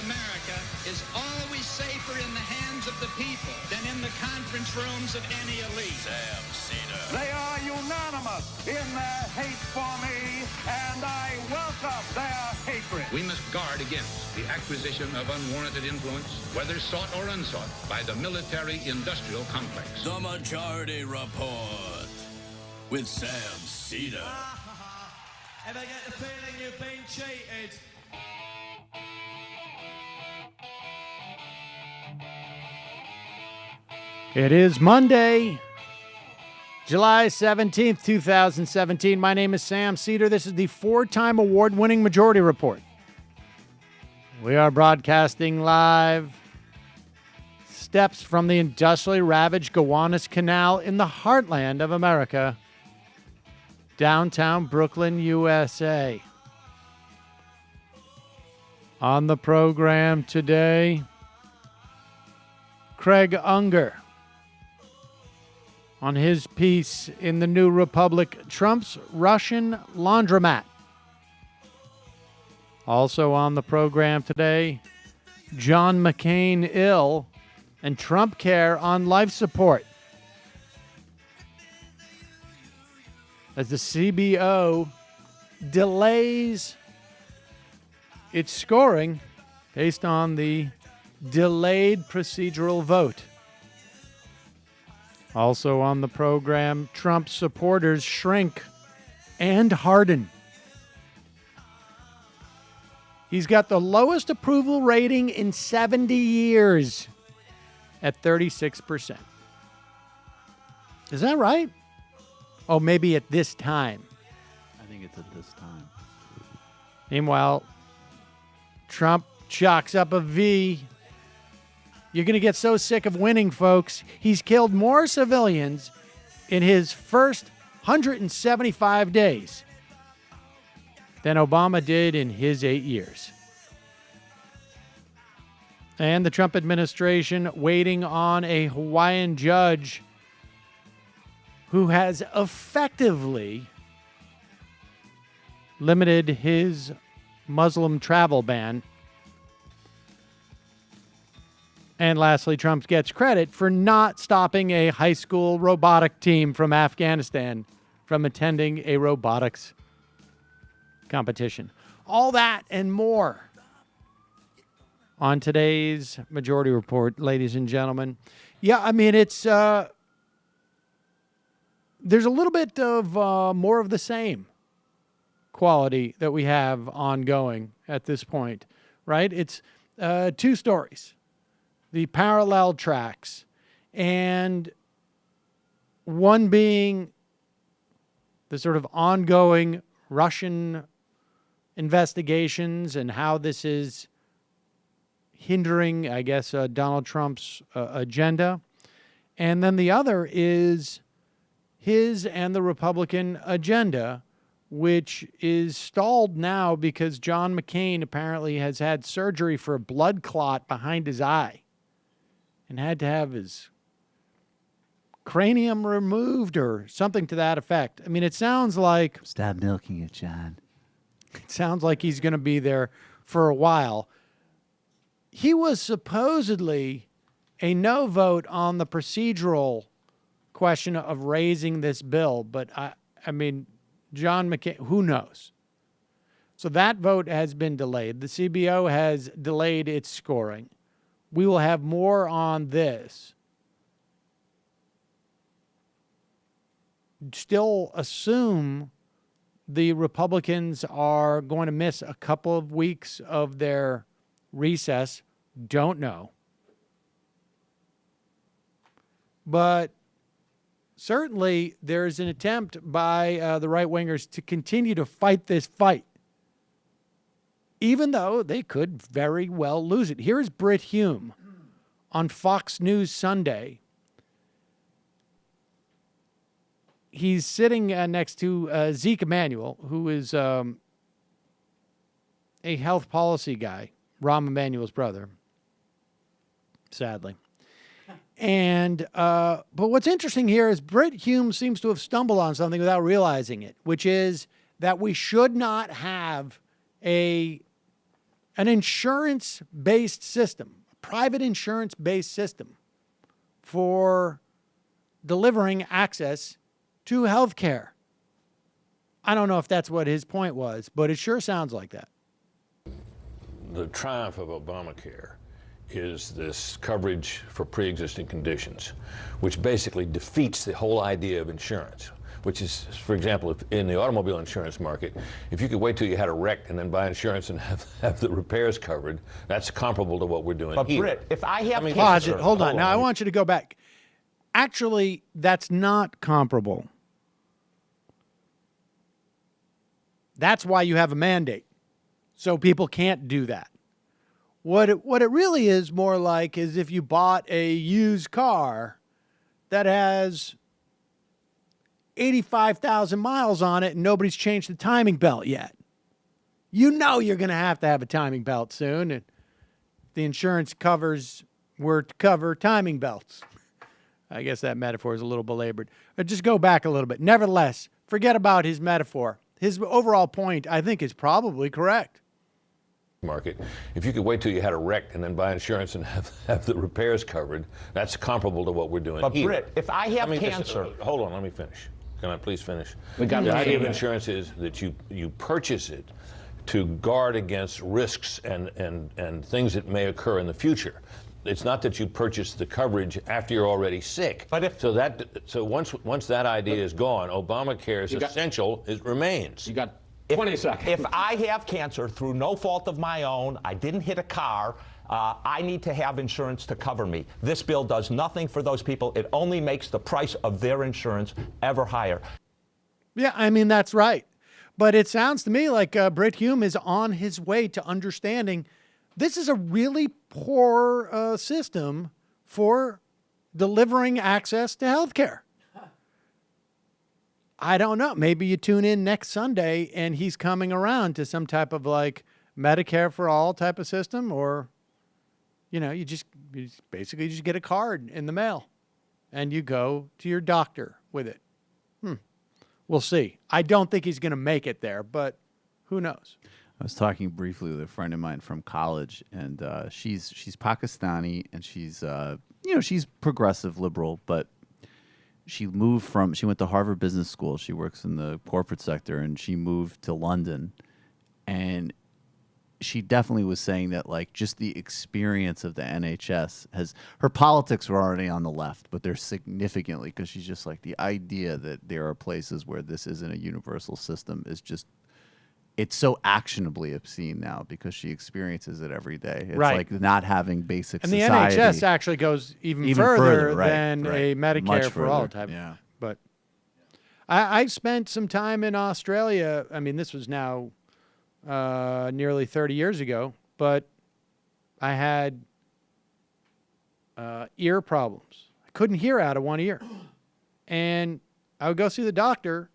America is always safer in the hands of the people than in the conference rooms of any elite. Sam Seder. They are unanimous in their hate for me, and I welcome their hatred. We must guard against the acquisition of unwarranted influence, whether sought or unsought, by the military-industrial complex. The Majority Report with Sam Seder. Ever get the feeling you've been cheated? It is Monday, July 17th, 2017. My name is Sam Seder. This is the four-time award-winning Majority Report. We are broadcasting live steps from the industrially ravaged Gowanus Canal in the heartland of America, downtown Brooklyn, USA. On the program today, Craig Unger. On his piece in the New Republic, Trump's Russian Laundromat. Also on the program today, John McCain ill and Trump care on life support. As the CBO delays its scoring based on the delayed procedural vote. Also on the program, Trump supporters shrink and harden. He's got the lowest approval rating in 70 years at 36%. Is that right? Oh, maybe at this time. I think it's at this time. Meanwhile, Trump chalks up a V. You're going to get so sick of winning, folks. He's killed more civilians in his first 175 days than Obama did in his 8 years. And the Trump administration waiting on a Hawaiian judge who has effectively limited his Muslim travel ban. And lastly, Trump gets credit for not stopping a high school robotic team from Afghanistan from attending a robotics competition. All that and more on today's Majority Report, ladies and gentlemen. Yeah, I mean, it's there's a little bit of more of the same quality that we have ongoing at this point, right? It's two stories. The parallel tracks, and one being the sort of ongoing Russian investigations and how this is hindering, I guess, Donald Trump's agenda. And then the other is his and the Republican agenda, which is stalled now because John McCain apparently has had surgery for a blood clot behind his eye and had to have his cranium removed or something to that effect. I mean, it sounds like... Stop milking it, John. It sounds like he's going to be there for a while. He was supposedly a no vote on the procedural question of raising this bill, but I mean, John McCain, who knows? So that vote has been delayed. The CBO has delayed its scoring. We will have more on this. Still assume the Republicans are going to miss a couple of weeks of their recess. Don't know. But certainly there's an attempt by the right-wingers to continue to fight this fight, even though they could very well lose it. Here's Brit Hume on Fox News Sunday. He's sitting next to Zeke Emanuel, who is a health policy guy, Rahm Emanuel's brother, sadly. And but what's interesting here is Brit Hume seems to have stumbled on something without realizing it, which is that we should not have a an insurance-based system, a private insurance-based system for delivering access to health care. I don't know if that's what his point was, but it sure sounds like that. The triumph of Obamacare is this coverage for pre-existing conditions, which basically defeats the whole idea of insurance, which is, for example, if in the automobile insurance market, if you could wait till you had a wreck and then buy insurance and have the repairs covered, that's comparable to what we're doing but here. Britt, if I have Pause it. Hold on. Now, I want you to go back. Actually, that's not comparable. That's why you have a mandate, so people can't do that. What it really is more like is if you bought a used car that has 85,000 miles on it and nobody's changed the timing belt yet. You know you're going to have a timing belt soon, and the insurance covers were to cover timing belts. I guess that metaphor is a little belabored. But just go back a little bit. Nevertheless, forget about his metaphor. His overall point, I think, is probably correct. Market, if you could wait till you had a wreck and then buy insurance and have the repairs covered, that's comparable to what we're doing But here. Britt, if I have cancer... hold on, let me finish. Can I please finish? We got the to idea of see insurance is that you purchase it to guard against risks and things that may occur in the future. It's not that you purchase the coverage after you're already sick. But if so once that idea is gone, Obamacare is essential. It remains. You got 20 seconds. If I have cancer through no fault of my own, I didn't hit a car, I need to have insurance to cover me. This bill does nothing for those people. It only makes the price of their insurance ever higher. Yeah, I mean, that's right. But it sounds to me like Britt Hume is on his way to understanding this is a really poor system for delivering access to health care. I don't know. Maybe you tune in next Sunday and he's coming around to some type of like Medicare for all type of system, or, you know, you just basically just get a card in the mail and you go to your doctor with it. We'll see. I don't think he's going to make it there, but who knows? I was talking briefly with a friend of mine from college, and she's Pakistani, and she's she's progressive liberal, but she went to Harvard Business School. She works in the corporate sector, and she moved to London, and she definitely was saying that, like, just the experience of the NHS her politics were already on the left, but they're significantly, because she's just like, the idea that there are places where this isn't a universal system is just, it's so actionably obscene now because she experiences it every day. It's like not having basic and society. And the NHS actually goes even further than a Medicare for all type. Yeah. But I spent some time in Australia. I mean, this was now nearly 30 years ago, but I had ear problems. I couldn't hear out of one ear. And I would go see the doctor.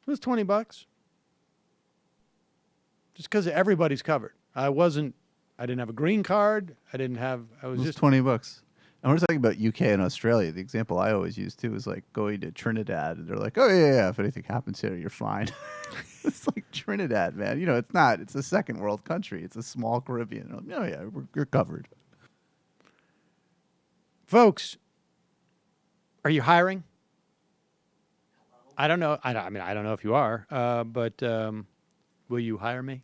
It was $20. Just because everybody's covered. I didn't have a green card. It was just $20. And we're talking about UK and Australia. The example I always use too is like going to Trinidad, and they're like, "Oh yeah, if anything happens here, you're fine." It's like Trinidad, man. You know, it's not. It's a second world country. It's a small Caribbean. Oh yeah, you're covered. Folks, are you hiring? I don't know. I don't know if you are, but will you hire me?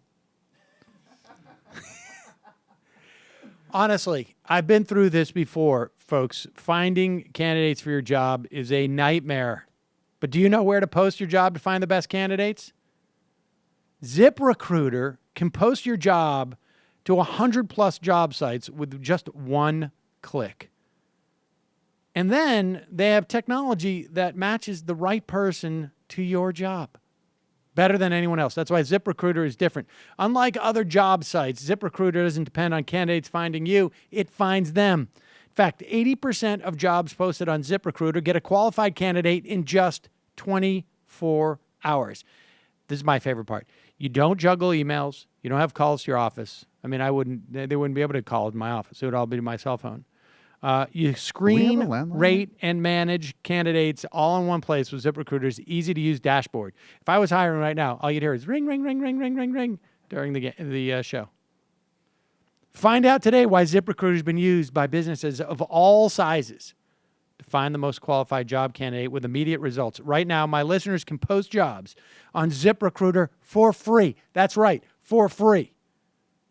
Honestly, I've been through this before, folks. Finding candidates for your job is a nightmare. But do you know where to post your job to find the best candidates? ZipRecruiter can post your job to 100+ job sites with just one click. And then they have technology that matches the right person to your job better than anyone else. That's why ZipRecruiter is different. Unlike other job sites, ZipRecruiter doesn't depend on candidates finding you. It finds them. In fact, 80% of jobs posted on ZipRecruiter get a qualified candidate in just 24 hours. This is my favorite part. You don't juggle emails. You don't have calls to your office. I mean, they wouldn't be able to call in my office. It would all be my cell phone. You screen, rate, and manage candidates all in one place with ZipRecruiter's easy-to-use dashboard. If I was hiring right now, all you'd hear is ring, ring, ring, ring, ring, ring, ring during the show. Find out today why ZipRecruiter has been used by businesses of all sizes to find the most qualified job candidate with immediate results. Right now, my listeners can post jobs on ZipRecruiter for free. That's right, for free.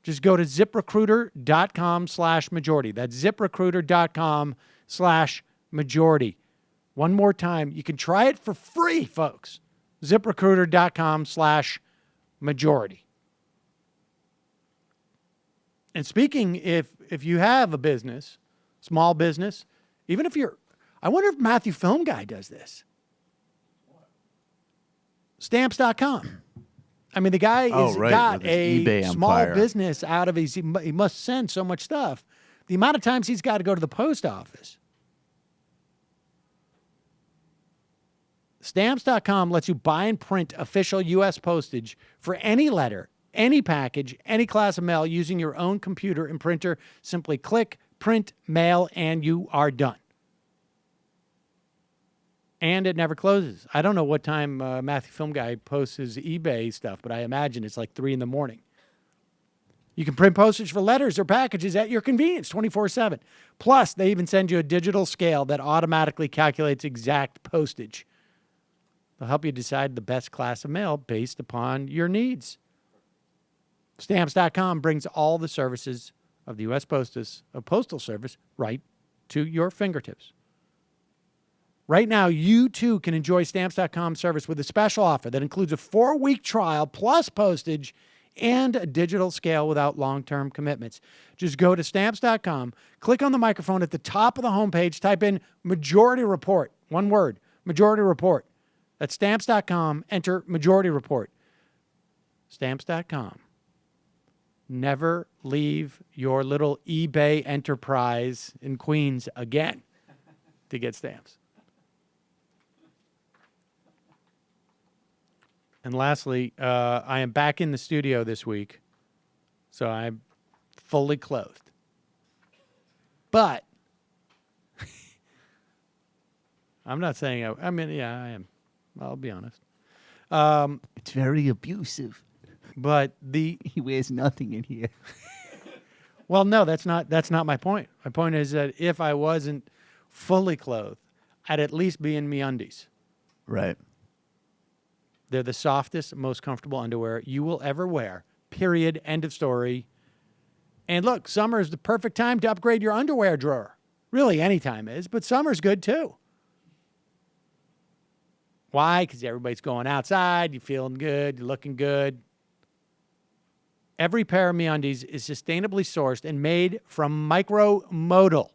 Just go to ZipRecruiter.com/majority. That's ZipRecruiter.com/majority. One more time, you can try it for free, folks. ZipRecruiter.com/majority. And speaking, if you have a business, small business, even if you're, I wonder if Matthew Film Guy does this. Stamps.com. I mean, the guy is got a small business out of his, he must send so much stuff. The amount of times he's got to go to the post office. Stamps.com lets you buy and print official U.S. postage for any letter, any package, any class of mail using your own computer and printer. Simply click, print, mail, and you are done. And it never closes. I don't know what time Matthew Film Guy posts his eBay stuff, but I imagine it's like 3 in the morning. You can print postage for letters or packages at your convenience 24/7. Plus, they even send you a digital scale that automatically calculates exact postage. They'll help you decide the best class of mail based upon your needs. Stamps.com brings all the services of the U.S. Postal Service right to your fingertips. Right now, you too can enjoy Stamps.com service with a special offer that includes a 4-week trial plus postage and a digital scale without long-term commitments. Just go to Stamps.com, click on the microphone at the top of the homepage, type in Majority Report, one word, Majority Report. That's Stamps.com, enter Majority Report. Stamps.com. Never leave your little eBay enterprise in Queens again to get stamps. And lastly, I am back in the studio this week, so I'm fully clothed. But I'm not saying, I mean, yeah, I am. I'll be honest. It's very abusive. But he wears nothing in here. Well, no, that's not my point. My point is that if I wasn't fully clothed, I'd at least be in MeUndies. Right. They're the softest, most comfortable underwear you will ever wear. Period. End of story. And look, summer is the perfect time to upgrade your underwear drawer. Really, any time is, but summer's good too. Why? Because everybody's going outside, you're feeling good, you're looking good. Every pair of MeUndies is sustainably sourced and made from micromodal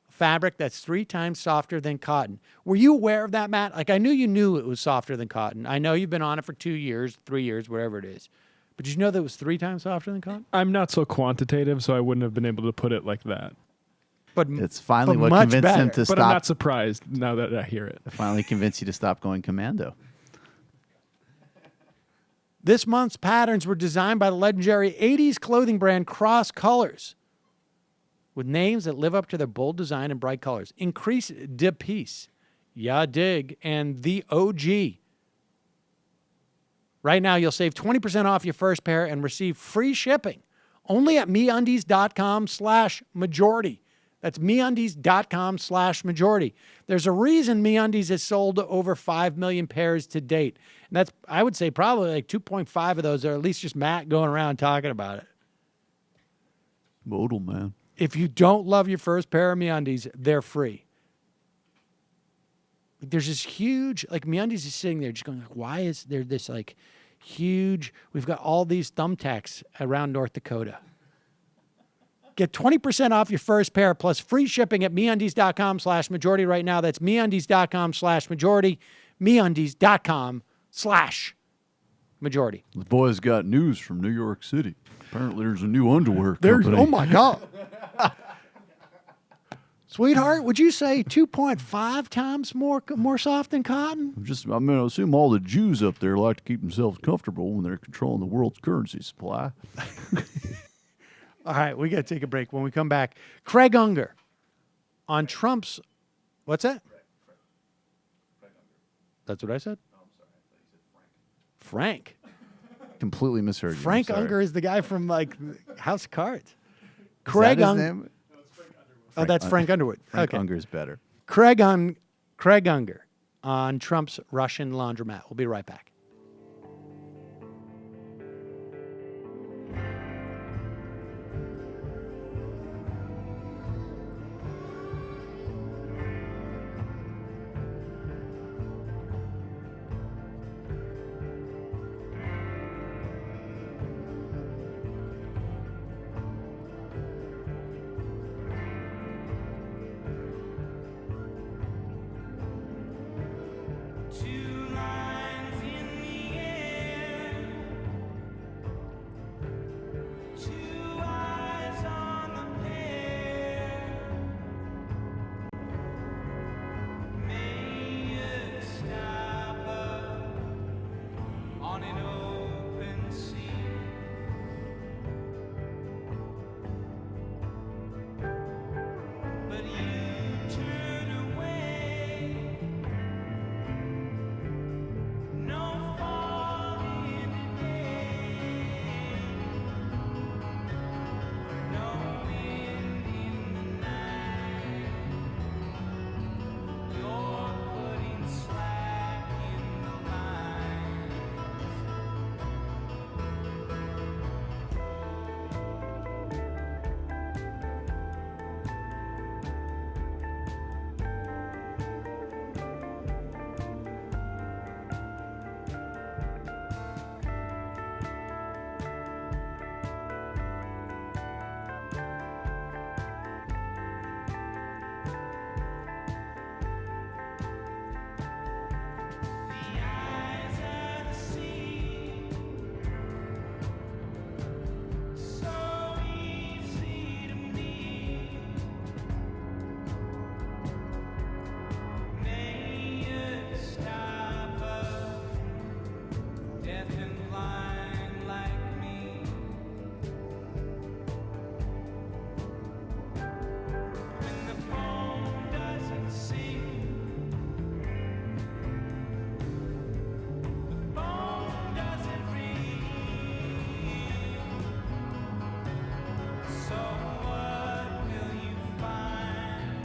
fabric that's 3 times softer than cotton. Were you aware of that, Matt? Like, I knew you knew it was softer than cotton. I know you've been on it for 2 years, 3 years, whatever it is. But did you know that it was 3 times softer than cotton? I'm not so quantitative, so I wouldn't have been able to put it like that. But it's finally but what convinced him to but stop. I'm not surprised now that I hear it. It finally convinced you to stop going commando. This month's patterns were designed by the legendary 80s clothing brand Cross Colors, with names that live up to their bold design and bright colors. Increase de Peace, Ya Dig, and The OG. Right now, you'll save 20% off your first pair and receive free shipping only at MeUndies.com/majority. That's MeUndies.com/majority. There's a reason MeUndies has sold over 5 million pairs to date. And that's, I would say, probably like 2.5 of those are at least just Matt going around talking about it. Modal, man. If you don't love your first pair of MeUndies, they're free. There's this huge, like MeUndies is sitting there just going, like, why is there this like huge, we've got all these thumbtacks around North Dakota. Get 20% off your first pair plus free shipping at MeUndies.com/majority right now. That's MeUndies.com/majority. MeUndies.com/majority. The boys got news from New York City. Apparently there's a new underwear company. Oh, my God. Sweetheart, would you say 2.5 times more soft than cotton? I assume all the Jews up there like to keep themselves comfortable when they're controlling the world's currency supply. All right, we got to take a break. When we come back, Craig Unger on Trump's, what's that? Craig Unger. That's what I said? No, I'm sorry. I thought you said Frank. Completely misheard you. Frank Unger is the guy from, like, House of Cards. Craig his Unger. name? Oh, that's Frank Underwood. Frank Okay. Unger's better. Craig Unger on Trump's Russian laundromat. We'll be right back. Two lines in the air, two eyes on the pair. May you stop her on an open sea. But you turn away. No falling today, no wind in the night. You're putting slack in the lines. The eyes of the sea, so easy to me. May you stop a deaf and blind like me. When the phone doesn't sing, phone doesn't ring. So what will you find?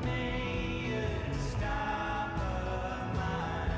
May you stop a line.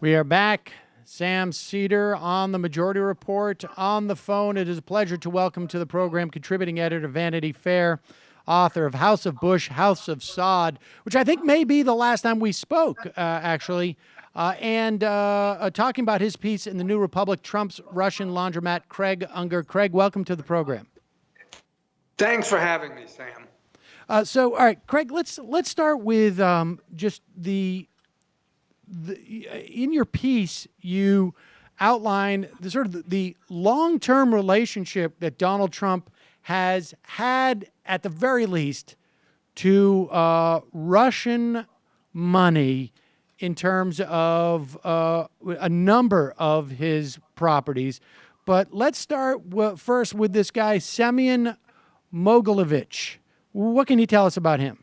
We are back. Sam Seder on the Majority Report. On the phone, it is a pleasure to welcome to the program contributing editor to Vanity Fair, author of House of Bush, House of Sod, which I think may be the last time we spoke, actually, and talking about his piece in the New Republic, Trump's Russian Laundromat, Craig Unger. Craig, welcome to the program. Thanks for having me, Sam. So, all right, Craig, let's start with just the in your piece, you outline the sort of the long-term relationship that Donald Trump has had, at the very least, to Russian money in terms of a number of his properties. But let's start first with this guy, Semyon Mogilevich. What can you tell us about him?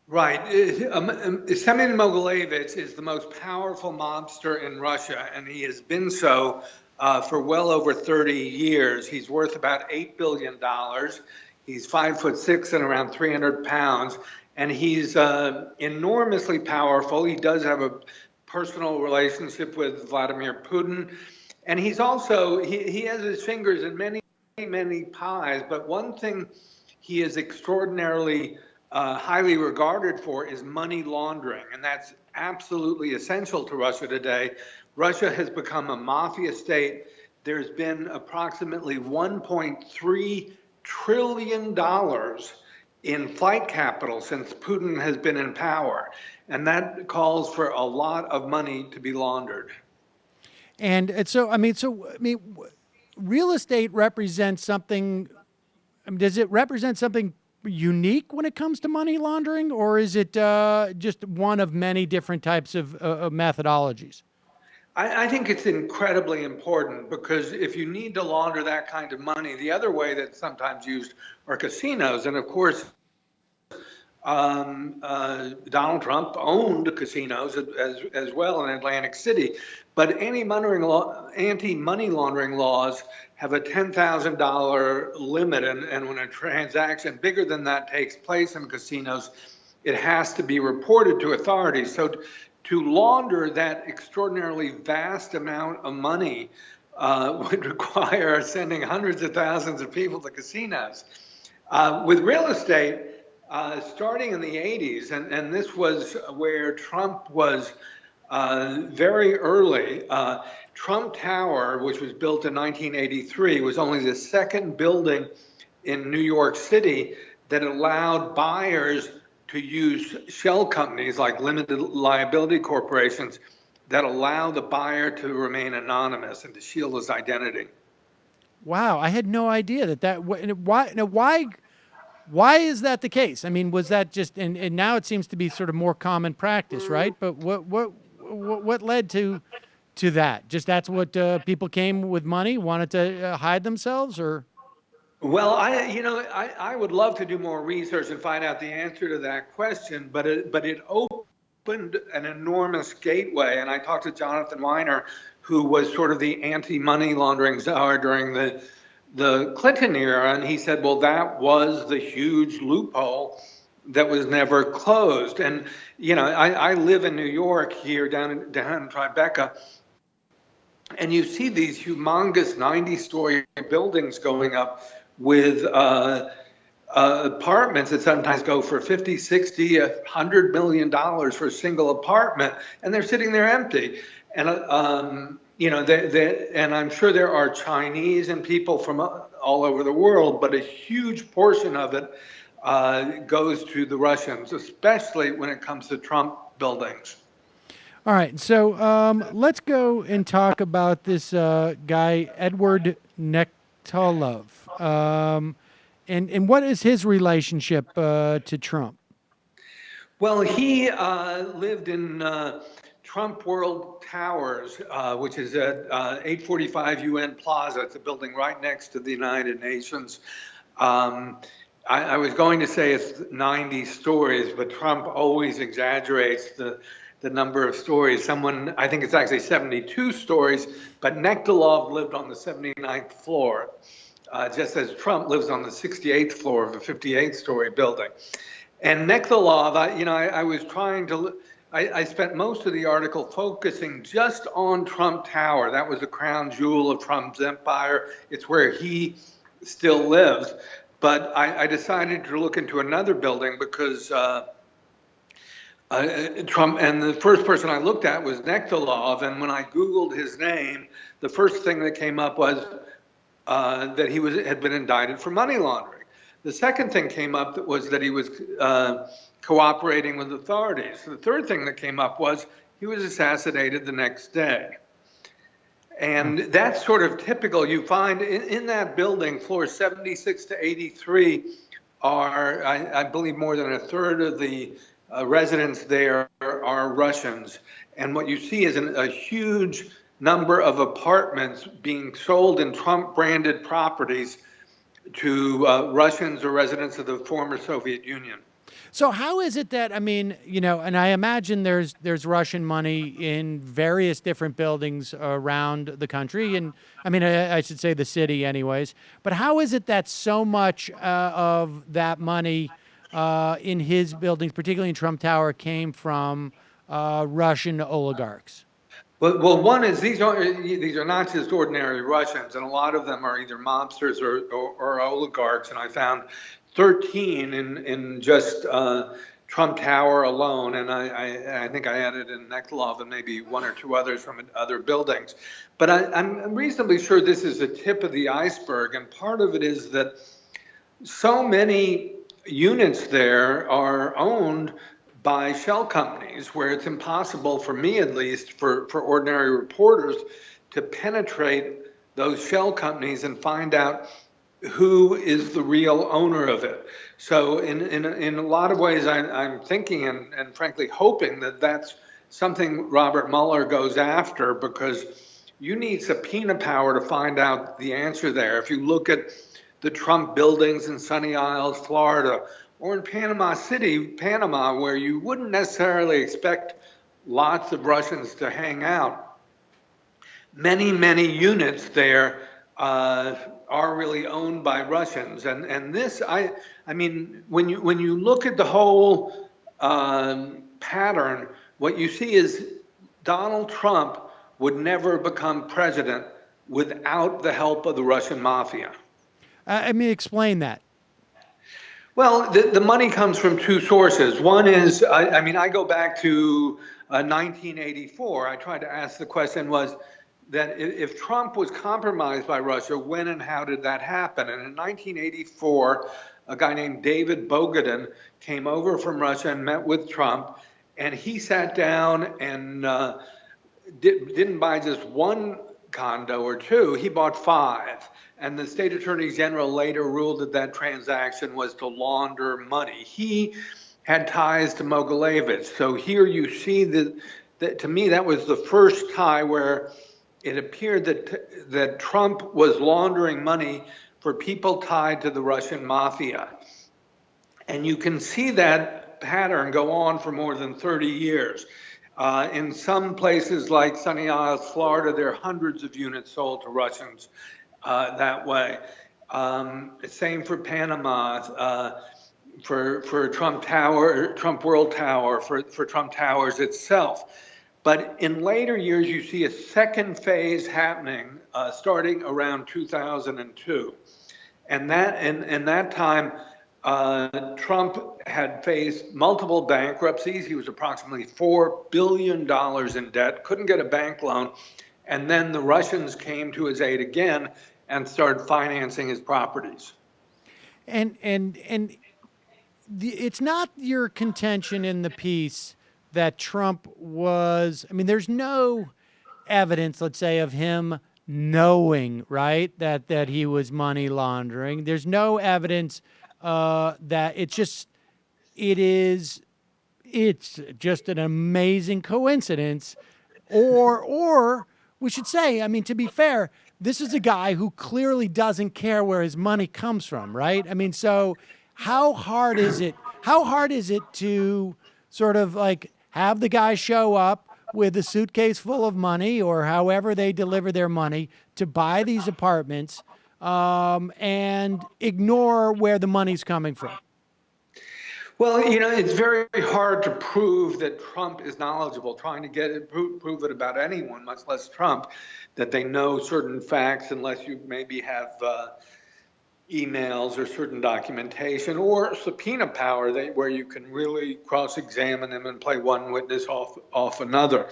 Right. Semyon Mogilevich is the most powerful mobster in Russia, and he has been so for well over 30 years. He's worth about $8 billion. He's 5'6" and around 300 pounds, and he's enormously powerful. He does have a personal relationship with Vladimir Putin, and he's also, he has his fingers in many, many pies, but one thing he is extraordinarily highly regarded for is money laundering, and that's absolutely essential to Russia today. Russia has become a mafia state. There's been approximately $1.3 trillion in fight capital since Putin has been in power, and that calls for a lot of money to be laundered. And so, I mean, real estate represents something. I mean, does it represent something unique when it comes to money laundering, or is it just one of many different types of methodologies? I think it's incredibly important, because if you need to launder that kind of money, the other way that's sometimes used are casinos. And of course, Donald Trump owned casinos as well in Atlantic City. But anti-money laundering laws have a $10,000 limit, and when a transaction bigger than that takes place in casinos, it has to be reported to authorities. So to launder that extraordinarily vast amount of money would require sending hundreds of thousands of people to casinos. With real estate, starting in the 80s, and this was where Trump was very early. Trump Tower, which was built in 1983, was only the second building in New York City that allowed buyers to use shell companies like limited liability corporations that allow the buyer to remain anonymous and to shield his identity. Wow, I had no idea that why is that the case? I mean, was that just and now it seems to be sort of more common practice, right? But what led to that? Just that's what people came with money, wanted to hide themselves, or? Well, I would love to do more research and find out the answer to that question, but it opened an enormous gateway. And I talked to Jonathan Weiner, who was sort of the anti-money laundering czar during the Clinton era, and he said, well, that was the huge loophole that was never closed. And I live in New York here down in Tribeca, and you see these humongous 90-story buildings going up with apartments that sometimes go for $50, $60, $100 million for a single apartment, and they're sitting there empty. And and I'm sure there are Chinese and people from all over the world, but a huge portion of it goes to the Russians, especially when it comes to Trump buildings. All right, so let's go and talk about this guy, Edward Nektolov. And what is his relationship to Trump? Well, he lived in Trump World Towers, which is at 845 UN Plaza. It's a building right next to the United Nations. I was going to say it's 90 stories, but Trump always exaggerates the number of stories. I think it's actually 72 stories, but Nektolov lived on the 79th floor, just as Trump lives on the 68th floor of a 58-story building. And Nektolov, I was trying to, I spent most of the article focusing just on Trump Tower. That was the crown jewel of Trump's empire. It's where he still lives. But I decided to look into another building because Trump, and the first person I looked at was Nektalov, and when I Googled his name, the first thing that came up was that he had been indicted for money laundering. The second thing came up that was that he was cooperating with authorities. The third thing that came up was he was assassinated the next day. And that's sort of typical. You find in that building, floors 76 to 83 are, I believe, more than a third of the residents there are Russians. And what you see is a huge number of apartments being sold in Trump-branded properties to Russians or residents of the former Soviet Union. So how is it that, I mean, you know, and I imagine there's Russian money in various different buildings around the country, and I mean, I should say the city anyways, but how is it that so much of that money in his buildings, particularly in Trump Tower, came from Russian oligarchs? Well, one is these are not just ordinary Russians, and a lot of them are either mobsters or oligarchs, and I found 13 in just Trump Tower alone, and I think I added in Nektalov and maybe one or two others from other buildings. But I'm reasonably sure this is the tip of the iceberg, and part of it is that so many units there are owned by shell companies where it's impossible, for me at least, for ordinary reporters to penetrate those shell companies and find out who is the real owner of it. So in a lot of ways, I'm thinking and frankly hoping that that's something Robert Mueller goes after, because you need subpoena power to find out the answer there. If you look at the Trump buildings in Sunny Isles, Florida, or in Panama City, Panama, where you wouldn't necessarily expect lots of Russians to hang out, many units there are really owned by Russians. And this, I mean, when you look at the whole pattern, what you see is Donald Trump would never become president without the help of the Russian mafia. I mean, explain that. Well, the money comes from two sources. One is, I mean, I go back to 1984. I tried to ask the question was that if Trump was compromised by Russia, when and how did that happen? And in 1984, a guy named David Bogadin came over from Russia and met with Trump, and he sat down and didn't buy just one condo or two, he bought 5. And the state attorney general later ruled that that transaction was to launder money. He had ties to Mogilevich. So here you see that to me, that was the first tie where it appeared that Trump was laundering money for people tied to the Russian mafia. And you can see that pattern go on for more than 30 years. In some places like Sunny Isles, Florida, there are hundreds of units sold to Russians that way. Same for Panama, for Trump Tower, Trump World Tower, for Trump Towers itself. But in later years, you see a second phase happening starting around 2002. And that time, Trump had faced multiple bankruptcies. He was approximately $4 billion in debt, couldn't get a bank loan. And then the Russians came to his aid again and started financing his properties. And it's not your contention in the piece that Trump was, I mean, there's no evidence, let's say, of him knowing, right, that he was money laundering. There's no evidence that it's just an amazing coincidence, or we should say, I mean, to be fair, this is a guy who clearly doesn't care where his money comes from, right? I mean, so how hard is it to sort of like have the guy show up with a suitcase full of money, or however they deliver their money, to buy these apartments and ignore where the money's coming from? Well, you know, it's very hard to prove that Trump is knowledgeable. Trying to prove it about anyone, much less Trump, that they know certain facts, unless you maybe have emails or certain documentation, or subpoena power where you can really cross-examine them and play one witness off another.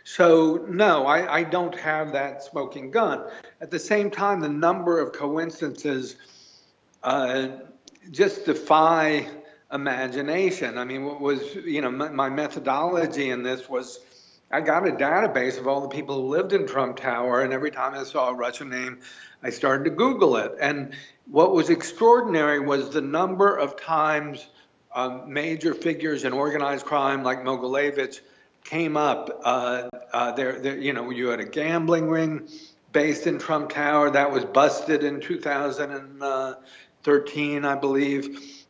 So no, I don't have that smoking gun. At the same time, the number of coincidences just defy imagination. I mean, what was, my methodology in this was, I got a database of all the people who lived in Trump Tower, and every time I saw a Russian name, I started to Google it. And what was extraordinary was the number of times major figures in organized crime like Mogilevich came up. You had a gambling ring based in Trump Tower that was busted in 2013, I believe.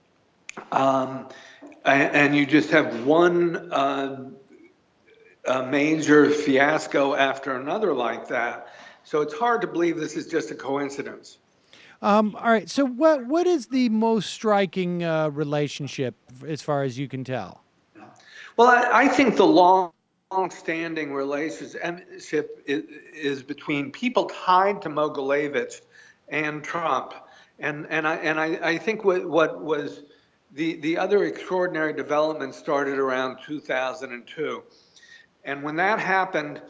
And you just have one major fiasco after another like that. So it's hard to believe this is just a coincidence. All right. So what is the most striking relationship as far as you can tell? Well, I think the long-standing relationship is between people tied to Mogilevich and Trump. And I think what was the other extraordinary development started around 2002. And when that happened,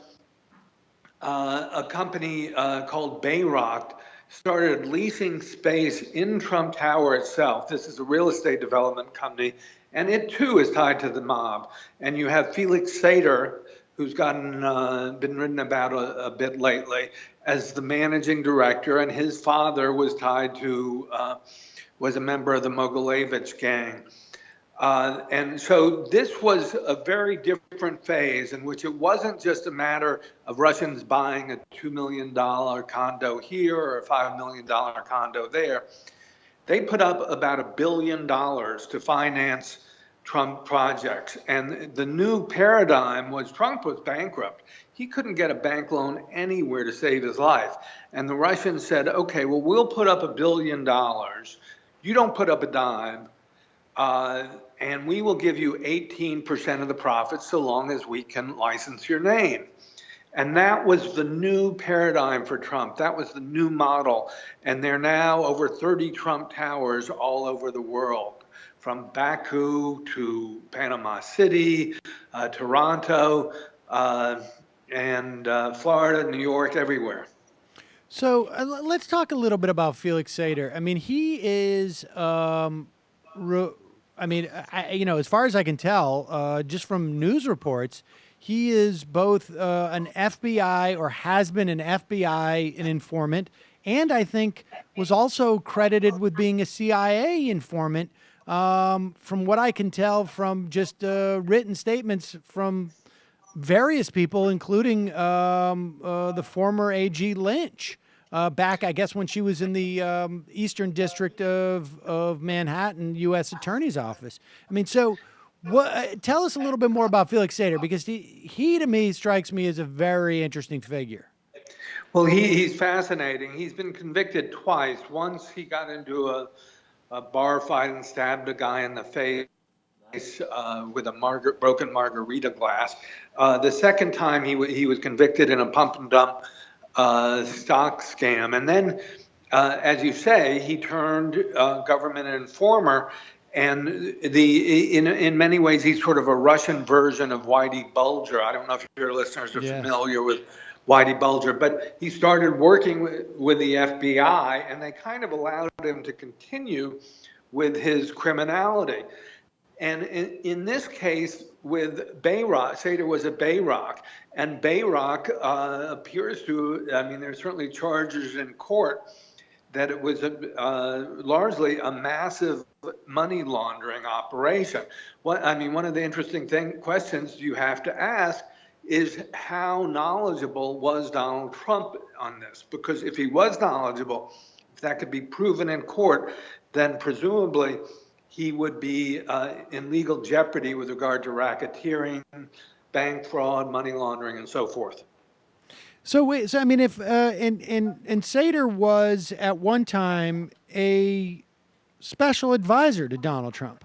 a company called Bayrock started leasing space in Trump Tower itself. This is a real estate development company, and it too is tied to the mob. And you have Felix Seder, who's been written about a bit lately, as the managing director, and his father was a member of the Mogilevich gang. And so this was a very different phase in which it wasn't just a matter of Russians buying a $2 million condo here or a $5 million condo there. They put up about $1 billion to finance Trump projects. And the new paradigm was Trump was bankrupt. He couldn't get a bank loan anywhere to save his life. And the Russians said, okay, well, we'll put up $1 billion. You don't put up a dime. And we will give you 18% of the profits so long as we can license your name. And that was the new paradigm for Trump. That was the new model. And there are now over 30 Trump towers all over the world, from Baku to Panama City, Toronto, and Florida, New York, everywhere. So let's talk a little bit about Felix Sater. I mean, he is... as far as I can tell, just from news reports, he is both an FBI or has been an FBI informant, and I think was also credited with being a CIA informant. From what I can tell from just written statements from various people, including the former AG Lynch. Back, I guess, when she was in the Eastern District of Manhattan U.S. Attorney's Office. I mean, so tell us a little bit more about Felix Sater, because he to me strikes me as a very interesting figure. Well, he's fascinating. He's been convicted twice. Once he got into a bar fight and stabbed a guy in the face with a broken margarita glass. The second time he was convicted in a pump and dump stock scam. And then, as you say, he turned government informer. And in many ways, he's sort of a Russian version of Whitey Bulger. I don't know if your listeners are familiar with Whitey Bulger, but he started working with the FBI, and they kind of allowed him to continue with his criminality. And in this case, with Bayrock, Sater was at Bayrock, and Bayrock appears to, there's certainly charges in court that it was largely a massive money laundering operation. One of the interesting questions you have to ask is how knowledgeable was Donald Trump on this? Because if he was knowledgeable, if that could be proven in court, then presumably he would be in legal jeopardy with regard to racketeering, bank fraud, money laundering, and so forth. So if and Sater was at one time a special advisor to Donald Trump.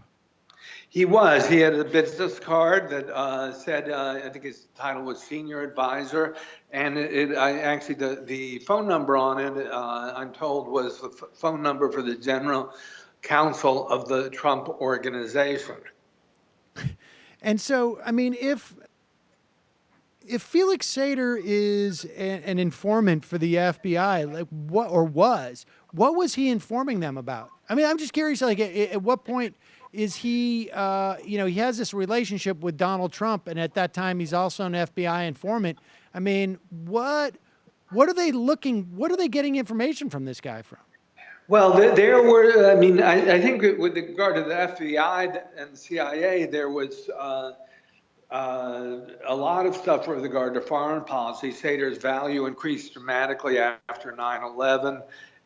He was. He had a business card that said, I think his title was senior advisor, and the phone number on it, I'm told, was the phone number for the general counsel of the Trump organization. And so, I mean, if Felix Sater is an informant for the FBI, like what was he informing them about? I mean, I'm just curious, like at what point is he, he has this relationship with Donald Trump, and at that time he's also an FBI informant. I mean, what are they getting information from this guy from? Well, there were, I think with regard to the FBI and CIA, there was a lot of stuff with regard to foreign policy. Sater's value increased dramatically after 9/11.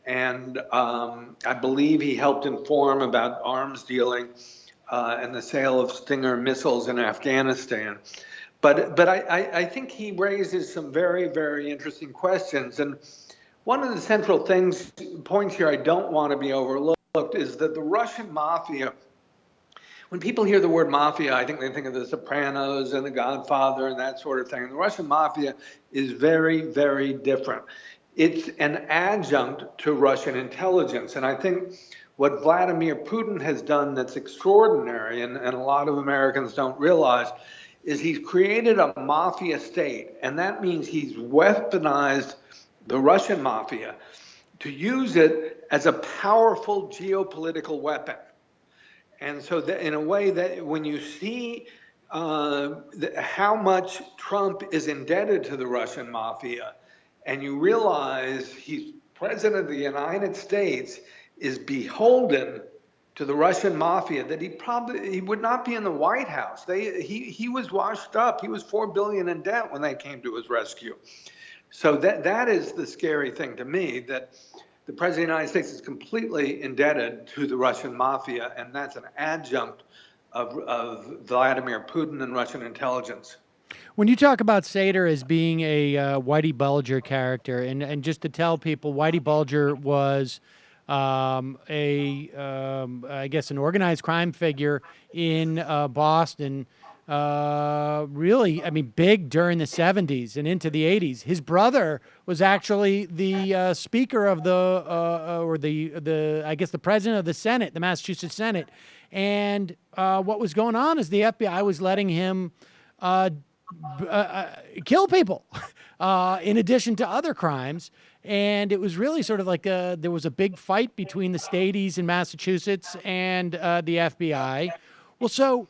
And I believe he helped inform about arms dealing and the sale of Stinger missiles in Afghanistan. But I think he raises some very, very interesting questions. And one of the central points here I don't want to be overlooked is that the Russian mafia, when people hear the word mafia, I think they think of The Sopranos and The Godfather and that sort of thing. The Russian mafia is very, very different. It's an adjunct to Russian intelligence. And I think what Vladimir Putin has done that's extraordinary, and a lot of Americans don't realize, is he's created a mafia state. And that means he's weaponized the Russian mafia to use it as a powerful geopolitical weapon. And so in a way that when you see how much Trump is indebted to the Russian mafia, and you realize he's president of the United States, is beholden to the Russian mafia, that he would not be in the White House. He was washed up. He was $4 billion in debt when they came to his rescue. So that is the scary thing to me, that the president of the United States is completely indebted to the Russian mafia, and that's an adjunct of Vladimir Putin and Russian intelligence. When you talk about Seder as being a Whitey Bulger character, and just to tell people, Whitey Bulger was I guess, an organized crime figure in Boston. Really, I mean, big during the 70s and into the 80s. His brother was actually the Speaker of the president of the Senate, the Massachusetts Senate. And what was going on is the FBI was letting him kill people in addition to other crimes. And it was really sort of like there was a big fight between the Stadies in Massachusetts and the FBI. Well, so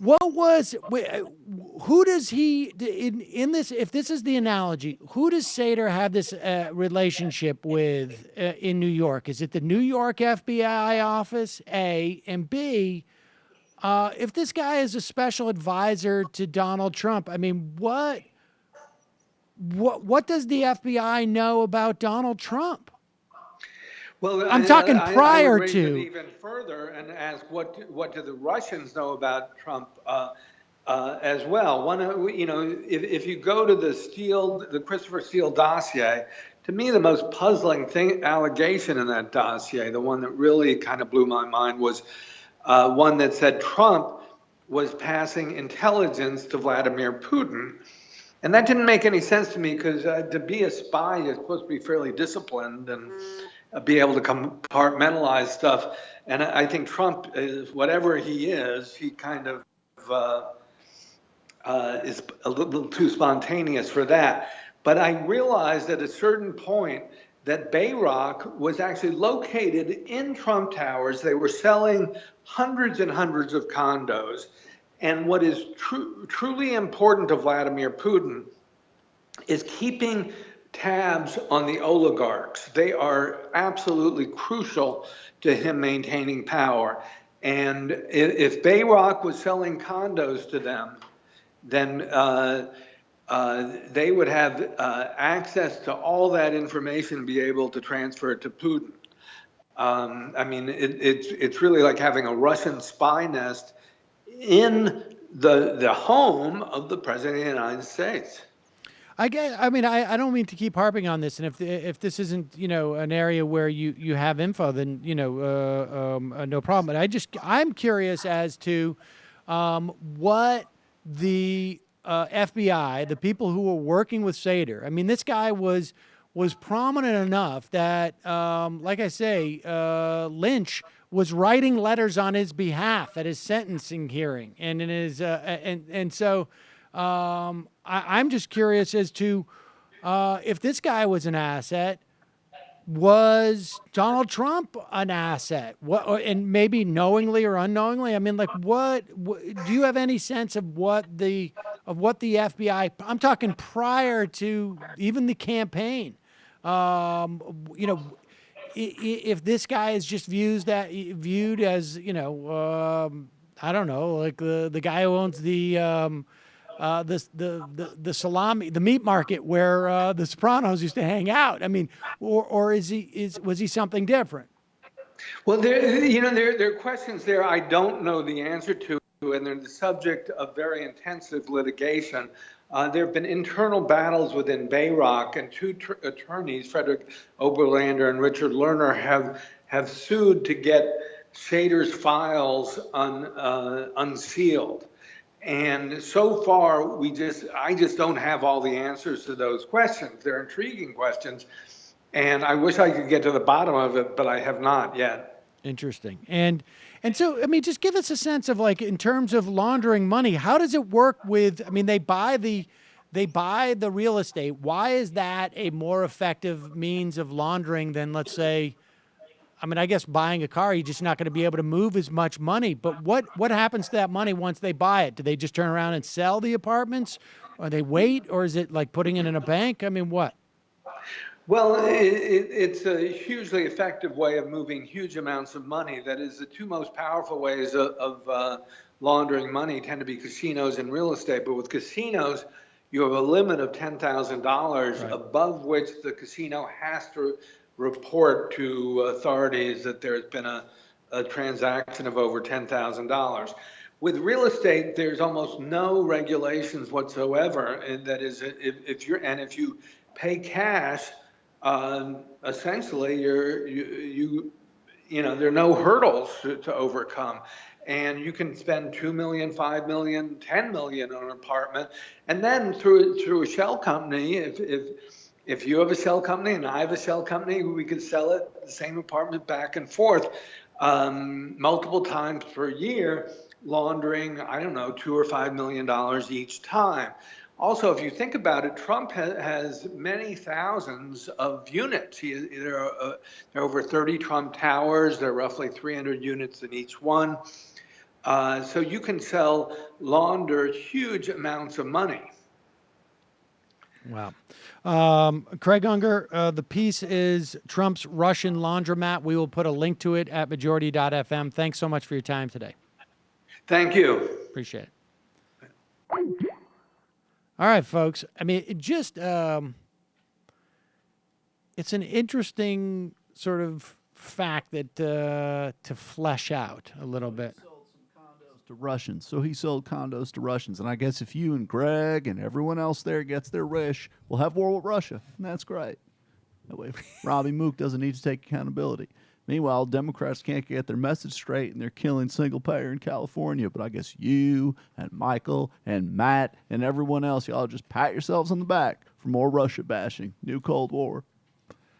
who does he, in this, if this is the analogy, who does Seder have this relationship with in New York? Is it the New York FBI office, A, and B, if this guy is a special advisor to Donald Trump, I mean, what does the FBI know about Donald Trump? Well, I'm talking prior I would raise to. it even further and ask what do the Russians know about Trump as well? If you go to the Christopher Steele dossier, to me the most puzzling allegation in that dossier, the one that really kind of blew my mind, was one that said Trump was passing intelligence to Vladimir Putin. And that didn't make any sense to me, because to be a spy, you're supposed to be fairly disciplined and be able to compartmentalize stuff. And I think Trump is, whatever he is, he kind of is a little too spontaneous for that. But I realized at a certain point that Bayrock was actually located in Trump Towers. They were selling hundreds and hundreds of condos. And what is truly important to Vladimir Putin is keeping tabs on the oligarchs. They are absolutely crucial to him maintaining power. And if Bayrock was selling condos to them, then they would have access to all that information and be able to transfer it to Putin. I mean, it's really like having a Russian spy nest in the home of the President of the United States. I mean, I don't mean to keep harping on this, and if this isn't an area where you have info, then no problem. But I'm curious as to what the FBI, the people who were working with Seder. I mean, this guy was prominent enough that, like I say, Lynch was writing letters on his behalf at his sentencing hearing, and in his so. I'm just curious as to if this guy was an asset, was Donald Trump an asset? And maybe knowingly or unknowingly? I mean, like, what do you have any sense of what the FBI? I'm talking prior to even the campaign. If this guy is just viewed as I don't know, like the guy who owns the salami, the meat market where the Sopranos used to hang out. I mean, or was he something different? Well, there are questions there I don't know the answer to, and they're the subject of very intensive litigation. There have been internal battles within Bayrock, and two attorneys, Frederick Oberlander and Richard Lerner, have sued to get Seder's files unsealed. And so far, I just don't have all the answers to those questions. They're intriguing questions, and I wish I could get to the bottom of it, but I have not yet. Interesting. And so, I mean, just give us a sense of, like, in terms of laundering money, how does it work with? I mean, they buy the real estate. Why is that a more effective means of laundering than, let's say, I mean, I guess buying a car, you're just not going to be able to move as much money. But what happens to that money once they buy it? Do they just turn around and sell the apartments? Or they wait? Or is it like putting it in a bank? I mean, what? Well, it's a hugely effective way of moving huge amounts of money. That is, the two most powerful ways of laundering money tend to be casinos and real estate. But with casinos, you have a limit of $10,000 Right. above which the casino has to report to authorities that there's been a transaction of over $10,000. With real estate, there's almost no regulations whatsoever, and that is, if you pay cash, essentially there are no hurdles to overcome. And you can spend $2 million, $5 million, $10 million on an apartment, and then through a shell company, if you have a shell company and I have a shell company, we could sell it, the same apartment, back and forth multiple times per year, laundering, I don't know, $2 or $5 million each time. Also, if you think about it, Trump has many thousands of units. There are over 30 Trump towers. There are roughly 300 units in each one. So you can launder huge amounts of money. Wow. Craig Unger, the piece is Trump's Russian Laundromat. We will put a link to it at majority.fm. Thanks so much for your time today. Thank you. Appreciate it. All right, folks. I mean, it's an interesting sort of fact that to flesh out a little bit. To Russians. So he sold condos to Russians. And I guess if you and Greg and everyone else there gets their wish, we'll have war with Russia. And that's great. That way, Robbie Mook doesn't need to take accountability. Meanwhile, Democrats can't get their message straight, and they're killing single payer in California. But I guess you and Michael and Matt and everyone else, y'all just pat yourselves on the back for more Russia bashing. New Cold War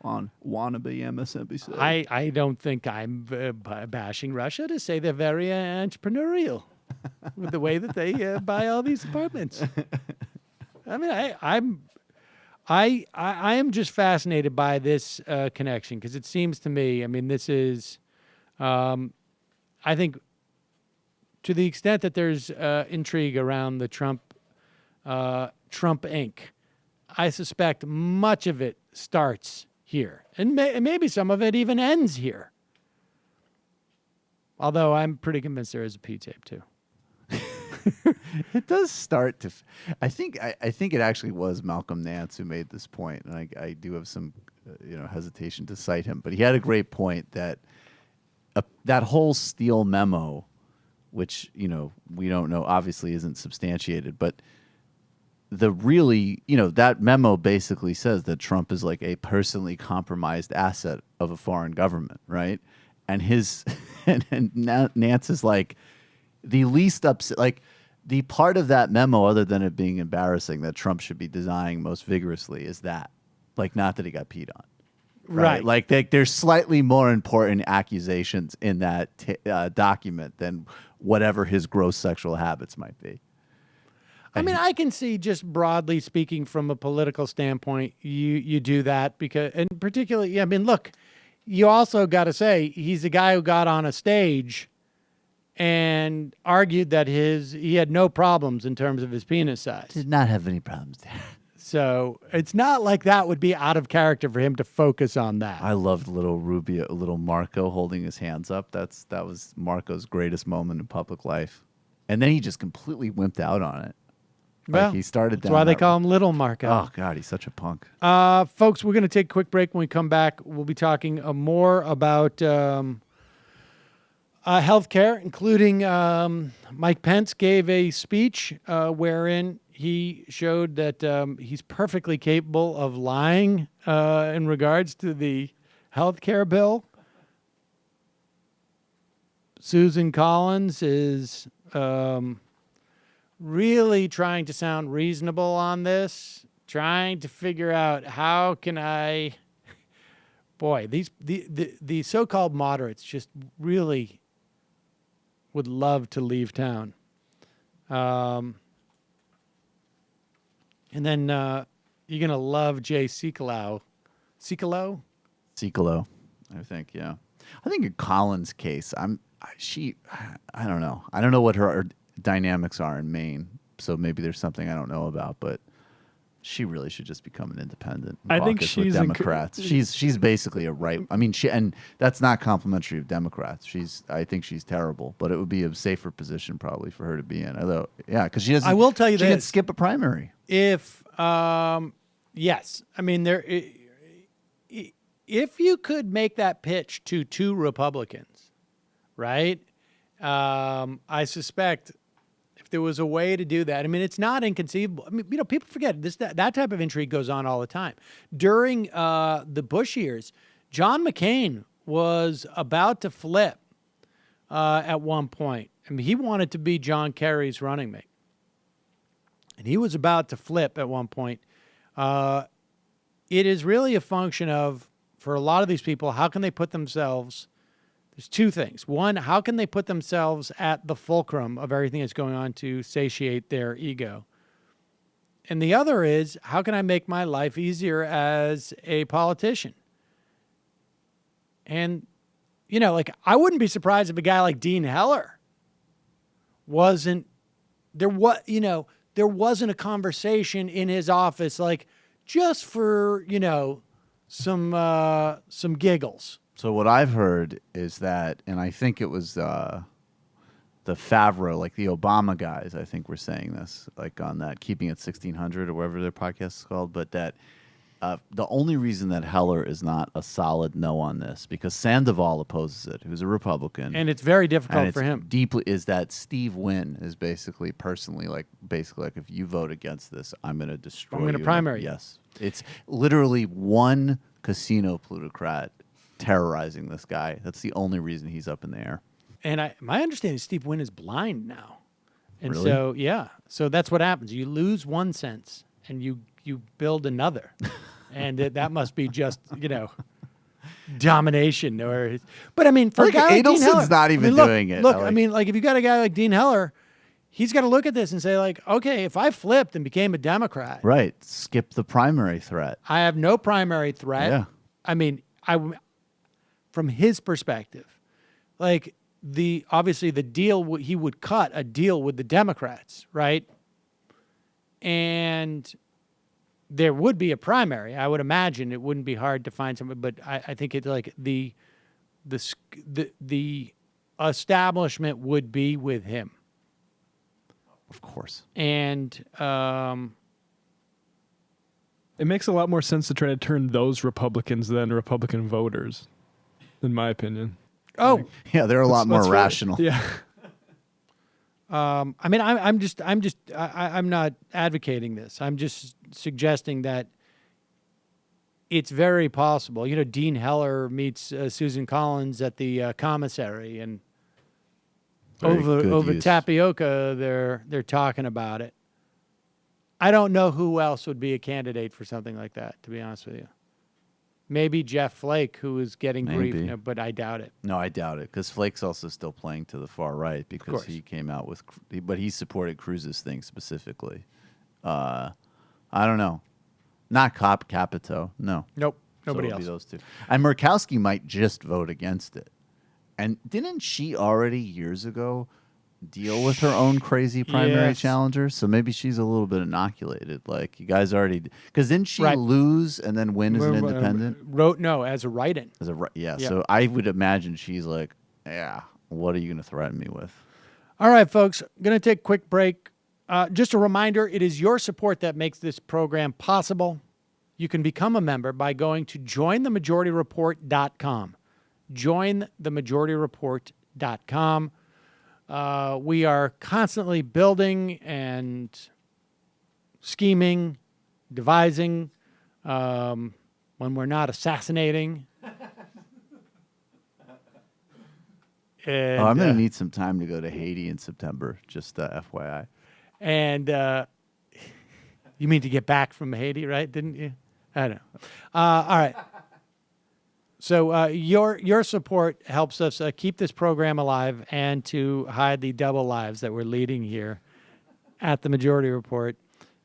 on wannabe MSNBC. I don't think I'm bashing Russia to say they're very entrepreneurial with the way that they buy all these apartments. I mean, I am just fascinated by this connection because it seems to me, I mean, this is, I think, to the extent that there's intrigue around the Trump Inc., I suspect much of it starts here, and maybe some of it even ends here. Although I'm pretty convinced there is a P tape too. It does start to. I think it actually was Malcolm Nance who made this point, and I do have some hesitation to cite him, but he had a great point that that whole Steele memo, which we don't know, obviously isn't substantiated, but the really, that memo basically says that Trump is like a personally compromised asset of a foreign government, right? And his and Nance is like the least upset, like the part of that memo, other than it being embarrassing, that Trump should be denying most vigorously is that, like, not that he got peed on. Right. Like there's slightly more important accusations in that document than whatever his gross sexual habits might be. I mean, I can see, just broadly speaking from a political standpoint, you do that because, and particularly, I mean, look, you also got to say he's a guy who got on a stage and argued that he had no problems in terms of his penis size. Did not have any problems there. So it's not like that would be out of character for him to focus on that. I loved little Marco holding his hands up. That was Marco's greatest moment in public life. And then he just completely wimped out on it. Well, he started that's why they call him Little Marco. Oh, God, he's such a punk. Folks, we're going to take a quick break. When we come back, we'll be talking more about healthcare, including Mike Pence gave a speech wherein he showed that he's perfectly capable of lying in regards to the healthcare bill. Susan Collins is really trying to sound reasonable on this, trying to figure out how can I. Boy, the so-called moderates just really would love to leave town. And then you're going to love Jay Sekulow. Sekulow, I think, yeah. I think in Collins' case, I don't know. I don't know what her dynamics are in Maine, so maybe there's something I don't know about, but she really should just become an independent. I think caucus she's with Democrats. She's basically a right. I mean, and that's not complimentary of Democrats. I think she's terrible, but it would be a safer position probably for her to be in. Although, yeah, because she doesn't. I will tell you she this: can skip a primary. If yes, I mean if you could make that pitch to two Republicans, right? I suspect if there was a way to do that, I mean, it's not inconceivable. I mean, people forget that type of intrigue goes on all the time. During the Bush years, John McCain was about to flip at one point. I mean, he wanted to be John Kerry's running mate. And he was about to flip at one point. It is really a function of, for a lot of these people, how can they put themselves... There's two things. One, how can they put themselves at the fulcrum of everything that's going on to satiate their ego? And the other is, how can I make my life easier as a politician? And, I wouldn't be surprised if a guy like Dean Heller wasn't a conversation in his office, like, just for, some giggles. So what I've heard is that, and I think it was the Favreau, like the Obama guys, I think were saying this, like on that Keeping It 1600 or whatever their podcast is called, but that the only reason that Heller is not a solid no on this, because Sandoval opposes it, who's a Republican. And it's very difficult for him. Deeply is that Steve Wynn is basically like if you vote against this, I'm going to destroy you. I'm going to primary you. Yes. It's literally one casino plutocrat terrorizing this guy. That's the only reason he's up in the air. And my understanding is Steve Wynn is blind now. And really? So, yeah. So that's what happens. You lose one sense and you build another. And that must be just, domination. But I mean, for a guy like Dean Heller, not even doing it. Look, if you got a guy like Dean Heller, he's got to look at this and say, like, okay, if I flipped and became a Democrat. Right. Skip the primary threat. I have no primary threat. Yeah. I mean, from his perspective, like obviously the deal, he would cut a deal with the Democrats, right? And there would be a primary. I would imagine it wouldn't be hard to find somebody, but I think it's like the establishment would be with him. Of course. And it makes a lot more sense to try to turn those Republicans than Republican voters, in my opinion. Oh, yeah, they're a lot more rational. Yeah. I mean, I'm not advocating this. I'm just suggesting that it's very possible. You know, Dean Heller meets Susan Collins at the commissary, and over tapioca, they're talking about it. I don't know who else would be a candidate for something like that, to be honest with you. Maybe Jeff Flake, who is getting grief, but I doubt it. No, I doubt it, because Flake's also still playing to the far right because he came out with, but he supported Cruz's thing specifically. I don't know. Not Capito, no. Nope, nobody so else. Be those two. And Murkowski might just vote against it. And didn't she already years ago deal with her own crazy primary challenger? So maybe she's a little bit inoculated. Like, you guys already, because didn't she lose and then win as an independent? As a write-in. Yeah. So I would imagine she's like, yeah, what are you going to threaten me with? All right, folks, going to take a quick break. Just a reminder, it is your support that makes this program possible. You can become a member by going to jointhemajorityreport.com. Jointhemajorityreport.com. We are constantly building and scheming, devising, when we're not assassinating. And, I'm going to need some time to go to Haiti in September, just FYI. And you mean to get back from Haiti, right? Didn't you? I don't know. All right. So your support helps us keep this program alive and to hide the double lives that we're leading here at the Majority Report.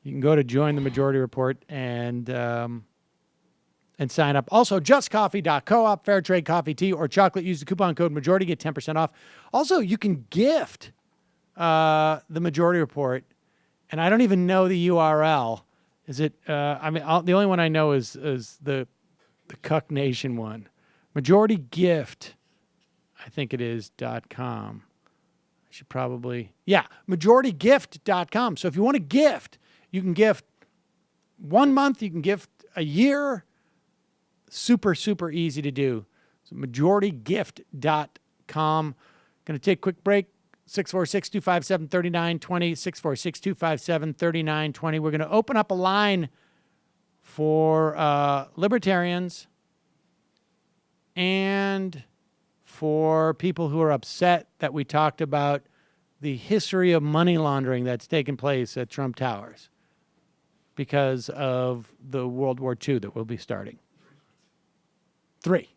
You can go to Join the Majority Report and sign up. Also, justcoffee.coop, fair trade coffee, tea, or chocolate. Use the coupon code Majority, get 10% off. Also, you can gift the Majority Report, and I don't even know the URL. Is it? The only one I know is the Cuck Nation one. Majority Gift, I think it is .com. I should probably, majoritygift.com. So if you want to gift, you can gift 1 month, you can gift a year. Super, super easy to do. So majoritygift.com. Going to take a quick break. 646-257-3920, 646-257-3920. We're going to open up a line for libertarians and for people who are upset that we talked about the history of money laundering that's taken place at Trump Towers because of the World War II that we'll be starting. 3.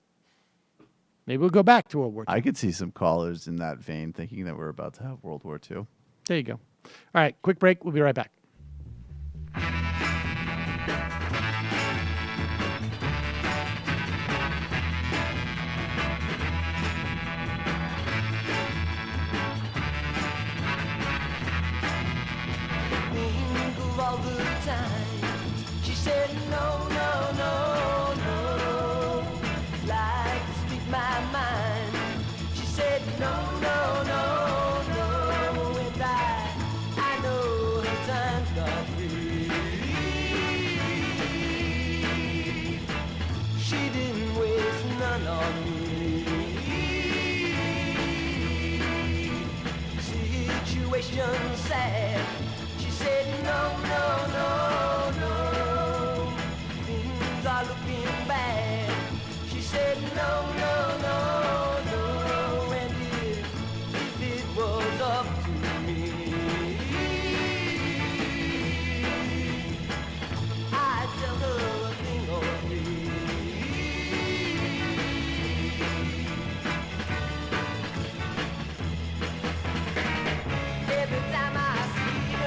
Maybe we'll go back to World War II. I could see some callers in that vein thinking that we're about to have World War II. There you go. All right, quick break. We'll be right back. All the time. She said no, no, no, no. Like to speak my mind. She said no, no, no, no. And I know her time's not free. She didn't waste none on me. Situation sad. She said no, no, no, no. Things are looking bad. She said no, no, no, no. And if it was up to me, I'd tell her a thing or three. Every time I see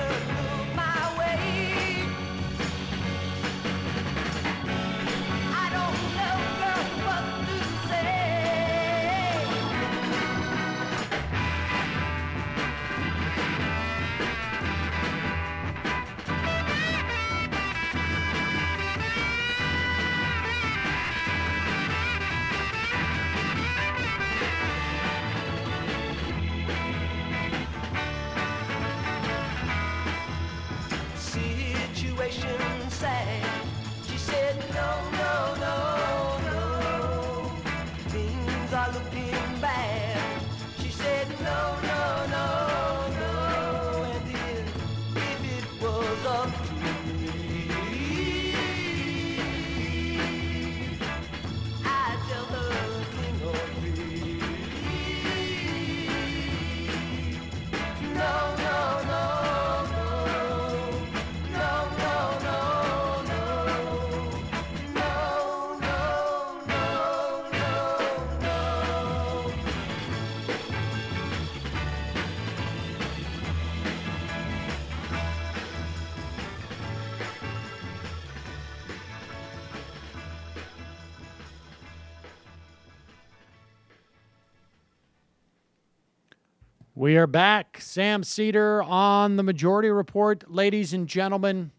We are back. Sam Seder on the Majority Report. Ladies and gentlemen,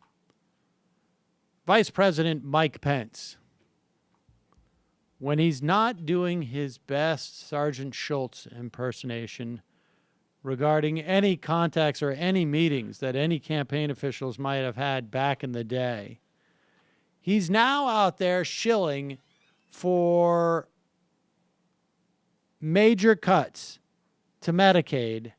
Vice President Mike Pence, when he's not doing his best Sergeant Schultz impersonation regarding any contacts or any meetings that any campaign officials might have had back in the day, he's now out there shilling for major cuts to Medicaid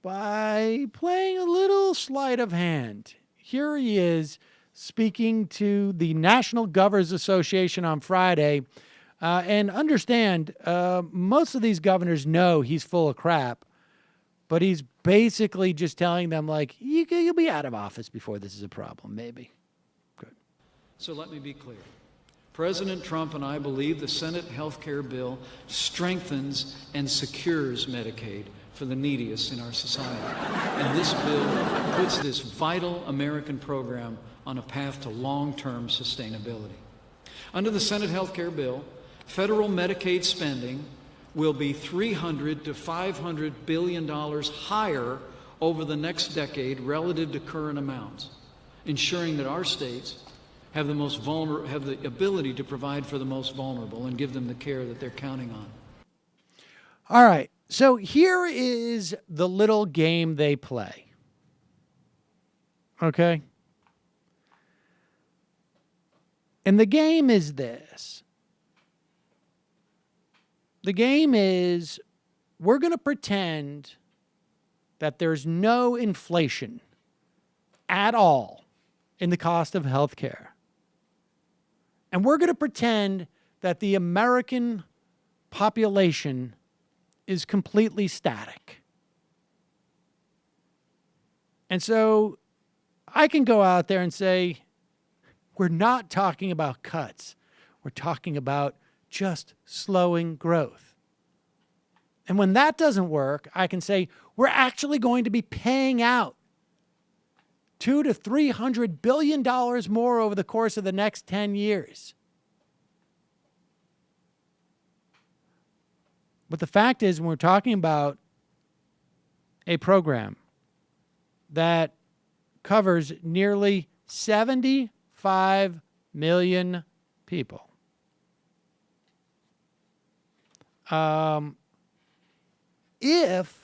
by playing a little sleight of hand. Here he is speaking to the National Governors Association on Friday. And understand, most of these governors know he's full of crap, but he's basically just telling them, like, you'll be out of office before this is a problem, maybe. Good. So let me be clear. President Trump and I believe the Senate health care bill strengthens and secures Medicaid for the neediest in our society. And this bill puts this vital American program on a path to long-term sustainability. Under the Senate health care bill, federal Medicaid spending will be $300 to $500 billion higher over the next decade relative to current amounts, ensuring that our states have the ability to provide for the most vulnerable and give them the care that they're counting on. All right. So here is the little game they play. Okay? And the game is this. The game is we're going to pretend that there's no inflation at all in the cost of health care. And we're going to pretend that the American population is completely static. And so I can go out there and say, we're not talking about cuts. We're talking about just slowing growth. And when that doesn't work, I can say, we're actually going to be paying out $200 to $300 billion more over the course of the next 10 years. But the fact is, when we're talking about a program that covers nearly 75 million people, if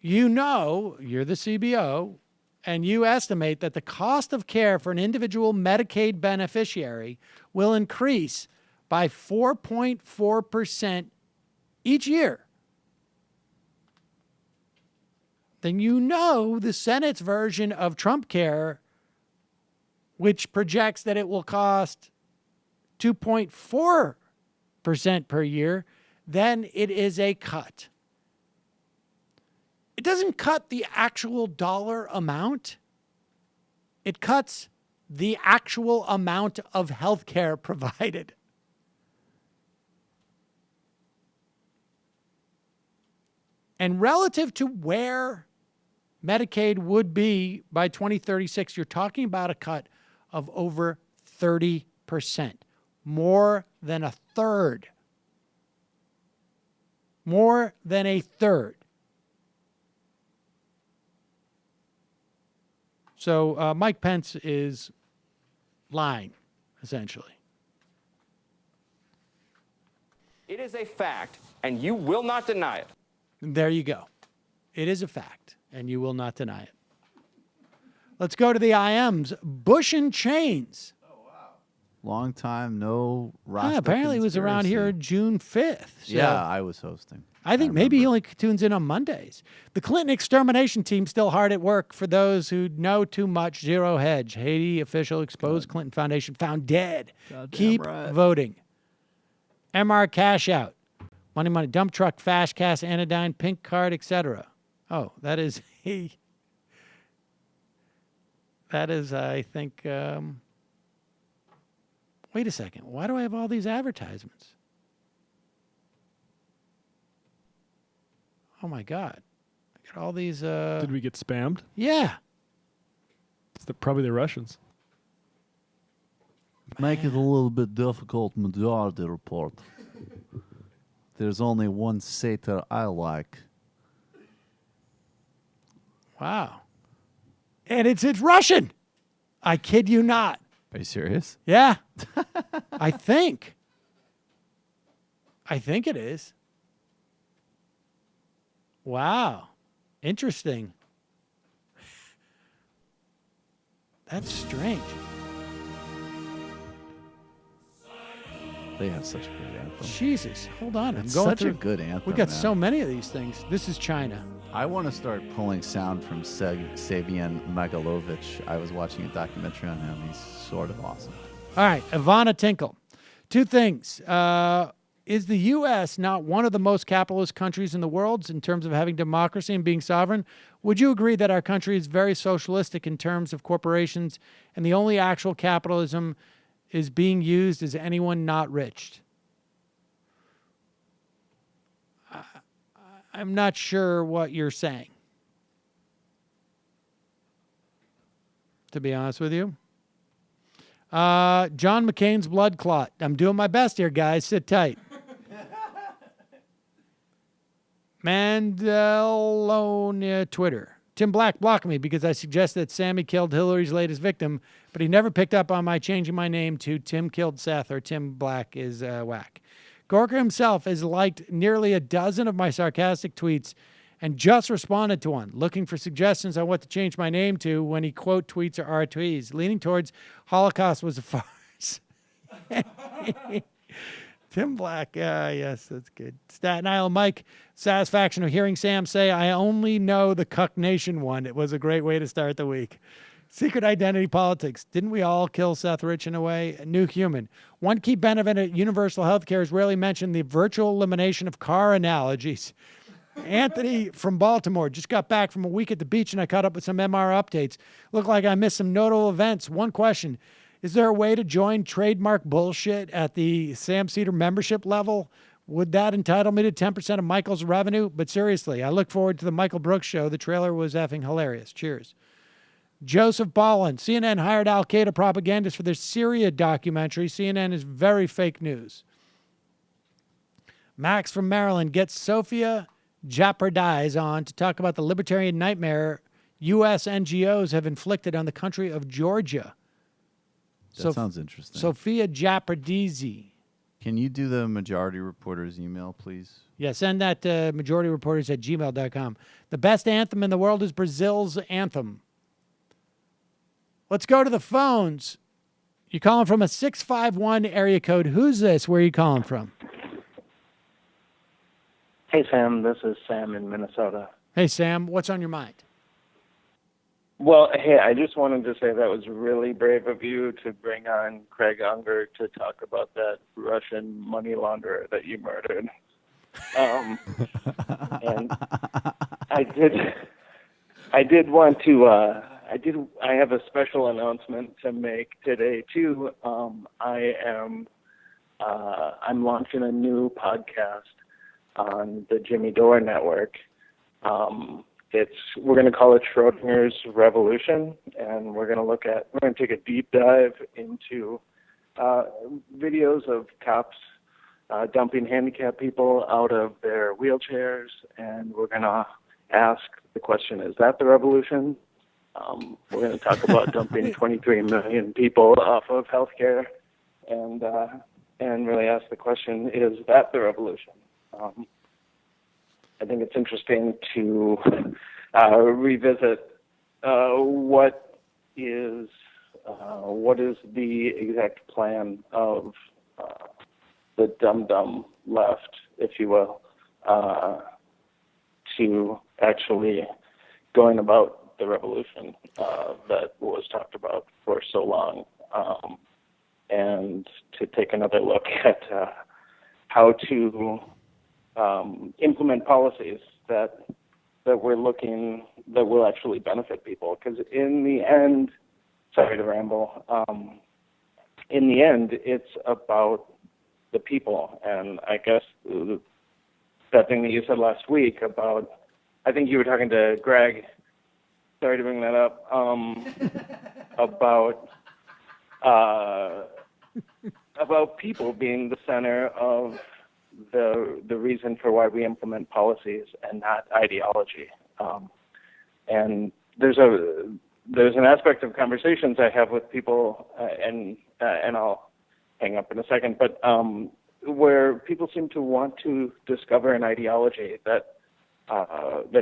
you know, you're the CBO, and you estimate that the cost of care for an individual Medicaid beneficiary will increase by 4.4% each year, then you know the Senate's version of Trump Care, which projects that it will cost 2.4% per year, then it is a cut. It doesn't cut the actual dollar amount. It cuts the actual amount of health care provided. And relative to where Medicaid would be by 2036, you're talking about a cut of over 30%, more than a third. More than a third. So Mike Pence is lying, essentially. It is a fact, and you will not deny it. There you go. It is a fact, and you will not deny it. Let's go to the IMs. Bush and Chains. Long time, no roster. Apparently, he was around here June 5th. So yeah, I was hosting. I think maybe he only tunes in on Mondays. The Clinton extermination team still hard at work. For those who know too much, Zero Hedge. Haiti official exposed Clinton Foundation found dead. Keep voting. MR cash out. Money, money, dump truck, fast cash, anodyne, pink card, etc. Oh, that is I think, wait a second. Why do I have all these advertisements? Oh, my God. I got all these. Did we get spammed? Yeah. It's probably the Russians. Make it a little bit difficult, Majority Report. There's only one Seder I like. Wow. And it's Russian. I kid you not. Are you serious? Yeah. I think it is. Wow. Interesting. That's strange. They have such a good anthem. Jesus. Hold on. It's I'm going such through. a good anthem. We got man. so many of these things. This is China. I want to start pulling sound from Sabian Magalovic. I was watching a documentary on him. He's sort of awesome. All right, Ivana Tinkle. Two things. Is the U.S. not one of the most capitalist countries in the world in terms of having democracy and being sovereign? Would you agree that our country is very socialistic in terms of corporations and the only actual capitalism is being used as anyone not rich? I'm not sure what you're saying, to be honest with you. John McCain's blood clot. I'm doing my best here, guys. Sit tight. Mandalonia Twitter. Tim Black blocked me because I suggested that Sammy killed Hillary's latest victim, but he never picked up on my changing my name to Tim Killed Seth or Tim Black is whack. Gorka himself has liked nearly a dozen of my sarcastic tweets and just responded to one, looking for suggestions on what to change my name to when he quote tweets or RTweets, leaning towards Holocaust was a farce. Tim Black, yes, that's good. Staten Island Mike, satisfaction of hearing Sam say, I only know the Cuck Nation one. It was a great way to start the week. Secret identity politics. Didn't we all kill Seth Rich in a way? A new human. One key benefit of universal health care is rarely mentioned, the virtual elimination of car analogies. Anthony from Baltimore just got back from a week at the beach and I caught up with some MR updates. Looked like I missed some notable events. One question. Is there a way to join trademark bullshit at the Sam Seder membership level? Would that entitle me to 10% of Michael's revenue? But seriously, I look forward to the Michael Brooks show. The trailer was effing hilarious. Cheers. Joseph Ballin. CNN hired Al-Qaeda propagandists for their Syria documentary. CNN is very fake news. Max from Maryland gets Sophia Jeopardize on to talk about the libertarian nightmare U.S. NGOs have inflicted on the country of Georgia. That sounds interesting. Sophia Jeopardize. Can you do the Majority Reporter's email, please? Yeah, send that to majorityreporters@gmail.com. The best anthem in the world is Brazil's anthem. Let's go to the phones. You're calling from a 651 area code. Who's this? Where are you calling from? Hey, Sam. This is Sam in Minnesota. Hey, Sam. What's on your mind? Well, hey, I just wanted to say that was really brave of you to bring on Craig Unger to talk about that Russian money launderer that you murdered. And I did want to, I have a special announcement to make today too. I'm launching a new podcast on the Jimmy Dore Network. We're going to call it Schrodinger's Revolution, and we're going to take a deep dive into videos of cops dumping handicapped people out of their wheelchairs, and we're going to ask the question, is that the revolution? We're going to talk about dumping 23 million people off of healthcare, and really ask the question, is that the revolution? I think it's interesting to revisit what is the exact plan of the dumb left, if you will, to actually going about the revolution that was talked about for so long, and to take another look at how to implement policies that will actually benefit people. Because in the end, sorry to ramble, in the end, it's about the people. And I guess that thing that you said last week about, I think you were talking to Greg, sorry to bring that up, about people being the center of the reason for why we implement policies and not ideology. And there's an aspect of conversations I have with people, and I'll hang up in a second, but where people seem to want to discover an ideology that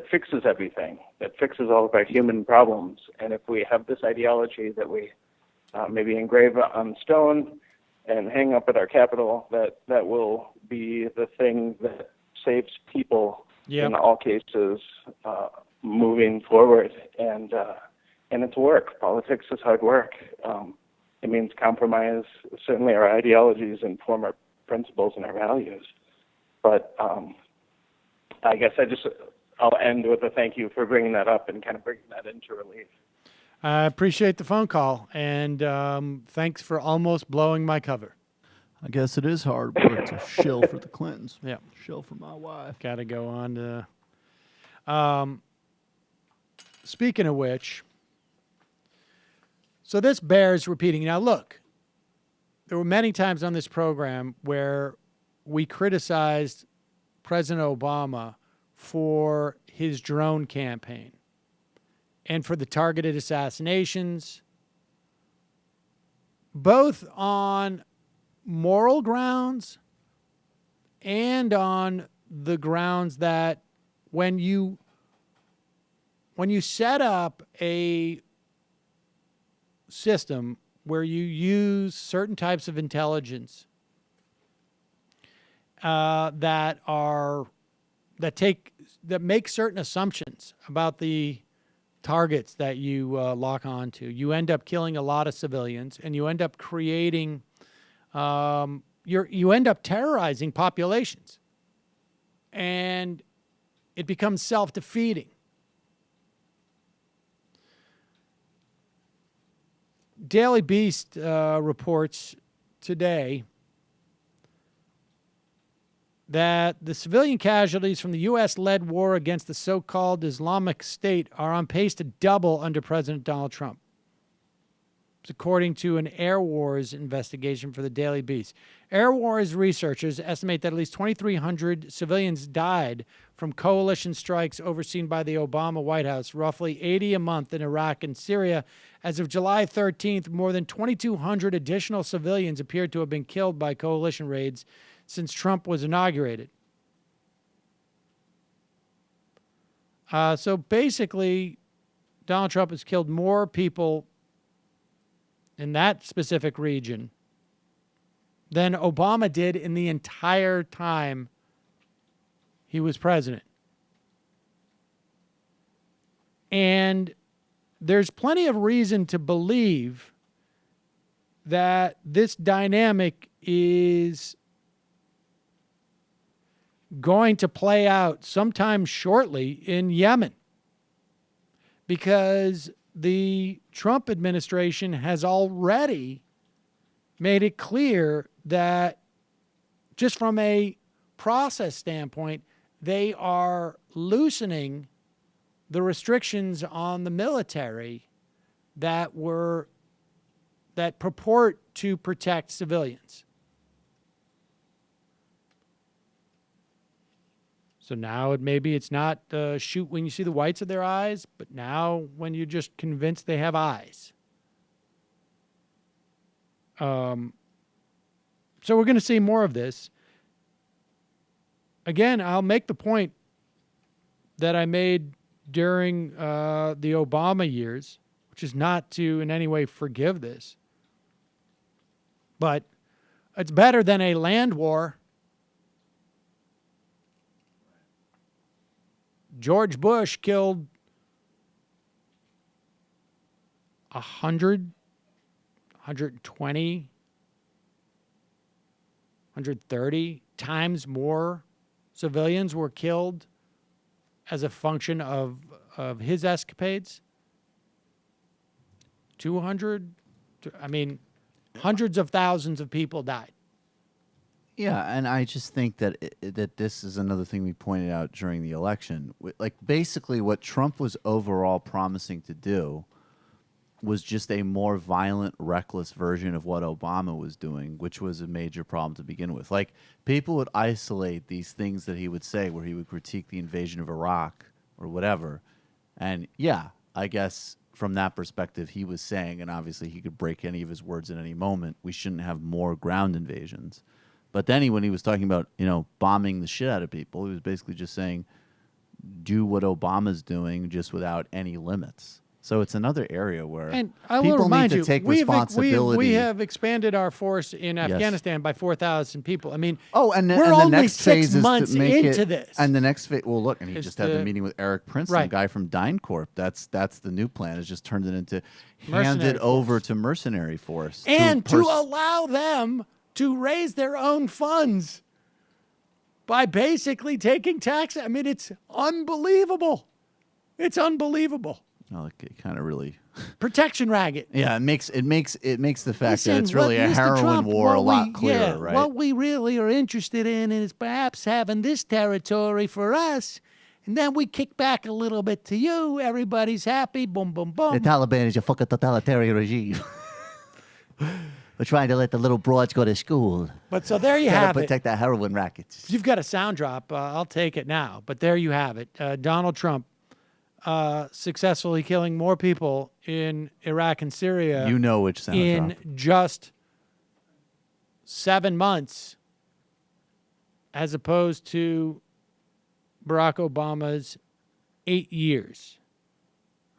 fixes everything, that fixes all of our human problems. And if we have this ideology that we maybe engrave on stone and hang up at our Capitol, that will be the thing that saves people in all cases moving forward. And it's work. Politics is hard work. It means compromise. Certainly our ideologies inform our principles and our values. But I guess I'll end with a thank you for bringing that up and kind of bringing that into relief. I appreciate the phone call, and thanks for almost blowing my cover. I guess it is hard work to shill for the Clintons. Yeah. Shill for my wife. Got to go on to... speaking of which, so this bears repeating. Now, look, there were many times on this program where we criticized President Obama for his drone campaign and for the targeted assassinations, both on moral grounds and on the grounds that when you set up a system where you use certain types of intelligence that make certain assumptions about the targets that you lock onto, you end up killing a lot of civilians, and you end up creating, you end up terrorizing populations, and it becomes self-defeating. Daily Beast reports today that the civilian casualties from the U.S.-led war against the so-called Islamic State are on pace to double under President Donald Trump. It's according to an Air Wars investigation for the Daily Beast. Air Wars researchers estimate that at least 2,300 civilians died from coalition strikes overseen by the Obama White House, roughly 80 a month in Iraq and Syria. As of July 13th, more than 2,200 additional civilians appeared to have been killed by coalition raids since Trump was inaugurated. So basically, Donald Trump has killed more people in that specific region than Obama did in the entire time he was president. And there's plenty of reason to believe that this dynamic is going to play out sometime shortly in Yemen, because the Trump administration has already made it clear that, just from a process standpoint, they are loosening the restrictions on the military that purport to protect civilians. So now maybe it's not shoot when you see the whites of their eyes, but now when you're just convinced they have eyes. So we're going to see more of this. Again, I'll make the point that I made during the Obama years, which is not to in any way forgive this. But it's better than a land war. George Bush killed 100, 120, 130 times more civilians were killed as a function of his escapades. 200, I mean, hundreds of thousands of people died. Yeah, and I just think that that this is another thing we pointed out during the election. Like, basically what Trump was overall promising to do was just a more violent, reckless version of what Obama was doing, which was a major problem to begin with. Like, people would isolate these things that he would say where he would critique the invasion of Iraq or whatever. And yeah, I guess from that perspective, he was saying, and obviously he could break any of his words at any moment, we shouldn't have more ground invasions. But then when he was talking about, bombing the shit out of people, he was basically just saying, do what Obama's doing just without any limits. So it's another area where and I will people remind need to you, take we responsibility. have expanded our force in Afghanistan by 4,000 people. I mean, and we're the only next 6 phase months is to make into it, this. And the next phase, well, look, and he just had the the- meeting with Eric Prince, Right. the guy from DynCorp. That's the new plan. Is just turned it into Mercenary handed over to mercenary force And to allow them to raise their own funds by basically taking tax. I mean, it's unbelievable. It's unbelievable. Well, it kind of really protection racket. Yeah, it makes the fact Listen, that it's really what a Mr. heroin Trump, war a what lot we- clearer, yeah, right? What we really are interested in is perhaps having this territory for us, and then we kick back a little bit to you. Everybody's happy. Boom, boom, boom. The Taliban is a fucking totalitarian regime. We're trying to let the little broads go to school. But so there you Gotta have it. protect the heroin rackets. If you've got a sound drop, I'll take it now. But there you have it. Donald Trump successfully killing more people in Iraq and Syria. You know which sound in drop. just 7 months, as opposed to Barack Obama's 8 years.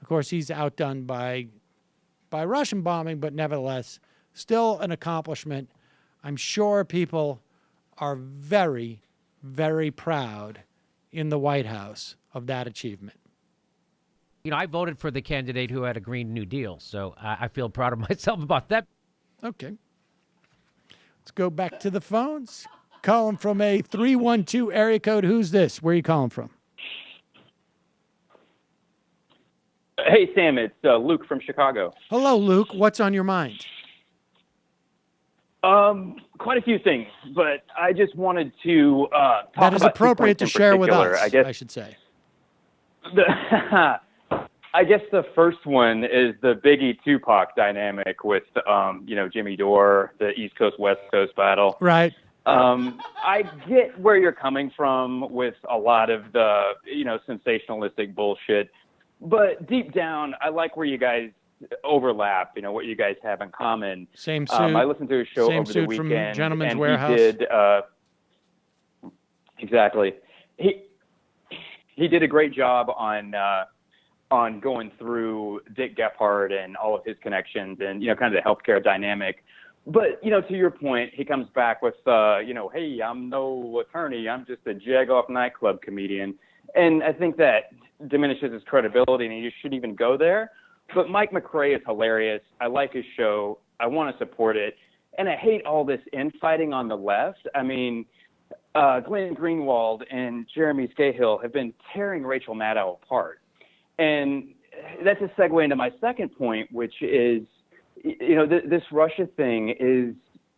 Of course, he's outdone by Russian bombing, but nevertheless, still an accomplishment. I'm sure people are very, very proud in the White House of that achievement. I voted for the candidate who had a Green New Deal, so I feel proud of myself about that. Okay. Let's go back to the phones. Calling from a 312 area code. Who's this? Where are you calling from? Hey, Sam, it's Luke from Chicago. Hello, Luke. What's on your mind? Quite a few things, but I just wanted to talk That is about 2 appropriate points to in share with particular. us, I should say. I guess the first one is the Biggie Tupac dynamic with, Jimmy Dore, the East Coast West Coast battle. Right. I get where you're coming from with a lot of the, sensationalistic bullshit, but deep down, I like where you guys overlap. What you guys have in common. Same suit. I listened to a show Same over the suit weekend, from Gentleman's and Warehouse. he did exactly. He did a great job on going through Dick Gephardt and all of his connections and, kind of the healthcare dynamic. But, to your point, he comes back with, hey, I'm no attorney. I'm just a jag-off nightclub comedian. And I think that diminishes his credibility, and he just shouldn't even go there. But Mike McRae is hilarious. I like his show. I want to support it. And I hate all this infighting on the left. I mean, Glenn Greenwald and Jeremy Scahill have been tearing Rachel Maddow apart. And that's a segue into my second point, which is, this Russia thing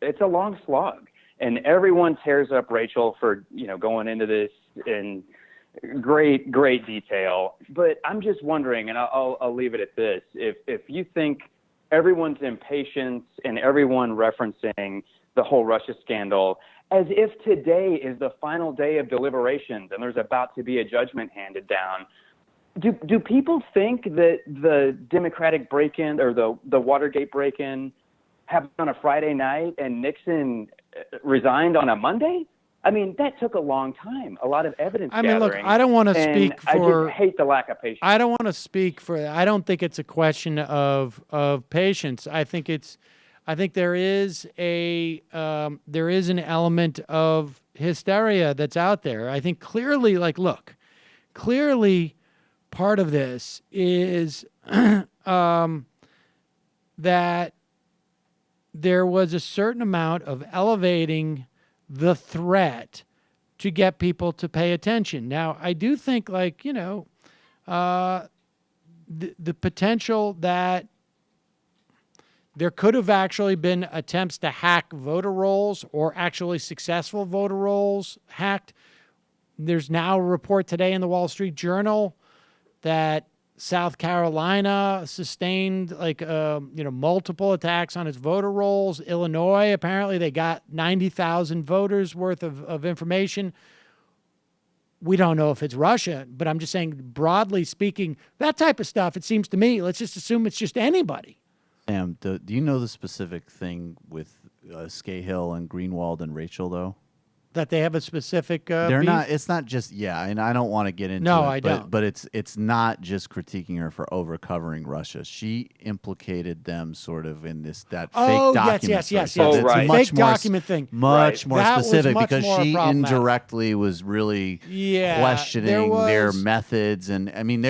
it's a long slog. And everyone tears up Rachel for, going into this in great detail. But I'm just wondering, and I'll leave it at this, if you think everyone's impatience and everyone referencing the whole Russia scandal as if today is the final day of deliberations and there's about to be a judgment handed down, do people think that the Democratic break-in or the Watergate break-in happened on a Friday night and Nixon resigned on a Monday? I mean, that took a long time, a lot of evidence gathering. Look, I don't want to speak for... I just hate the lack of patience. I don't want to speak for... I don't think it's a question of patience. I think there is an element of hysteria that's out there. I think clearly, clearly part of this is that there was a certain amount of elevating the threat to get people to pay attention. Now, I do think the potential that there could have actually been attempts to hack voter rolls or actually successful voter rolls hacked. There's now a report today in the Wall Street Journal that South Carolina sustained multiple attacks on its voter rolls. Illinois, apparently they got 90,000 voters worth of information. We don't know if it's Russia, but I'm just saying, broadly speaking, that type of stuff, it seems to me, let's just assume it's just anybody. Sam, do you know the specific thing with Scahill and Greenwald and Rachel, though? That they have a specific They're beef? not. It's not just and I don't want to get into No, it. I don't. But it's not just critiquing her for overcovering Russia. She implicated them sort of in that fake document. Yes. So it's Right. much Fake more, document thing. Much more That was specific much because more she problematic. indirectly was really questioning their methods, and I mean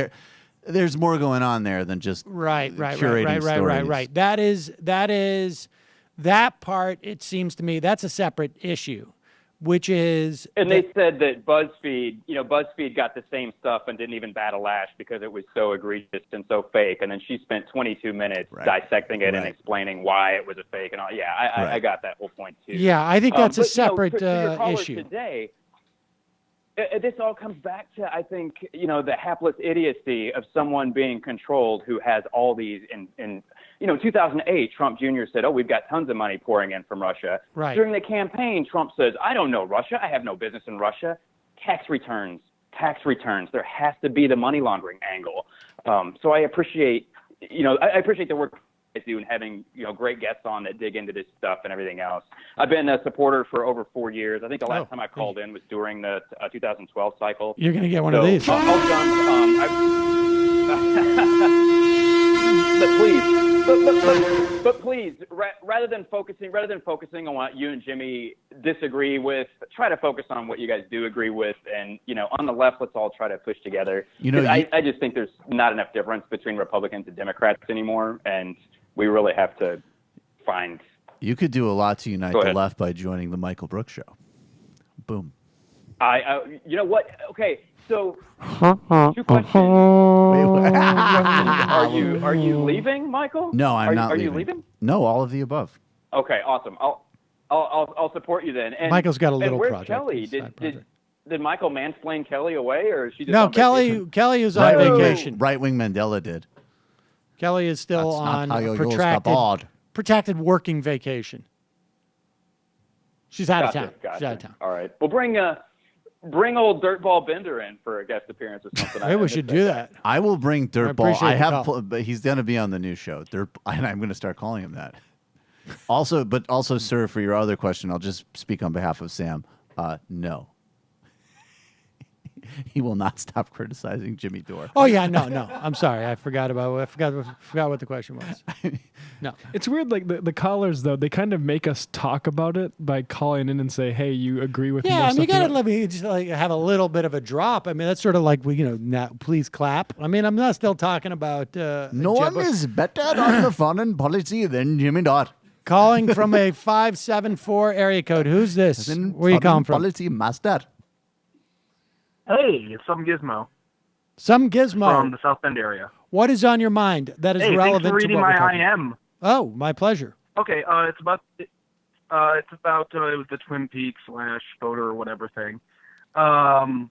there's more going on there than just curating stories. Right. That part. It seems to me that's a separate issue. Which is, and they said that BuzzFeed got the same stuff and didn't even bat a lash because it was so egregious and so fake. And then she spent 22 minutes dissecting it and explaining why it was a fake and all. Yeah, I got that whole point too. Yeah, I think that's a separate to your caller issue. Today, this all comes back to, I think, the hapless idiocy of someone being controlled who has all these in 2008, Trump Jr. said, we've got tons of money pouring in from Russia. Right. During the campaign, Trump says, I don't know Russia. I have no business in Russia. Tax returns. There has to be the money laundering angle. So I appreciate, I appreciate the work you do and having, great guests on that dig into this stuff and everything else. I've been a supporter for over 4 years. I think the last time I called in was during the 2012 cycle. You're going to get one of these. But please, rather than focusing on what you and Jimmy disagree with, try to focus on what you guys do agree with, and on the left, let's all try to push together. I just think there's not enough difference between Republicans and Democrats anymore, and we really have to find. You could do a lot to unite the left by joining the Michael Brooks Show. Boom. You know what? Okay, so 2 questions. Are you leaving, Michael? No, I'm not Are leaving. you leaving? No, all of the above. Okay, awesome. I'll support you then. And, Michael's got a little and where's project, Kelly? Did Michael mansplain Kelly away, or is she just No, on vacation? Kelly is on vacation. Right-wing Mandela did. Kelly is still on how you use the board. protracted working vacation. She's out of town. Gotcha. She's out of town. All right. Well, bring old Dirtball Bender in for a guest appearance or something. Maybe we should do that. I will bring Dirtball. appreciate I the have, call. but he's going to be on the new show. And I'm going to start calling him that. Also, sir, for your other question, I'll just speak on behalf of Sam. No. He will not stop criticizing Jimmy Dore. Oh yeah, no. I'm sorry, I forgot what the question was. No, it's weird. Like the callers though, they kind of make us talk about it by calling in and say, "Hey, you agree with me?" Yeah, I mean, you gotta let me just have a little bit of a drop. I mean, that's sort of like now please clap. I mean, I'm not still talking about. No one is better on the foreign policy than Jimmy Dore. Calling from a 574 area code. Who's this? Where are you calling from? Policy master. Hey, it's some Gizmo. Some Gizmo from the South Bend area. What is on your mind that is relevant thanks for reading to what my we're talking IM. Oh, my pleasure. Okay, it's about it was the Twin Peaks / voter or whatever thing. My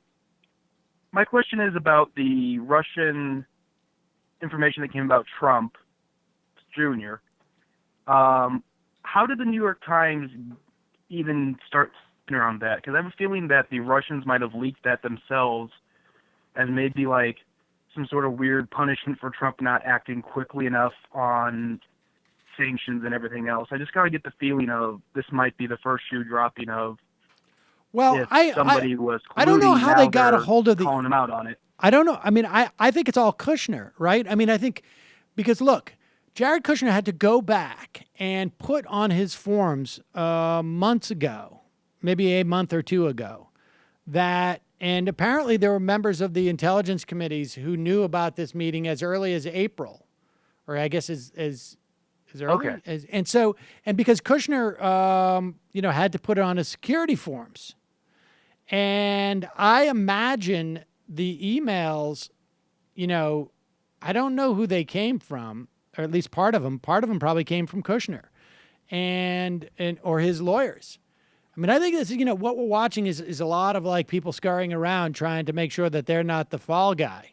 question is about the Russian information that came about Trump Jr. How did the New York Times even start around that? Because I have a feeling that the Russians might have leaked that themselves as maybe like some sort of weird punishment for Trump not acting quickly enough on sanctions and everything else. I just gotta get the feeling of this might be the first shoe dropping of somebody was colluding. I don't know how they got a hold of calling him out on it. I don't know. I mean, I think it's all Kushner, right? I mean, I think because look, Jared Kushner had to go back and put on his forms months ago, maybe a month or two ago, and apparently there were members of the intelligence committees who knew about this meeting as early as April, or I guess as early. Okay. And because Kushner, had to put it on his security forms, and I imagine the emails, I don't know who they came from, or at least part of them. Part of them probably came from Kushner, or his lawyers. I mean, I think this, what we're watching is a lot of like people scurrying around trying to make sure that they're not the fall guy.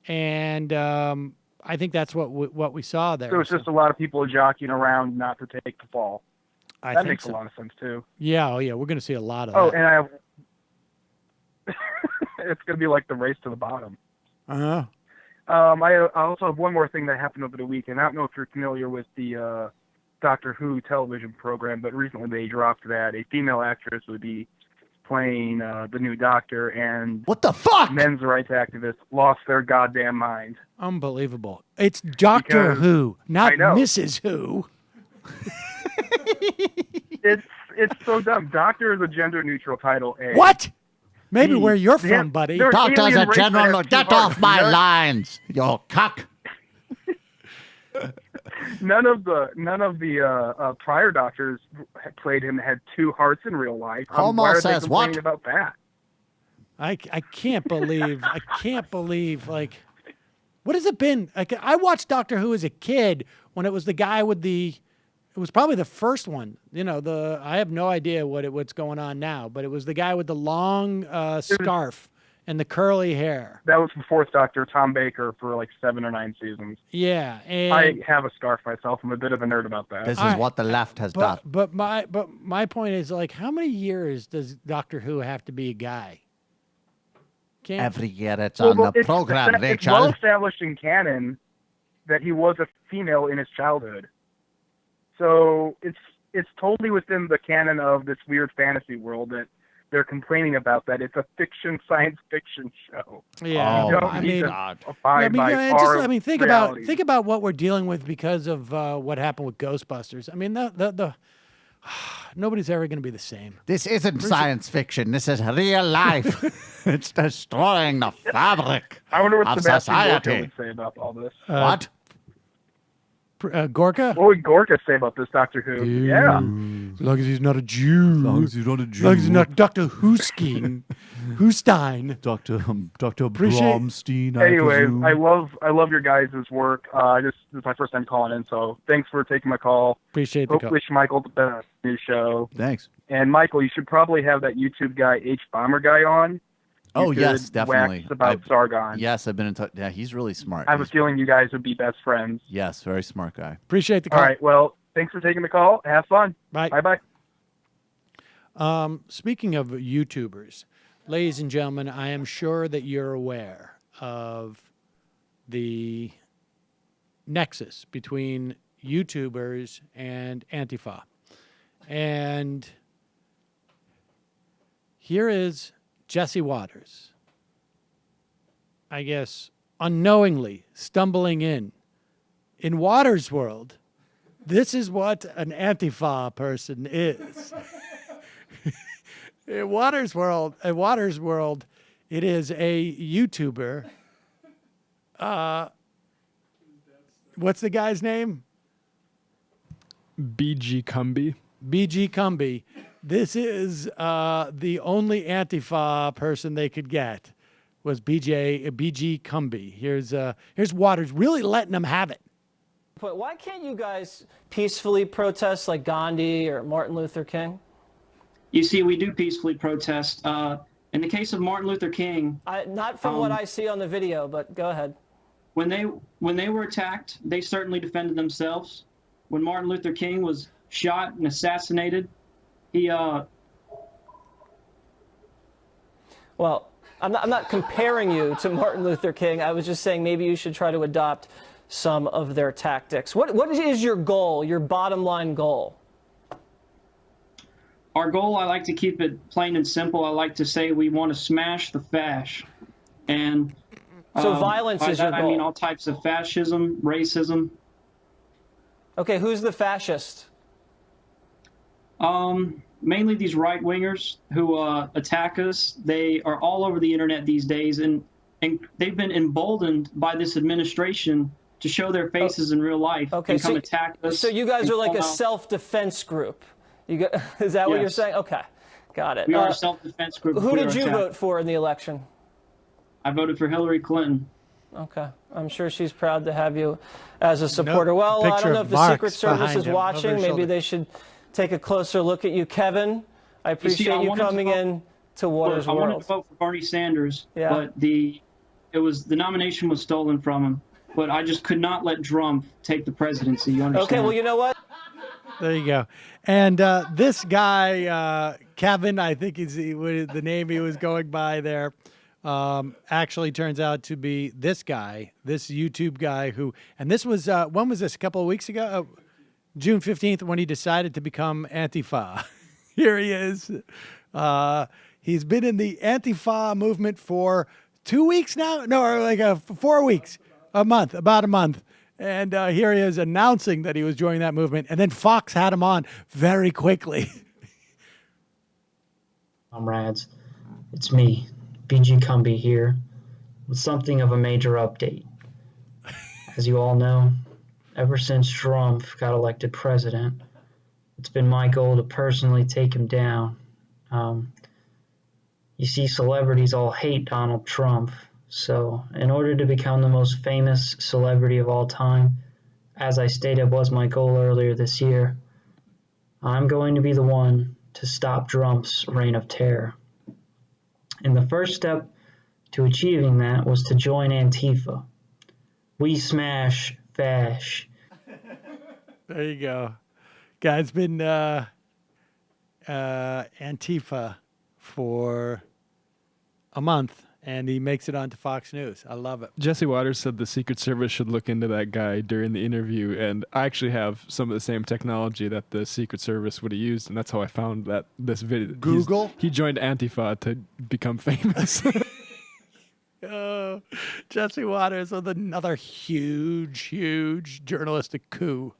And I think that's what we saw there. So it's just a lot of people jockeying around not to take the fall. I that think makes so. a lot of sense too. Yeah, oh yeah, we're going to see a lot of Oh, that. and I have. It's going to be like the race to the bottom. Uh-huh. I also have one more thing that happened over the weekend. I don't know if you're familiar with the Doctor Who television program, but recently they dropped that a female actress would be playing the new Doctor, and what the fuck? Men's rights activists lost their goddamn mind. Unbelievable. It's Doctor Because- Who, not I know. Mrs. Who. It's so dumb. Doctor is a gender neutral title. A. What? Maybe B, where you're they from, have- buddy. they're an Doctor's alien a race that general. has two Get hearts. off my lines, you cock. None of the prior Doctors played him had two hearts in real life. Homo why are says they what? complaining about that? I can't believe, like, what has it been? Like, I watched Doctor Who as a kid when it was the guy with it was probably the first one. You know, I have no idea what's going on now, but it was the guy with the long scarf and the curly hair. That was the fourth Doctor, Tom Baker, for like 7 or 9 seasons. Yeah, and I have a scarf myself. I'm a bit of a nerd about that. This is what the left has done. But my point is, like, how many years does Doctor Who have to be a guy? Every year it's on the program, It's Rachel. well established in canon that he was a female in his childhood. So it's totally within the canon of this weird fantasy world that they're complaining about, that it's a science fiction show. Yeah, You don't I need mean, to abide by our think reality. about what we're dealing with because of what happened with Ghostbusters. I mean, the nobody's ever going to be the same. This isn't science fiction. This is real life. It's destroying the fabric I wonder what of Sebastian Gorka society. would say about all this. What? Gorka? What would Gorka say about this Doctor Who? Yeah. As long as he's not a Jew. As long as he's not a As long as he's not Dr. Huskin. Hustein. Dr. Appreciate- Bromstein. Anyway, presume. I love your guys' work. This is my first time calling in, so thanks for taking my call. Appreciate the Hope call. Wish Michael the best new show. Thanks. And Michael, you should probably have that YouTube guy H Bomber guy on. Oh, You yes, could definitely. wax about Sargon. Yes, I've been in touch. Yeah, he's really smart. I have a feeling you guys would be best friends. Yes, very smart guy. Appreciate the call. All right. Well, thanks for taking the call. Have fun. Bye. Bye. Speaking of YouTubers, ladies and gentlemen, I am sure that you're aware of the nexus between YouTubers and Antifa. And here is Jesse Waters, I guess, unknowingly stumbling in Waters' world. This is what an Antifa person is. In Waters' world, it is a YouTuber. What's the guy's name? BG Cumby. BG Cumby. This is the only Antifa person they could get was BG Cumby. Here's Waters really letting them have it. But why can't you guys peacefully protest like Gandhi or Martin Luther King? You see, we do peacefully protest. In the case of Martin Luther King, Not from what I see on the video, but go ahead. when they were attacked, they certainly defended themselves. When Martin Luther King was shot and assassinated, he Well, I'm not comparing you to Martin Luther King. I was just saying maybe you should try to adopt some of their tactics. What is your goal, your bottom line goal? Our goal, I like to keep it plain and simple. I like to say we want to smash the fash. And So violence by is that your I mean goal. all types of fascism, racism. Okay, who's the fascist? Mainly these right-wingers who attack us. They are all over the internet these days, and they've been emboldened by this administration to show their faces in real life Okay, and come so, attack us. so you guys and are like call a out- self-defense group. Is that what you're Yes. saying? Okay, got it. We are a self-defense group. Who if we did are you attacked. vote for in the election? I voted for Hillary Clinton. Okay, I'm sure she's proud to have you as a supporter. Well, I picture don't know of if the Marx Secret Service behind is him, over watching. his Maybe shoulder. they should take a closer look at you, Kevin. I appreciate you wanted to coming vote- in to Waters I wanted to World. vote for Bernie Sanders, Yeah. but the The nomination was stolen from him, but I just could not let Trump take the presidency. You understand? Okay, well, you know what? There you go. And this guy, Kevin, I think is the name he was going by there, actually turns out to be this guy, this YouTube guy who, and this was, when was this? A couple of weeks ago? June 15th, when he decided to become Antifa. Here he is. He's been in the Antifa movement for 2 weeks now? No, or like 4 weeks, about a month. And here he is announcing that he was joining that movement. And then Fox had him on very quickly. Comrades, it's me, BG Cumby here, with something of a major update. As you all know, ever since Trump got elected president, it's been my goal to personally take him down. You see, celebrities all hate Donald Trump. So, in order to become the most famous celebrity of all time, as I stated was my goal earlier this year, I'm going to be the one to stop Trump's reign of terror. And the first step to achieving that was to join Antifa. We smash fash. There you go. Guy's been Antifa for a month. And he makes it onto Fox News. I love it. Jesse Waters said the Secret Service should look into that guy during the interview, and I actually have some of the same technology that the Secret Service would have used, and that's how I found this video. Google? He joined Antifa to become famous. Oh, Jesse Waters with another huge journalistic coup.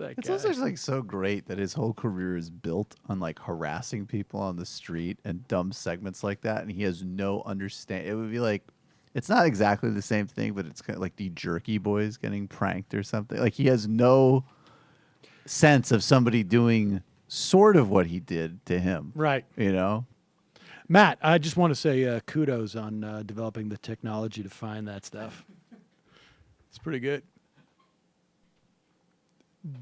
It's also just like so great that his whole career is built on like harassing people on the street and dumb segments like that, and he has no understand. It would be like, it's not exactly the same thing, but it's kind of like the Jerky Boys getting pranked or something. Like he has no sense of somebody doing sort of what he did to him. Right. You know? Matt, I just want to say kudos on developing the technology to find that stuff. It's pretty good.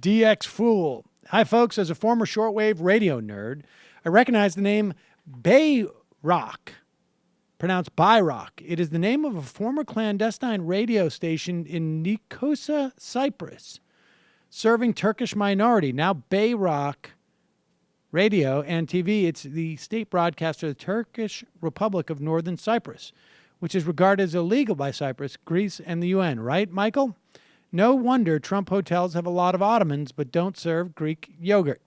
DX Fool. Hi, folks. As a former shortwave radio nerd, I recognize the name Bay Rock, pronounced Bayrock. It is the name of a former clandestine radio station in Nicosia, Cyprus, serving Turkish minority. Now Bayrock Radio and TV. It's the state broadcaster of the Turkish Republic of Northern Cyprus, which is regarded as illegal by Cyprus, Greece, and the UN. Right, Michael? No wonder Trump hotels have a lot of Ottomans but don't serve Greek yogurt.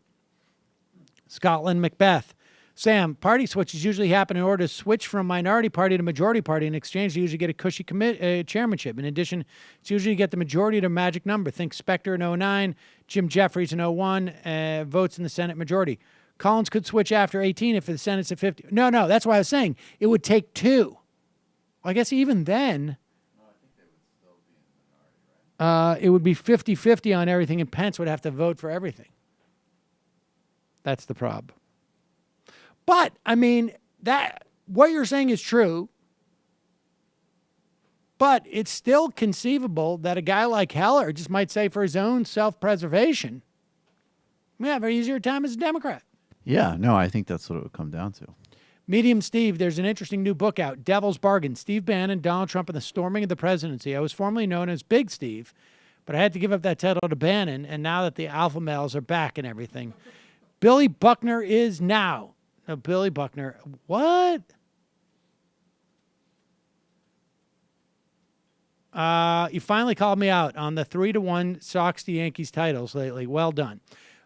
Scotland Macbeth. Sam, party switches usually happen in order to switch from minority party to majority party. In exchange, you usually get a cushy chairmanship. In addition, it's usually you get the majority to magic number. Think Specter in 09, Jim Jeffries in 01, votes in the Senate majority. Collins could switch after 18 if the Senate's at 50. No, that's why I was saying it would take two. I guess even then... it would be 50-50 on everything, and Pence would have to vote for everything. That's the problem. But, I mean, what you're saying is true, but it's still conceivable that a guy like Heller just might say for his own self-preservation, we have an easier time as a Democrat. Yeah, no, I think that's what it would come down to. Medium Steve, there's an interesting new book out, Devil's Bargain, Steve Bannon, Donald Trump, and the Storming of the Presidency. I was formerly known as Big Steve, but I had to give up that title to Bannon, and now that the alpha males are back and everything. Billy Buckner is now. No, Billy Buckner. What? You finally called me out on the 3-1 Sox to Yankees titles lately. Well done.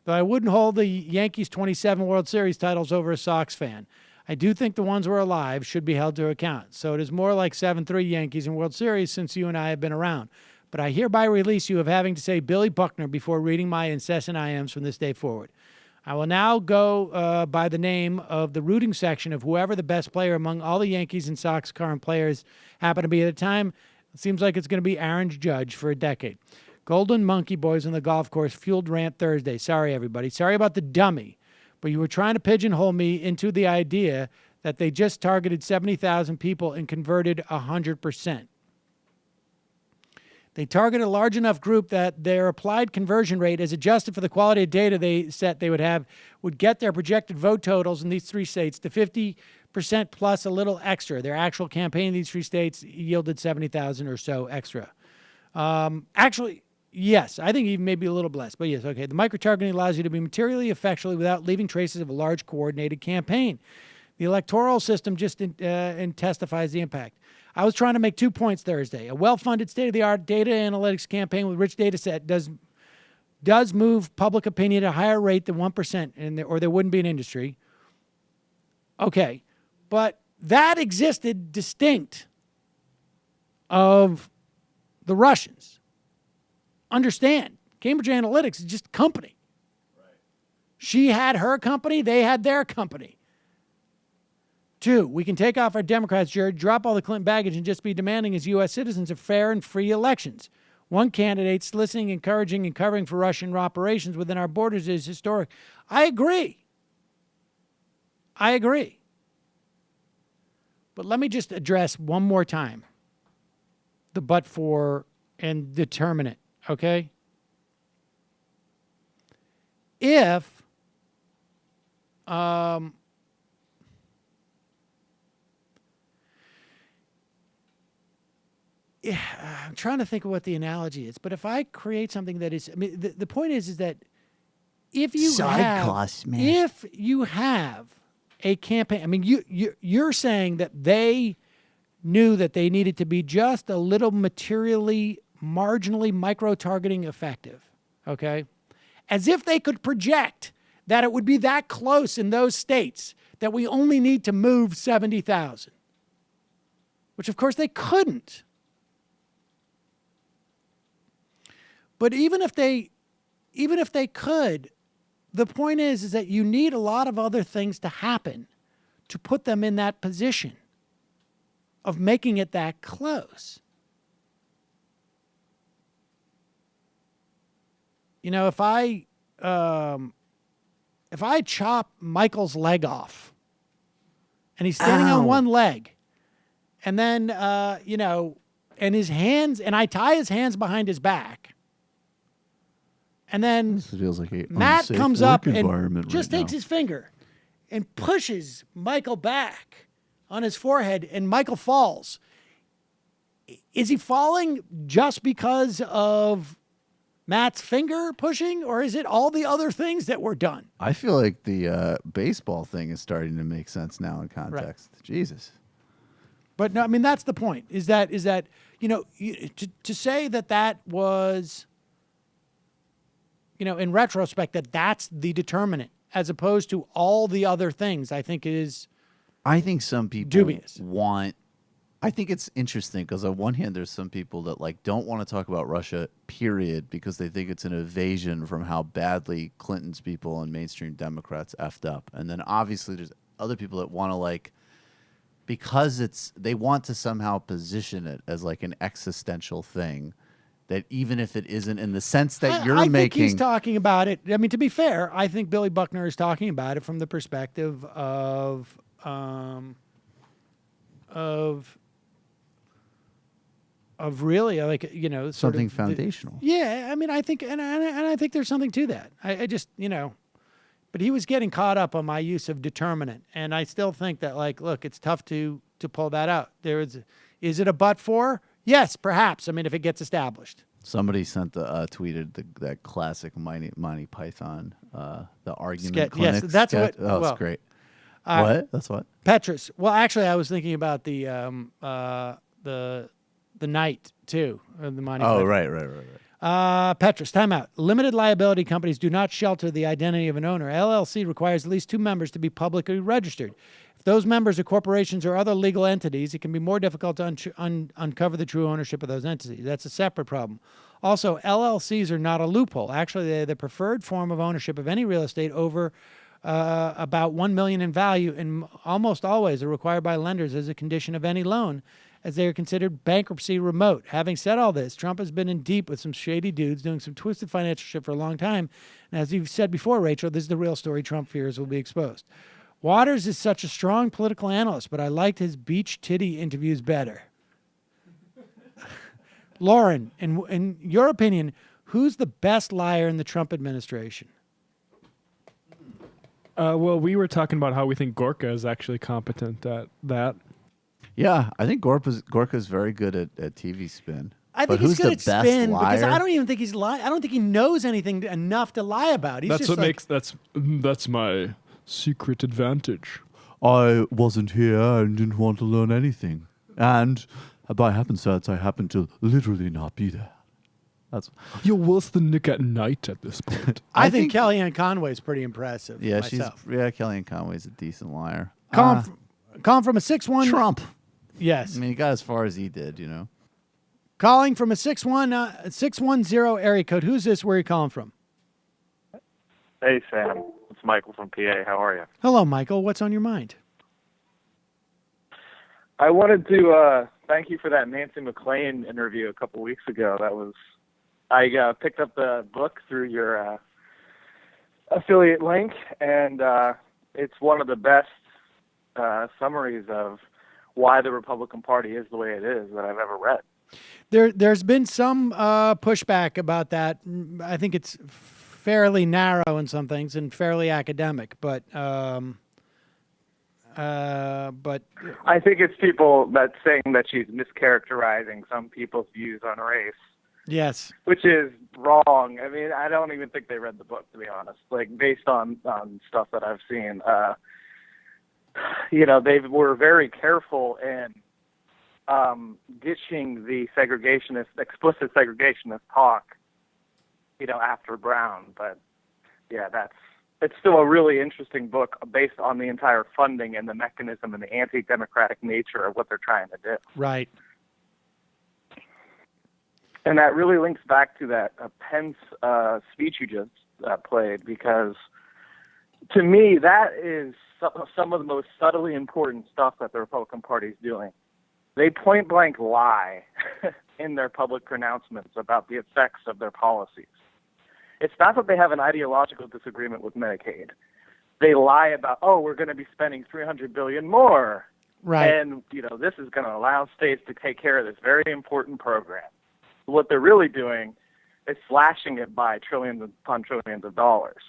Though I wouldn't hold the Yankees 27 World Series titles over a Sox fan. I do think the ones who are alive should be held to account. So it is more like 7-3 Yankees in World Series since you and I have been around. But I hereby release you of having to say Billy Buckner before reading my incessant IMs from this day forward. I will now go by the name of the rooting section of whoever the best player among all the Yankees and Sox current players happen to be at the time. It seems like it's going to be Aaron Judge for a decade. Golden Monkey Boys on the golf course fueled rant Thursday. Sorry, everybody. Sorry about the dummy. But you were trying to pigeonhole me into the idea that they just targeted 70,000 people and converted 100%. They target a large enough group that their applied conversion rate, as adjusted for the quality of data they set they would have, would get their projected vote totals in these 3 states to 50% plus a little extra. Their actual campaign in these 3 states yielded 70,000 or so extra. Actually, yes, I think even maybe a little less, but yes, okay. The micro-targeting allows you to be materially effectually without leaving traces of a large coordinated campaign. The electoral system just testifies the impact. I was trying to make 2 points Thursday. A well-funded, state-of-the-art data analytics campaign with rich data set does move public opinion at a higher rate than 1%, or there wouldn't be an industry. Okay, but that existed distinct of the Russians. Understand, Cambridge Analytica is just a company. Right. She had her company, they had their company. 2, we can take off our Democrats, Jared, drop all the Clinton baggage, and just be demanding as U.S. citizens of fair and free elections. One candidate soliciting, encouraging, and covering for Russian operations within our borders is historic. I agree. But let me just address one more time the but for and determinant, okay? If I'm trying to think of what the analogy is, but if I create something that is, I mean, the point is that if you have a campaign, I mean, you're saying that they knew that they needed to be just a little materially, marginally micro-targeting effective, okay? As if they could project that it would be that close in those states that we only need to move 70,000, which of course they couldn't. But even if they could, the point is that you need a lot of other things to happen to put them in that position of making it that close. You know, if I chop Michael's leg off and he's standing on one leg, and then and his hands, and I tie his hands behind his back. And then This feels like a Matt unsafe comes work up and environment just right takes now. his finger and pushes Michael back on his forehead, and Michael falls. Is he falling just because of Matt's finger pushing, or is it all the other things that were done? I feel like the baseball thing is starting to make sense now in context. Right. Jesus. But no, I mean, that's the point, is that to say that was, in retrospect, that's the determinant as opposed to all the other things, I think some people dubious. I think it's interesting because on one hand, there's some people that don't want to talk about Russia, period, because they think it's an evasion from how badly Clinton's people and mainstream Democrats effed up. And then obviously there's other people that want to because they want to somehow position it as an existential thing. That even if it isn't in the sense that you're making, I think he's talking about it. I mean, to be fair, I think Billy Buckner is talking about it from the perspective of really something foundational. Yeah, I mean, I think, and I think there's something to that. I just, but he was getting caught up on my use of determinant, and I still think that look, it's tough to pull that out. Is it a but for? Yes, perhaps. I mean, if it gets established. Somebody tweeted that classic Monty Python, the argument clinic. Yes, that's sketch. what. That's great. What? That's what? Petrus. Well, actually, I was thinking about the night too. The Monty. Oh, Python. Right. Petrus, time out. Limited liability companies do not shelter the identity of an owner. LLC requires at least 2 members to be publicly registered. If those members are corporations or other legal entities, it can be more difficult to uncover the true ownership of those entities. That's a separate problem. Also, LLCs are not a loophole. Actually, they're the preferred form of ownership of any real estate over about $1 million in value, and almost always are required by lenders as a condition of any loan, as they are considered bankruptcy remote. Having said all this, Trump has been in deep with some shady dudes doing some twisted financial shit for a long time. And as you've said before, Rachel, this is the real story. Trump fears will be exposed. Waters is such a strong political analyst, but I liked his beach titty interviews better. Lauren, in your opinion, who's the best liar in the Trump administration? Well, we were talking about how we think Gorka is actually competent at that. Yeah, I think Gorka's very good at TV spin. I But think he's who's good the at best spin because liar? I don't even think he's lying. I don't think he knows anything enough to lie about. He's That's just what like, makes that's my secret advantage. I wasn't here and didn't want to learn anything. And by happenstance, I happened to literally not be there. That's You're worse than Nick at Night at this point. I think Kellyanne Conway's pretty impressive. Yeah, myself. Kellyanne Conway's a decent liar. Calling from a 6-1. Trump. Yes. I mean, he got as far as he did, you know. Calling from a 610 area code. Who's this? Where are you calling from? Hey, Sam. It's Michael from PA. How are you? Hello, Michael. What's on your mind? I wanted to thank you for that Nancy McClain interview a couple weeks ago. I picked up the book through your affiliate link, and it's one of the best summaries of why the Republican Party is the way it is that I've ever read. There's been some pushback about that. I think it's fairly narrow in some things and fairly academic, but I think it's people that saying that she's mischaracterizing some people's views on race. Yes. Which is wrong. I mean, I don't even think they read the book, to be honest. Like, based on stuff that I've seen, they were very careful in ditching the explicit segregationist talk, after Brown. But yeah, it's still a really interesting book based on the entire funding and the mechanism and the anti-democratic nature of what they're trying to do. Right. And that really links back to that Pence speech you just played, because to me, that is some of the most subtly important stuff that the Republican Party is doing. They point blank lie in their public pronouncements about the effects of their policies. It's not that they have an ideological disagreement with Medicaid. They lie about, we're going to be spending $300 billion more. Right. And, this is going to allow states to take care of this very important program. What they're really doing is slashing it by trillions upon trillions of dollars.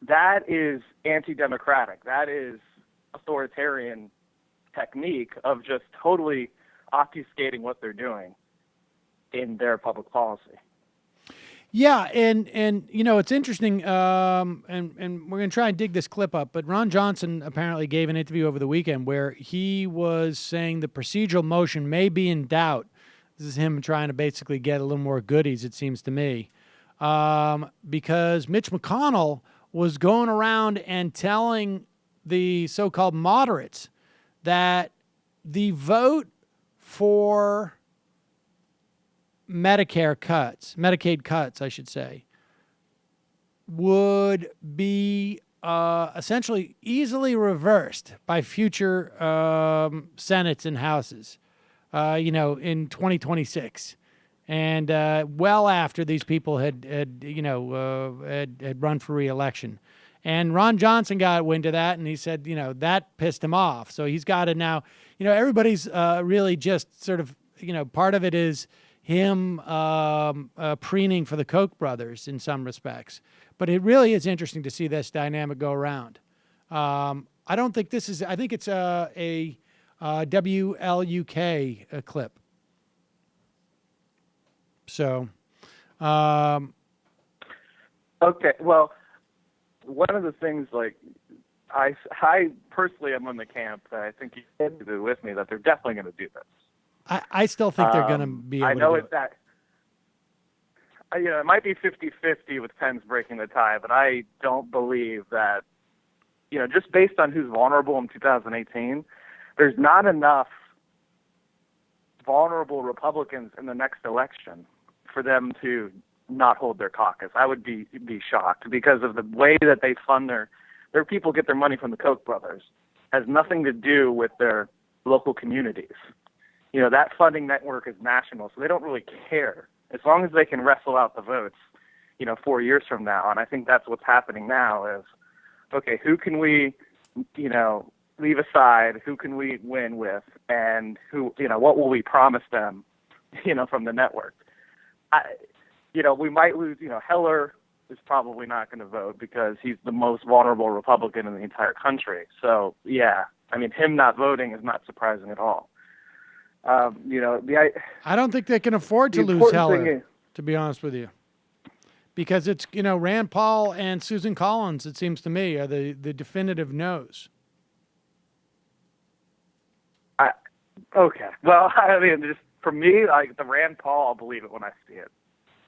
That is anti-democratic. That is authoritarian technique of just totally obfuscating what they're doing in their public policy. Yeah, and it's interesting, and we're going to try and dig this clip up, but Ron Johnson apparently gave an interview over the weekend where he was saying the procedural motion may be in doubt. This is him trying to basically get a little more goodies, it seems to me, because Mitch McConnell was going around and telling the so-called moderates that the vote for Medicaid cuts, I should say, would be essentially easily reversed by future Senates and Houses, in 2026, and well after these people had run for re-election. And Ron Johnson got wind of that, and he said, that pissed him off. So he's got to now, everybody's really just sort of, part of it is him preening for the Koch brothers in some respects. But it really is interesting to see this dynamic go around. I don't think this is, I think it's a WLUK clip. So. Okay, well, one of the things, I personally am in the camp that I think you said to do with me that they're definitely going to do this. I still think they're going to be able I know to do it. It might be 50-50 with Pence breaking the tie, but I don't believe that, just based on who's vulnerable in 2018, there's not enough vulnerable Republicans in the next election for them to not hold their caucus. I would be shocked because of the way that they fund their people get their money from the Koch brothers. Has nothing to do with their local communities. That funding network is national, so they don't really care. As long as they can wrestle out the votes, 4 years from now. And I think that's what's happening now is, okay, who can we, leave aside? Who can we win with? And what will we promise them from the network. We might lose. Heller is probably not going to vote because he's the most vulnerable Republican in the entire country. So yeah, I mean, him not voting is not surprising at all. I don't think they can afford to lose Heller, to be honest with you, because it's Rand Paul and Susan Collins. It seems to me are the definitive no's. Okay. Well, I mean, just for me, like the Rand Paul, I'll believe it when I see it,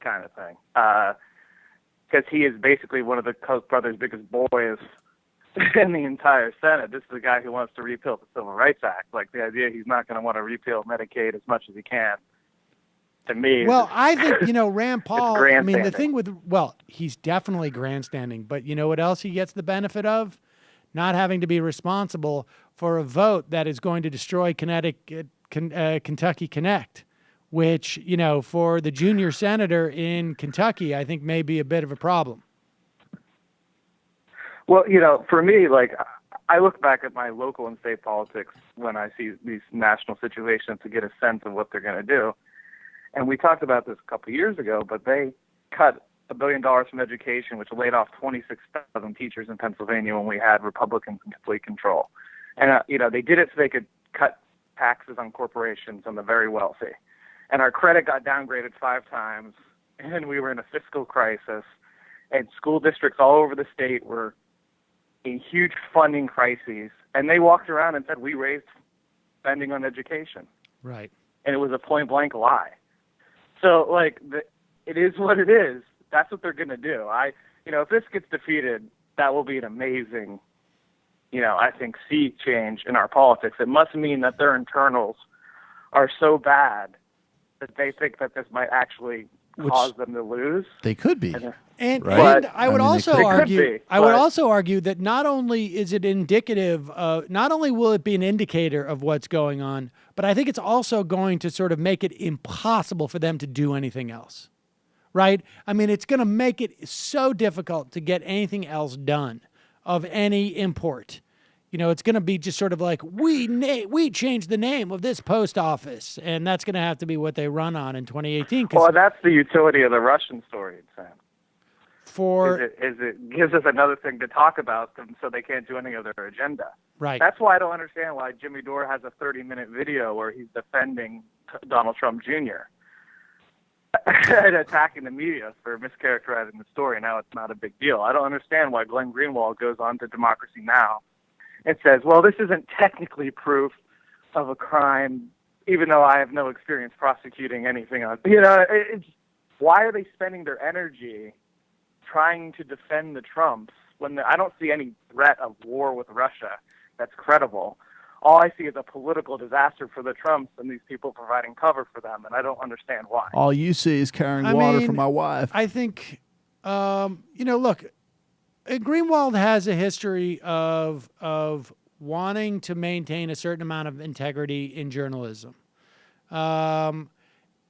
kind of thing. Because he is basically one of the Koch brothers' biggest boys in the entire Senate. This is the guy who wants to repeal the Civil Rights Act. Like the idea he's not going to want to repeal Medicaid as much as he can. To me, well, I think Rand Paul. I mean, the thing with he's definitely grandstanding. But you know what else he gets the benefit of? Not having to be responsible for a vote that is going to destroy Kentucky Connect, which, for the junior senator in Kentucky, I think may be a bit of a problem. Well, for me, like, I look back at my local and state politics when I see these national situations to get a sense of what they're going to do. And we talked about this a couple of years ago, but they cut $1 billion from education, which laid off 26,000 teachers in Pennsylvania when we had Republicans in complete control. And, they did it so they could cut taxes on corporations and the very wealthy. And our credit got downgraded 5 times, and we were in a fiscal crisis, and school districts all over the state were in huge funding crises. And they walked around and said, we raised spending on education. Right. And it was a point-blank lie. So, like, it is what it is. That's what they're going to do. If this gets defeated, that will be an amazing, I think, sea change in our politics. It must mean that their internals are so bad that they think that this might actually cause them to lose. They could be. And right? I would also argue that not only is it indicative of, not only will it be an indicator of what's going on, but I think it's also going to sort of make it impossible for them to do anything else. Right? I mean, it's going to make it so difficult to get anything else done of any import. It's going to be just sort of like, we changed the name of this post office, and that's going to have to be what they run on in 2018. Well, that's the utility of the Russian story, Sam. It gives us another thing to talk about so they can't do any of their agenda. Right. That's why I don't understand why Jimmy Dore has a 30-minute video where he's defending Donald Trump Jr. and attacking the media for mischaracterizing the story. Now it's not a big deal. I don't understand why Glenn Greenwald goes on to Democracy Now! And says, well, this isn't technically proof of a crime, even though I have no experience prosecuting anything on. Why are they spending their energy trying to defend the Trumps when I don't see any threat of war with Russia that's credible? All I see is a political disaster for the Trumps and these people providing cover for them, and I don't understand why. All you see is carrying water for my wife. I think, look, Greenwald has a history of wanting to maintain a certain amount of integrity in journalism. It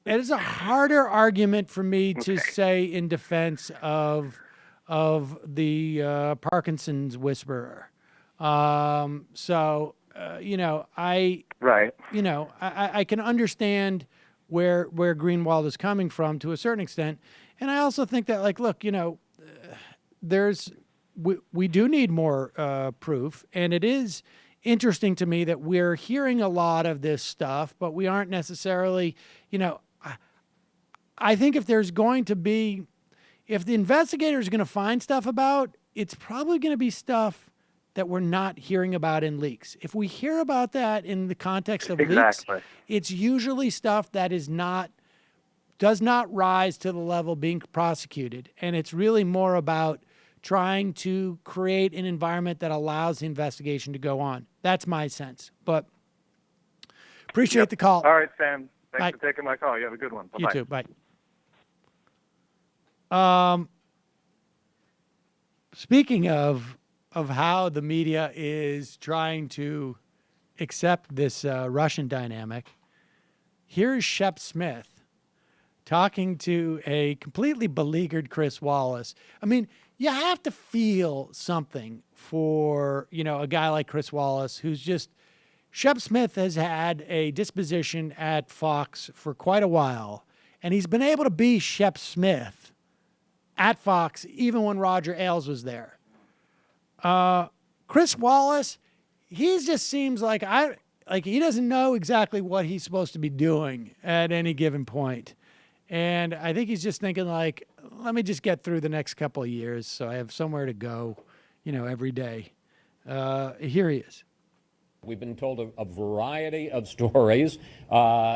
is a harder argument for me to say in defense of the Parkinson's whisperer. I can understand where Greenwald is coming from to a certain extent, and I also think that, like, look, we do need more proof, and it is interesting to me that we're hearing a lot of this stuff, but we aren't necessarily, I think if the investigator is going to find stuff about, it's probably going to be stuff that we're not hearing about in leaks. If we hear about that in the context of leaks, it's usually stuff that does not rise to the level being prosecuted, and it's really more about trying to create an environment that allows the investigation to go on. That's my sense. But appreciate the call. All right, Sam. Thanks for taking my call. You have a good one. Bye-bye. You too. Bye. Speaking of how the media is trying to accept this Russian dynamic, here's Shep Smith talking to a completely beleaguered Chris Wallace. I mean, you have to feel something for, a guy like Chris Wallace who's just Shep Smith has had a disposition at Fox for quite a while, and he's been able to be Shep Smith at Fox even when Roger Ailes was there. Chris Wallace, he just seems like he doesn't know exactly what he's supposed to be doing at any given point. And I think he's just thinking like, let me just get through the next couple of years so I have somewhere to go, every day. Here he is. We've been told a variety of stories.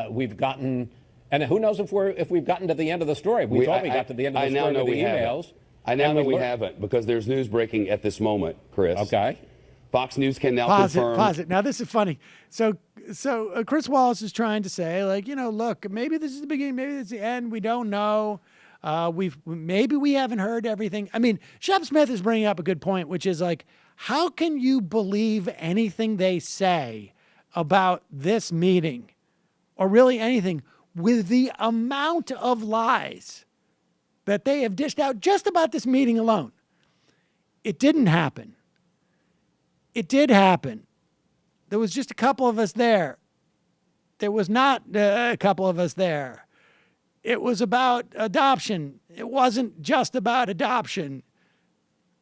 We've gotten, and who knows if we've gotten to the end of the story. We thought we got to the end of the story with the emails. I now know we haven't, because there's news breaking at this moment, Chris. Okay. Fox News can now confirm. Pause it. Now, this is funny. So Chris Wallace is trying to say, look, maybe this is the beginning, maybe this is the end. We don't know. Maybe we haven't heard everything. I mean, Shep Smith is bringing up a good point, which is like, how can you believe anything they say about this meeting, or really anything, with the amount of lies that they have dished out just about this meeting alone? It didn't happen. It did happen. There was just a couple of us there. There was not a couple of us there. It was about adoption. It wasn't just about adoption.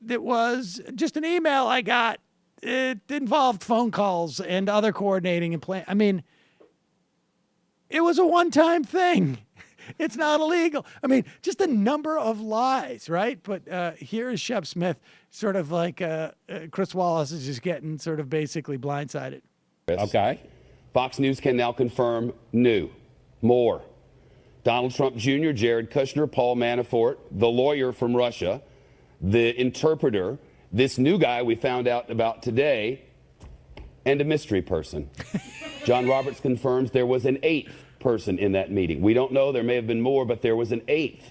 It was just an email I got. It involved phone calls and other coordinating and plan. I mean, it was a one-time thing. It's not illegal. I mean, just a number of lies, right? But here is Shep Smith, sort of like Chris Wallace is just getting sort of basically blindsided. Okay. Fox News can now confirm more. Donald Trump Jr., Jared Kushner, Paul Manafort, the lawyer from Russia, the interpreter, this new guy we found out about today, and a mystery person. John Roberts confirms there was an 8th person in that meeting. We don't know. There may have been more, but there was an 8th.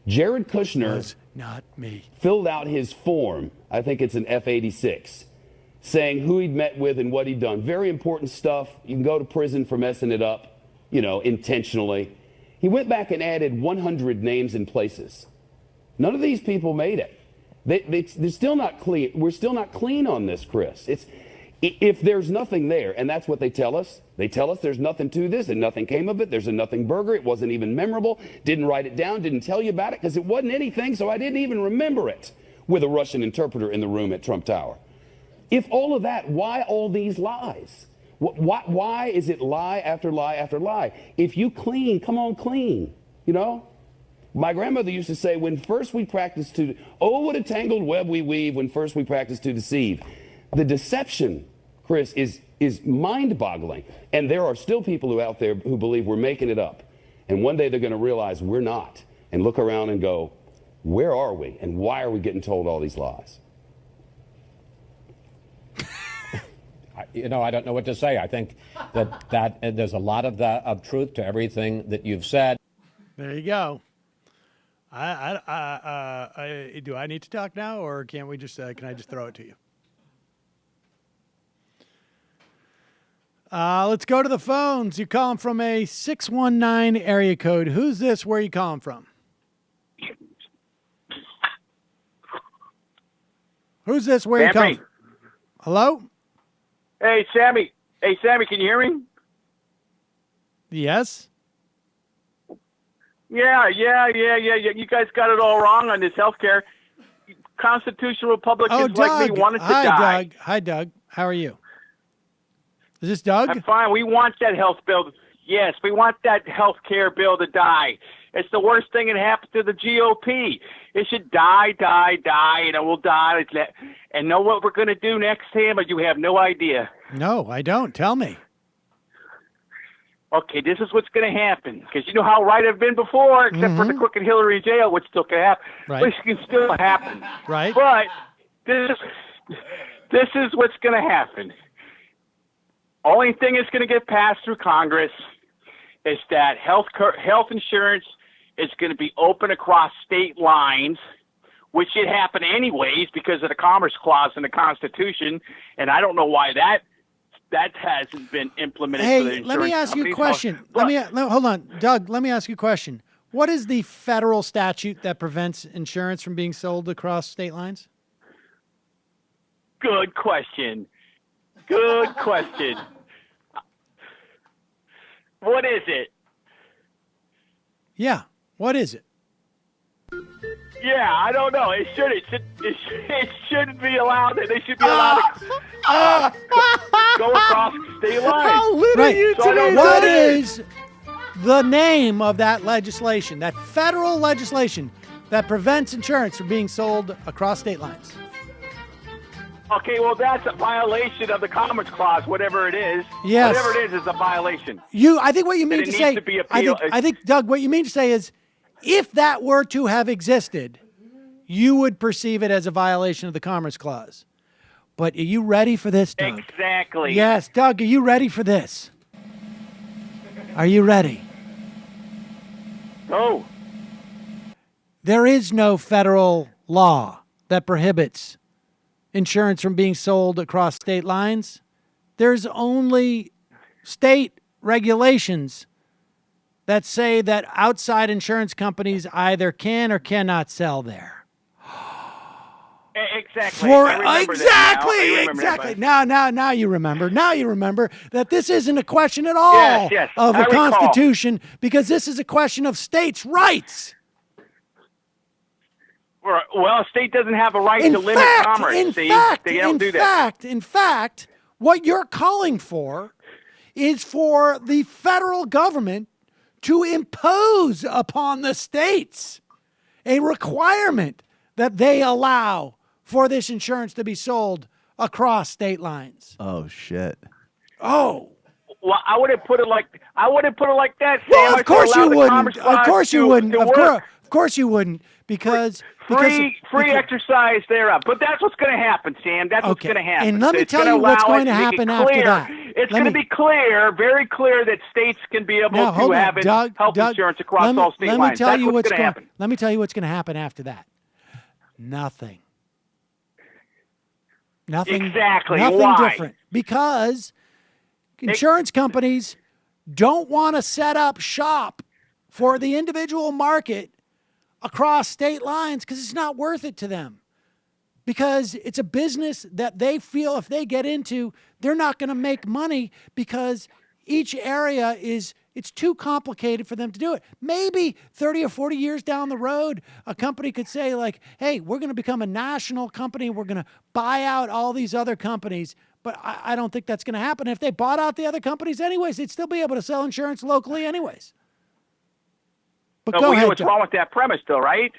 Jared Kushner not me. Filled out his form. I think it's an F-86, saying who he'd met with and what he'd done. Very important stuff. You can go to prison for messing it up, intentionally. He went back and added 100 names and places. None of these people made it. They're still not clean. We're still not clean on this, Chris. If there's nothing there, and that's what they tell us. They tell us there's nothing to this and nothing came of it. There's a nothing burger. It wasn't even memorable. Didn't write it down. Didn't tell you about it because it wasn't anything, so I didn't even remember it with a Russian interpreter in the room at Trump Tower. If all of that, why all these lies? Why is it lie after lie after lie? If you clean, come on clean, My grandmother used to say, when first we practice what a tangled web we weave when first we practice to deceive. The deception, Chris, is mind-boggling. And there are still people out there who believe we're making it up. And one day they're going to realize we're not and look around and go, where are we? And why are we getting told all these lies? I don't know what to say. I think that there's a lot of truth to everything that you've said. There you go. Do I need to talk now, or can't we just? Can I just throw it to you? Let's go to the phones. You're calling from a 619 area code. Who's this? Where are you calling from? Who's this? Where are you calling? Hello? Hey, Sammy. Hey, Sammy, can you hear me? Yes. Yeah. You guys got it all wrong on this healthcare. Constitutional Republicans like me wanted to die. Doug. Hi, Doug. How are you? Is this Doug? I'm fine. We want that health bill. Yes, we want that health care bill to die. It's the worst thing that happened to the GOP. It should die, and it will die. And know what we're going to do next, Sam? You have no idea. No, I don't. Tell me. Okay, this is what's going to happen. Because you know how right I've been before, except for the crooked Hillary jail, which still can happen. Right. Which can still happen. Right. But this is what's going to happen. Only thing that's going to get passed through Congress is that health insurance is going to be open across state lines, which should happen anyways because of the Commerce Clause in the Constitution. And I don't know why that hasn't been implemented. For the Hey, let me ask you a companies. question. Hold on, Doug. Let me ask you a question. What is the federal statute that prevents insurance from being sold across state lines? Good question. Good question. What is it? Yeah. What is it? Yeah, I don't know. It shouldn't be allowed. They should be allowed to go across state lines. Right. So I don't know What is the name of that legislation, that federal legislation that prevents insurance from being sold across state lines? Okay, well, that's a violation of the Commerce Clause, whatever it is. Yes. Whatever it is a violation. I think what you mean And to it say, needs to be appealed. I think, Doug, what you mean to say is, if that were to have existed, you would perceive it as a violation of the Commerce Clause. But are you ready for this, Doug? Exactly. Yes, Doug, are you ready for this? Are you ready? No. There is no federal law that prohibits insurance from being sold across state lines. There's only state regulations that say that outside insurance companies either can or cannot sell there. Exactly. I remember Exactly. Now you remember. Now you remember that this isn't a question at all Yes, of I a recall. constitution, because this is a question of states' rights. Well, a state doesn't have a right to limit commerce. They don't do that. In fact, what you're calling for is for the federal government to impose upon the states a requirement that they allow for this insurance to be sold across state lines. Oh shit. Oh. Well, I wouldn't put it like that. Sam. Well, I of course allow you the wouldn't. Commerce Of Clause course you to- wouldn't. to Of work. course you wouldn't, because Free exercise thereof. But that's what's going to happen, Sam. That's what's Okay. going to happen. And let me It's tell gonna you what's allow going it to make it happen after clear. that. It's Let going to me- be clear, very clear, that states can be able Now, to hold on, have health Doug, insurance across all state let lines. me tell That's you what's going to happen. Let me tell you what's going to happen after that. Nothing. Exactly. Nothing Why? different, because insurance companies don't want to set up shop for the individual market across state lines because it's not worth it to them. Because it's a business that they feel if they get into, they're not going to make money because each area it's too complicated for them to do it. Maybe 30 or 40 years down the road, a company could say like, hey, we're going to become a national company. We're going to buy out all these other companies. But I don't think that's going to happen. If they bought out the other companies anyways, they'd still be able to sell insurance locally anyways. But No, go we know ahead, what's Doug. wrong with that premise, though, right?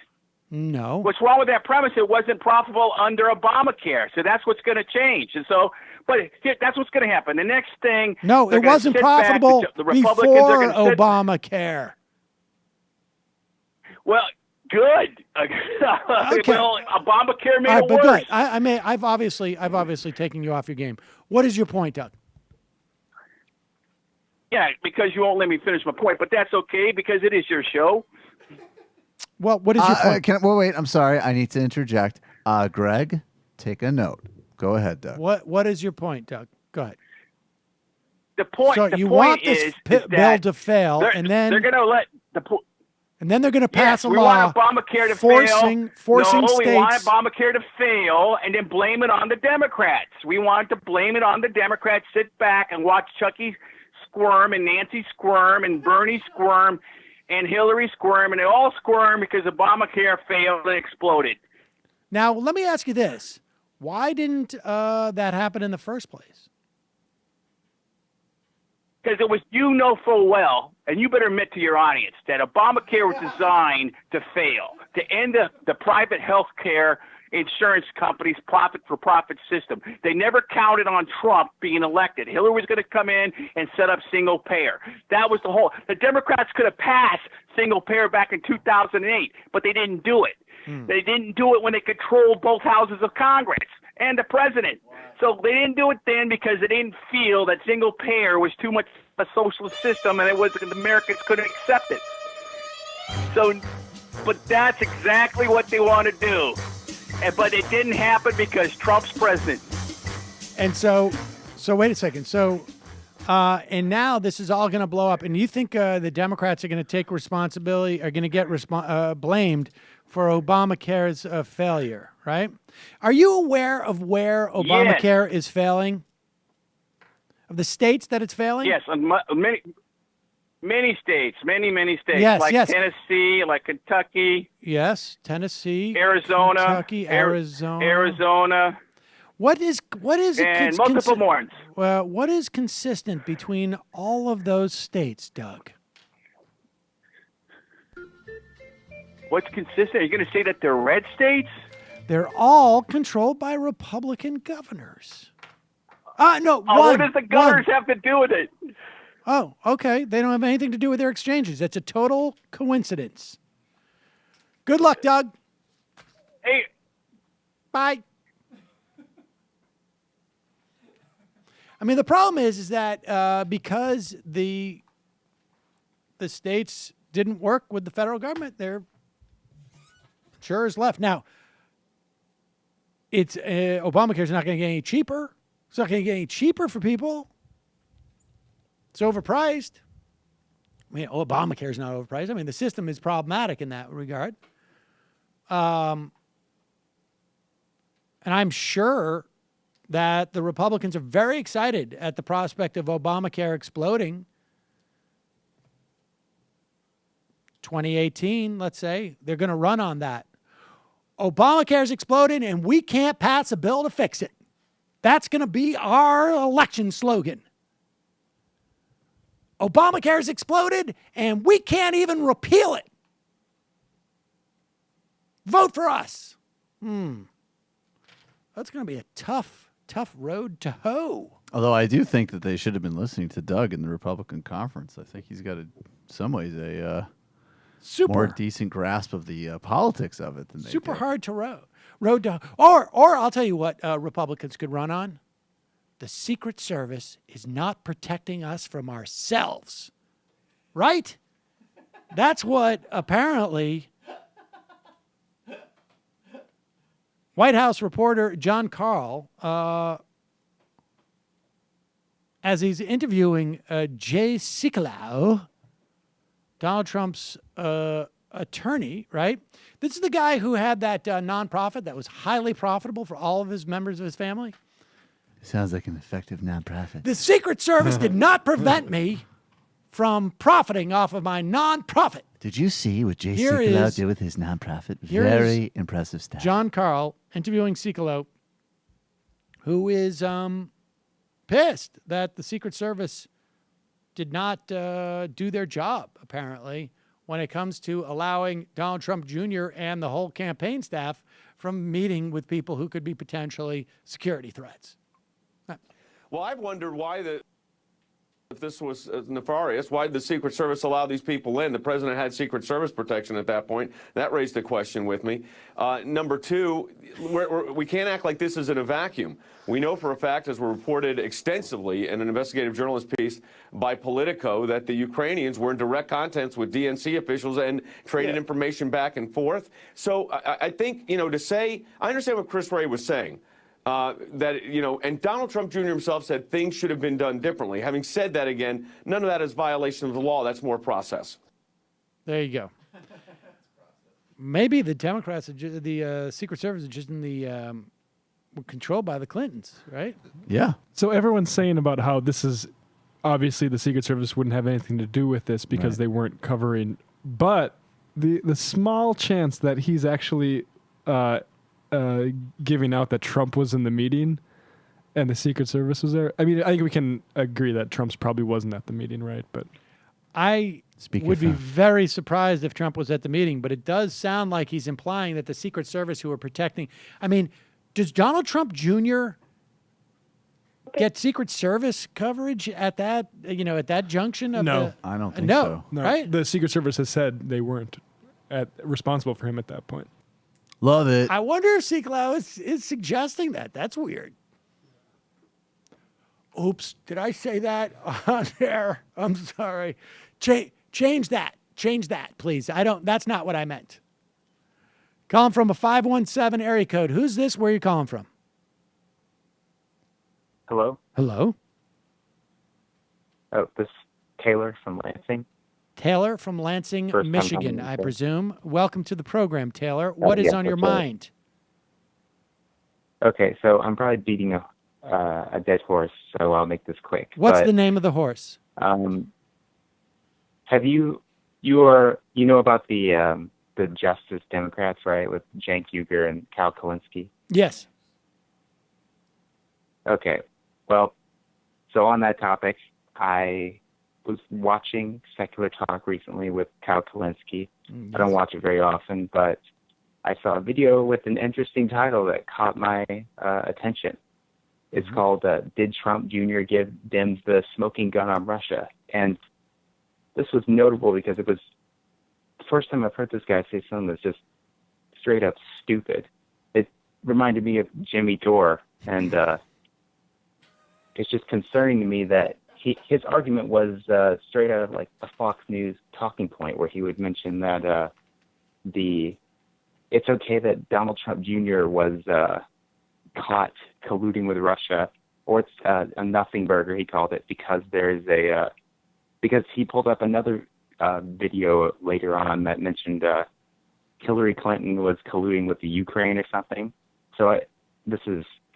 No. What's wrong with that premise? It wasn't profitable under Obamacare, so that's what's going to change. And so, but that's what's going to happen. The next thing, No, they're it gonna wasn't sit back, profitable the Republicans are before gonna sit- Obamacare. Well, good. Okay. Well, Obamacare made All right, it but worse. good. I've obviously taken you off your game. What is your point, Doug? Yeah, because you won't let me finish my point, but that's okay because it is your show. Well, what is your point? Wait, I'm sorry. I need to interject. Greg, take a note. Go ahead, Doug. What is your point, Doug? Go ahead. The point. So the you point want this is bill that to fail, they're, and then they're going to let and then they're going to pass a we law want Obamacare to forcing fail. No, states. we want Obamacare to fail and then blame it on the Democrats. We want to blame it on the Democrats. Sit back and watch Chucky squirm and Nancy squirm and Bernie squirm and Hillary squirm, and they all squirm because Obamacare failed and exploded. Now, let me ask you this: why didn't that happen in the first place? Because it was, you know full well, and you better admit to your audience, that Obamacare was designed to fail, to end the private health care insurance companies' profit-for-profit system. They never counted on Trump being elected. Hillary was going to come in and set up single payer. That was the whole. The Democrats could have passed single payer back in 2008, but they didn't do it. They didn't do it when they controlled both houses of Congress and the president. So they didn't do it then because they didn't feel that single payer was too much a socialist system and the Americans couldn't accept it. So, but that's exactly what they want to do. But it didn't happen because Trump's president. And so wait a second. So, and now this is all going to blow up. And you think the Democrats are going to take responsibility, are going to get blamed for Obamacare's failure, right? Are you aware of where Obamacare is failing? Of the states that it's failing? Yes, on many. Many states, many states, Yes, like yes. Tennessee, like Kentucky, Yes, Tennessee, Arizona, Kentucky, Arizona. Arizona, What is and multiple more. Well, what is consistent between all of those states, Doug? What's consistent? Are you going to say that they're red states? They're all controlled by Republican governors. No, What does the governors have to do with it? Oh, okay. They don't have anything to do with their exchanges. It's a total coincidence. Good luck, Doug. Hey. Bye. I mean, the problem is that because the states didn't work with the federal government, they're sure is left. Now, it's Obamacare's not going to get any cheaper. It's not going to get any cheaper for people. It's overpriced. I mean, Obamacare's not overpriced. I mean, the system is problematic in that regard. And I'm sure that the Republicans are very excited at the prospect of Obamacare exploding. 2018, let's say, they're going to run on that. Obamacare's exploding and we can't pass a bill to fix it. That's going to be our election slogan. Obamacare's exploded and we can't even repeal it. Vote for us. That's going to be a tough road to hoe. Although I do think that they should have been listening to Doug in the Republican conference. I think he's got, in some ways, a more decent grasp of the politics of it than they Super do. hard to road to, or I'll tell you what Republicans could run on. The Secret Service is not protecting us from ourselves. Right? That's what apparently White House reporter John Karl, as he's interviewing Jay Sekulow, Donald Trump's attorney, right? This is the guy who had that nonprofit that was highly profitable for all of his members of his family. Sounds like an effective nonprofit. The Secret Service did not prevent me from profiting off of my nonprofit. Did you see what Jay Here Sekulow is- did with his nonprofit? here Very is impressive stuff. John Karl interviewing Sekulow, who is pissed that the Secret Service did not do their job, apparently, when it comes to allowing Donald Trump Jr. and the whole campaign staff from meeting with people who could be potentially security threats. Well, I've wondered why if this was nefarious, why did the Secret Service allow these people in? The president had Secret Service protection at that point. That raised a question with me. Number two, we can't act like this is in a vacuum. We know for a fact, as were reported extensively in an investigative journalist piece by Politico, that the Ukrainians were in direct contact with DNC officials and traded information back and forth. So I think, to say, I understand what Chris Wray was saying. That, and Donald Trump Jr. himself said things should have been done differently. Having said that, again, none of that is violation of the law. That's more process. There you go. Maybe the Democrats, the Secret Service is just in the, were controlled by the Clintons, right? Yeah. So everyone's saying about how this is, obviously the Secret Service wouldn't have anything to do with this because they weren't covering, but the small chance that he's actually giving out that Trump was in the meeting and the Secret Service was there. I mean, I think we can agree that Trump's probably wasn't at the meeting, right? But I would be very surprised if Trump was at the meeting, but it does sound like he's implying that the Secret Service who are protecting. I mean, does Donald Trump Jr. get Secret Service coverage at that, at that junction of no, I don't think no, so. right? The Secret Service has said they weren't responsible for him at that point. Love it. I wonder if Sekulow is suggesting that. That's weird. Oops, did I say that on there? I'm sorry. Change that. Change that, please. That's not what I meant. Calling from a 517 area code. Who's this? Where are you calling from? Hello? Hello? Oh, this is Taylor from Lansing. Taylor from Lansing, First time Michigan, calling, I sir. presume. Welcome to the program, Taylor. What is yes, on your that's right. mind? Okay, so I'm probably beating a dead horse, so I'll make this quick. What's But, the name of the horse? You know about the Justice Democrats, right, with Cenk Uygur and Cal Kalinske? Yes. Okay. Well, so on that topic, I was watching Secular Talk recently with Cal Kalinske. Yes. I don't watch it very often, but I saw a video with an interesting title that caught my attention. It's called Did Trump Jr. Give Dems the Smoking Gun on Russia? And this was notable because it was the first time I've heard this guy say something that's just straight up stupid. It reminded me of Jimmy Dore, and it's just concerning to me that his argument was straight out of like a Fox News talking point, where he would mention that it's okay that Donald Trump Jr. was caught colluding with Russia, or it's a nothing burger, he called it, because there's because he pulled up another video later on that mentioned Hillary Clinton was colluding with the Ukraine or something. So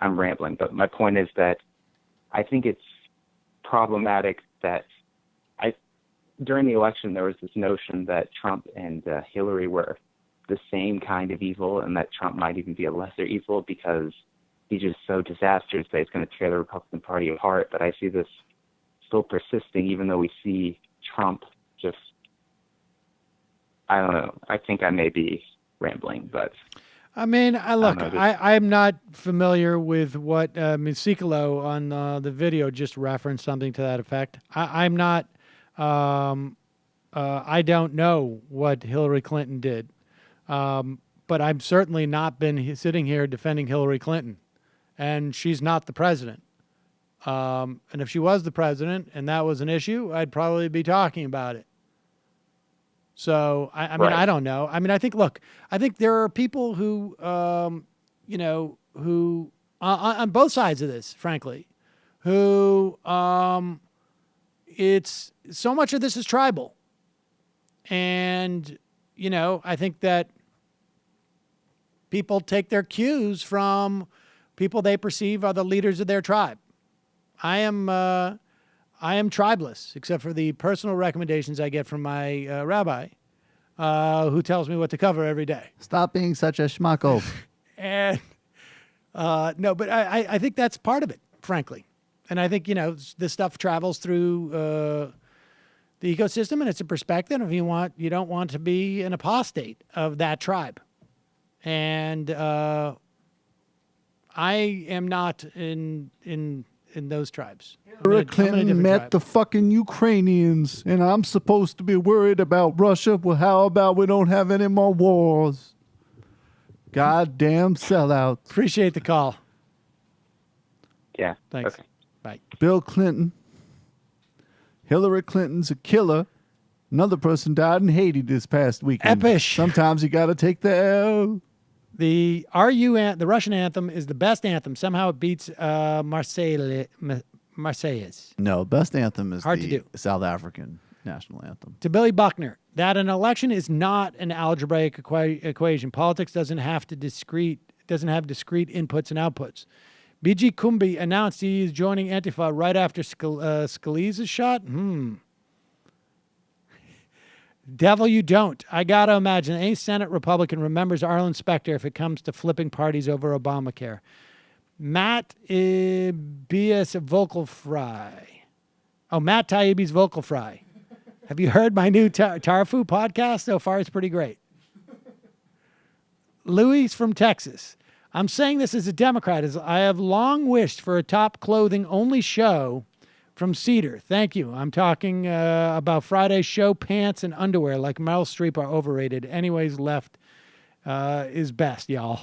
I'm rambling, but my point is that I think it's problematic that during the election there was this notion that Trump and Hillary were the same kind of evil, and that Trump might even be a lesser evil because he's just so disastrous that it's going to tear the Republican Party apart. But I see this still persisting, even though we see Trump just, I don't know. I think I may be rambling, but I mean, I'm not familiar with what Misikalo on the video just referenced something to that effect. I'm not. I don't know what Hillary Clinton did, but I've certainly not been sitting here defending Hillary Clinton, and she's not the president. And if she was the president and that was an issue, I'd probably be talking about it. So, I mean, I don't know. I mean, I think there are people who, who on both sides of this, frankly, who it's so much of this is tribal. And, I think that people take their cues from people they perceive are the leaders of their tribe. I am tribeless, except for the personal recommendations I get from my rabbi, who tells me what to cover every day. Stop being such a schmucko. And no, but I think that's part of it, frankly. And I think, this stuff travels through the ecosystem, and it's a perspective. If you don't want to be an apostate of that tribe. And I am not in those tribes. Hillary Clinton met the fucking Ukrainians, and I'm supposed to be worried about Russia. Well, how about we don't have any more wars? Goddamn sellout. Appreciate the call. Yeah. Thanks. Okay. Bye. Bill Clinton. Hillary Clinton's a killer. Another person died in Haiti this past weekend. Epish. Sometimes you got to take the L. The Russian anthem is the best anthem. Somehow it beats Marseillaise. No, best anthem is Hard to do. South African national anthem. To Billy Buckner, that an election is not an algebraic equation. Politics doesn't have discrete inputs and outputs. BG Kumbi announced he is joining Antifa right after Scalise's shot. Devil, you don't. I got to imagine any Senate Republican remembers Arlen Specter if it comes to flipping parties over Obamacare. Matt B.S. Vocal Fry. Oh, Matt Taibbi's Vocal Fry. Have you heard my new Tarfu podcast? So far, it's pretty great. Louis from Texas. I'm saying this as a Democrat, as I have long wished for a top clothing only show from Seder. Thank you. I'm talking about Friday's show pants and underwear like Meryl Streep are overrated. Anyways, left is best, y'all.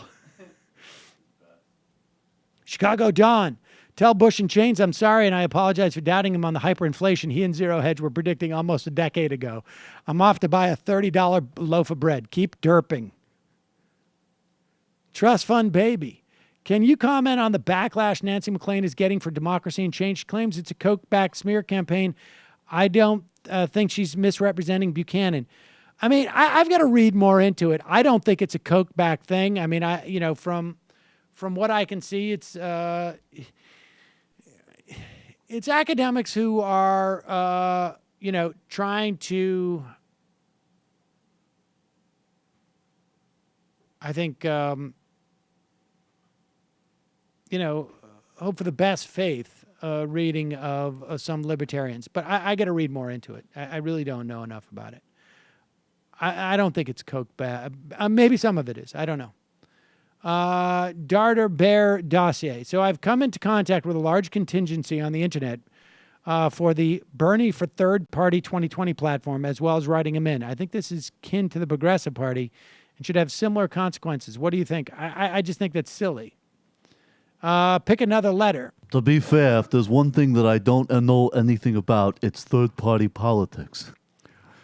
Chicago Dawn. Tell Bush and Chains I'm sorry, and I apologize for doubting him on the hyperinflation he and Zero Hedge were predicting almost a decade ago. I'm off to buy a $30 loaf of bread. Keep derping. Trust Fund Baby. Can you comment on the backlash Nancy McClain is getting for Democracy and Change? She claims it's a Koch-backed smear campaign. I don't think she's misrepresenting Buchanan. I mean, I've got to read more into it. I don't think it's a Koch-backed thing. I mean, from what I can see, it's academics who are trying to, I think, hope for the best faith reading of some libertarians. But I got to read more into it. I really don't know enough about it. I don't think it's Koch bad. Maybe some of it is. I don't know. Darter Bear Dossier. So I've come into contact with a large contingency on the internet for the Bernie for Third Party 2020 platform, as well as writing him in. I think this is kin to the Progressive Party and should have similar consequences. What do you think? I just think that's silly. Pick another letter. To be fair, if there's one thing that I don't know anything about, it's third-party politics.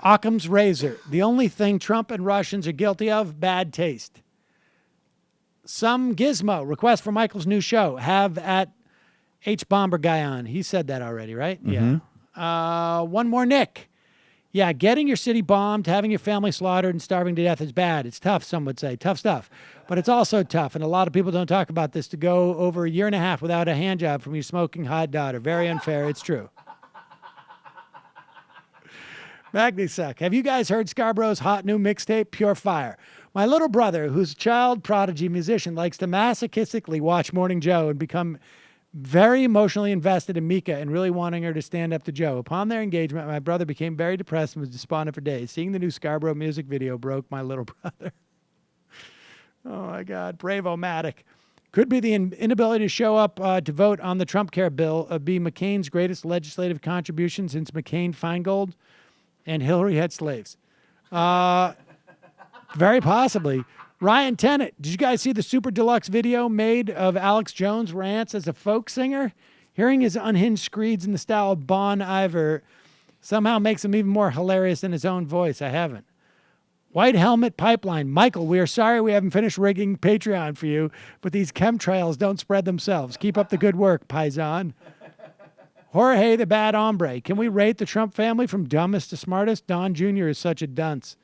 Occam's razor. The only thing Trump and Russians are guilty of, bad taste. Some gizmo. Request for Michael's new show. Have at H. Bomber guy on. He said that already, right? Mhm. Yeah. One more, Nick. Yeah, getting your city bombed, having your family slaughtered, and starving to death is bad. It's tough, some would say. Tough stuff. But it's also tough, and a lot of people don't talk about this, to go over a year and a half without a handjob from your smoking hot daughter. Very unfair. It's true. Magni suck. Have you guys heard Scarborough's hot new mixtape, Pure Fire? My little brother, who's a child prodigy musician, likes to masochistically watch Morning Joe and become very emotionally invested in Mika and really wanting her to stand up to Joe. Upon their engagement, my brother became very depressed and was despondent for days. Seeing the new Scarborough music video broke my little brother. Oh, my God. Bravo-matic. Could be the inability to show up to vote on the Trump Care bill be McCain's greatest legislative contribution since McCain-Feingold and Hillary had slaves. Very possibly. Ryan Tennant, did you guys see the super deluxe video made of Alex Jones' rants as a folk singer? Hearing his unhinged screeds in the style of Bon Iver somehow makes him even more hilarious than his own voice. I haven't. White Helmet Pipeline. Michael, we are sorry we haven't finished rigging Patreon for you, but these chemtrails don't spread themselves. Keep up the good work, Paisan. Jorge the Bad Hombre. Can we rate the Trump family from dumbest to smartest? Don Jr. is such a dunce.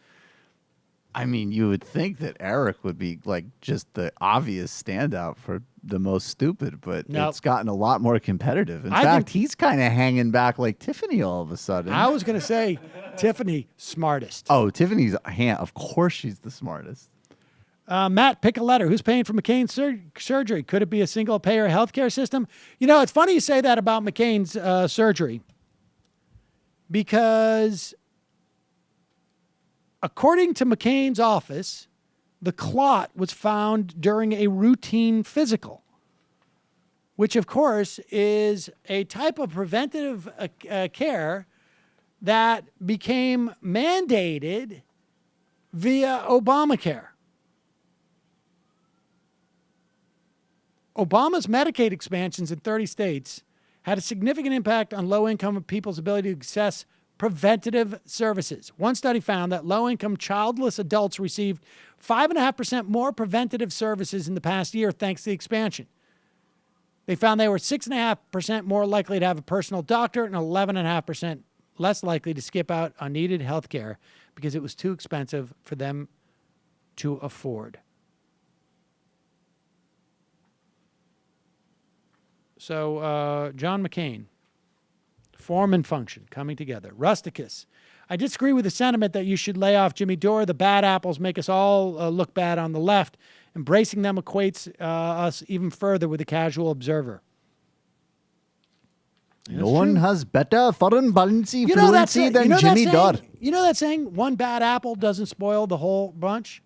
I mean, you would think that Eric would be like just the obvious standout for the most stupid, but Nope. it's gotten a lot more competitive. In I fact, think- he's kind of hanging back like Tiffany all of a sudden. I was going to say Tiffany, smartest. Oh, Tiffany's of course she's the smartest. Matt, pick a letter. Who's paying for McCain's surgery? Could it be a single-payer healthcare system? You know, it's funny you say that about McCain's surgery, because according to McCain's office, the clot was found during a routine physical, which, of course, is a type of preventative care that became mandated via Obamacare. Obama's Medicaid expansions in 30 states had a significant impact on low-income people's ability to access preventative services. One study found that low-income childless adults received 5.5% more preventative services in the past year thanks to the expansion. They found they were 6.5% more likely to have a personal doctor and 11.5% less likely to skip out on needed health care because it was too expensive for them to afford. So, John McCain, form and function coming together. Rusticus, I disagree with the sentiment that you should lay off Jimmy Dore. The bad apples make us all look bad on the left. Embracing them equates us even further with the casual observer. No one has better foreign policy You know that fluency saying- than you know that Jimmy saying- Dore. You know that saying, one bad apple doesn't spoil the whole bunch?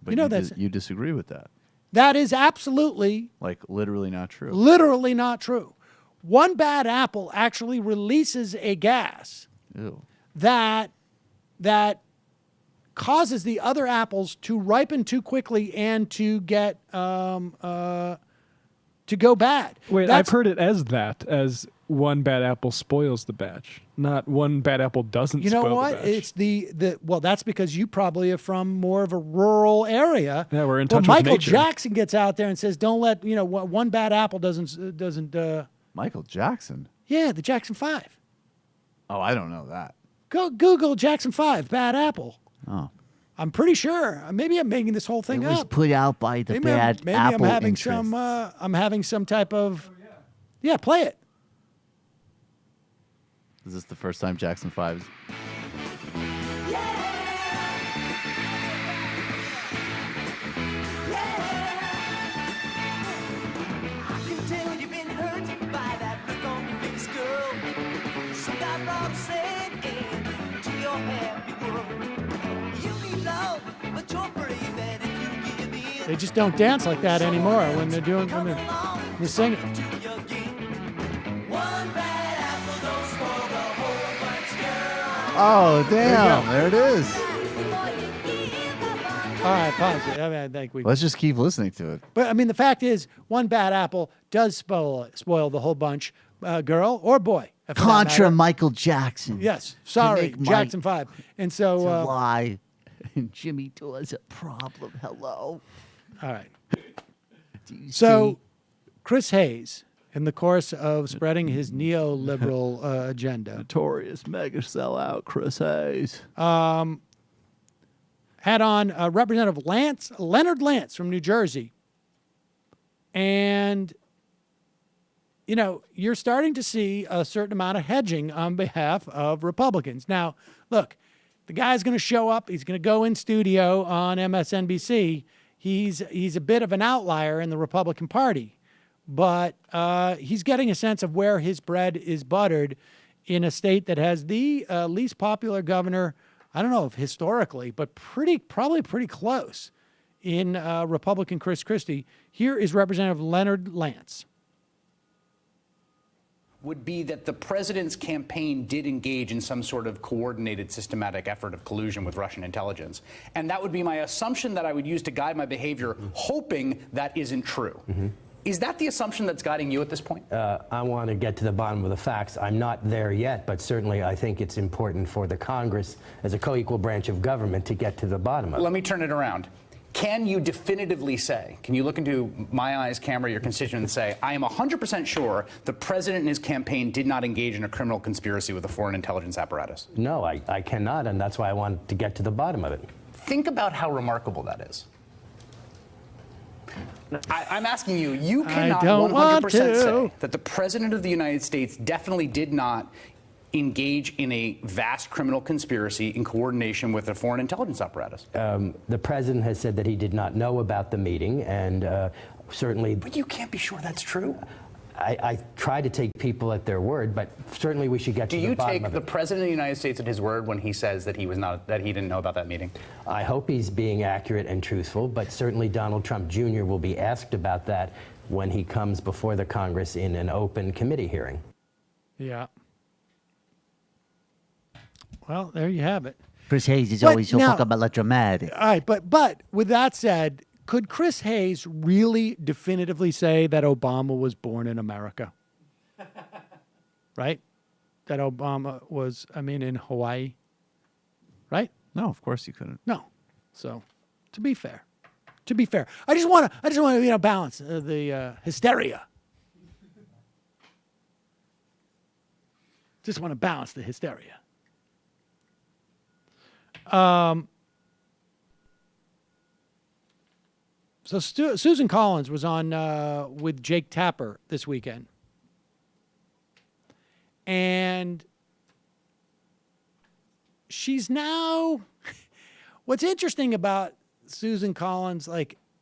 But you know that's you disagree with that. that is absolutely, Like literally not true. literally not true. One bad apple actually releases a gas Ew. that causes the other apples to ripen too quickly and to get to go bad. Wait, I've heard it as one bad apple spoils the batch, not one bad apple doesn't You know spoil what? the batch. It's well, that's because you probably are from more of a rural area. Yeah, we're in where touch with Michael nature. Jackson gets out there and says, "Don't let one bad apple doesn't." Michael Jackson. Yeah, the Jackson 5. Oh, I don't know that. Go Google Jackson 5 bad apple. Oh. I'm pretty sure. Maybe I'm making this whole thing It was up. put out by the Maybe bad maybe apple I'm having interests. I'm having some type of. Yeah, play it. Is this the first time Jackson 5 is... They just don't dance like that anymore when they're singing. Oh, damn. There it is. All right, pause it. I mean, I think we... Let's just keep listening to it. But, I mean, the fact is, one bad apple does spoil the whole bunch, girl or boy. Contra Michael Jackson. Yes. Sorry, Jackson 5. And so... It's a lie. And Jimmy Dore's a problem. Hello. All right. So, Chris Hayes, in the course of spreading his neoliberal agenda... Notorious mega sellout Chris Hayes. Had on Representative Leonard Lance from New Jersey. And, you know, you're starting to see a certain amount of hedging on behalf of Republicans. Now, look, the guy's going to show up. He's going to go in studio on MSNBC. He's a bit of an outlier in the Republican Party. But he's getting a sense of where his bread is buttered in a state that has the least popular governor, I don't know if historically, but probably pretty close in Republican Chris Christie. Here is Representative Leonard Lance. Would be that the president's campaign did engage in some sort of coordinated, systematic effort of collusion with Russian intelligence. And that would be my assumption that I would use to guide my behavior, hoping that isn't true. Is that the assumption that's guiding you at this point? I want to get to the bottom of the facts. I'm not there yet, but certainly I think it's important for the Congress as a co-equal branch of government to get to the bottom of it. Let me turn it around. Can you definitively say, can you look into my eyes, camera, your constituent, and say, I am 100% sure the president and his campaign did not engage in a criminal conspiracy with a foreign intelligence apparatus? No, I cannot, and that's why I want to get to the bottom of it. Think about how remarkable that is. I'm asking you, you cannot 100% say that the president of the United States definitely did not engage in a vast criminal conspiracy in coordination with a foreign intelligence apparatus. The president has said that he did not know about the meeting, and certainly... But you can't be sure that's true. I try to take people at their word, but certainly we should get to the bottom of it. Do you take the president of the United States at his word when he says that he didn't know about that meeting? I hope he's being accurate and truthful, but certainly Donald Trump Jr. will be asked about that when he comes before the Congress in an open committee hearing. Yeah. Well, there you have it. Chris Hayes is always so fucking melodramatic. All right, but with that said, could Chris Hayes really definitively say that Obama was born in America? Right? That Obama was, in Hawaii? Right? No, of course you couldn't. No. So, to be fair, I just want to, balance the hysteria. Just want to balance the hysteria. So Susan Collins was on with Jake Tapper this weekend. And she's now... What's interesting about Susan Collins,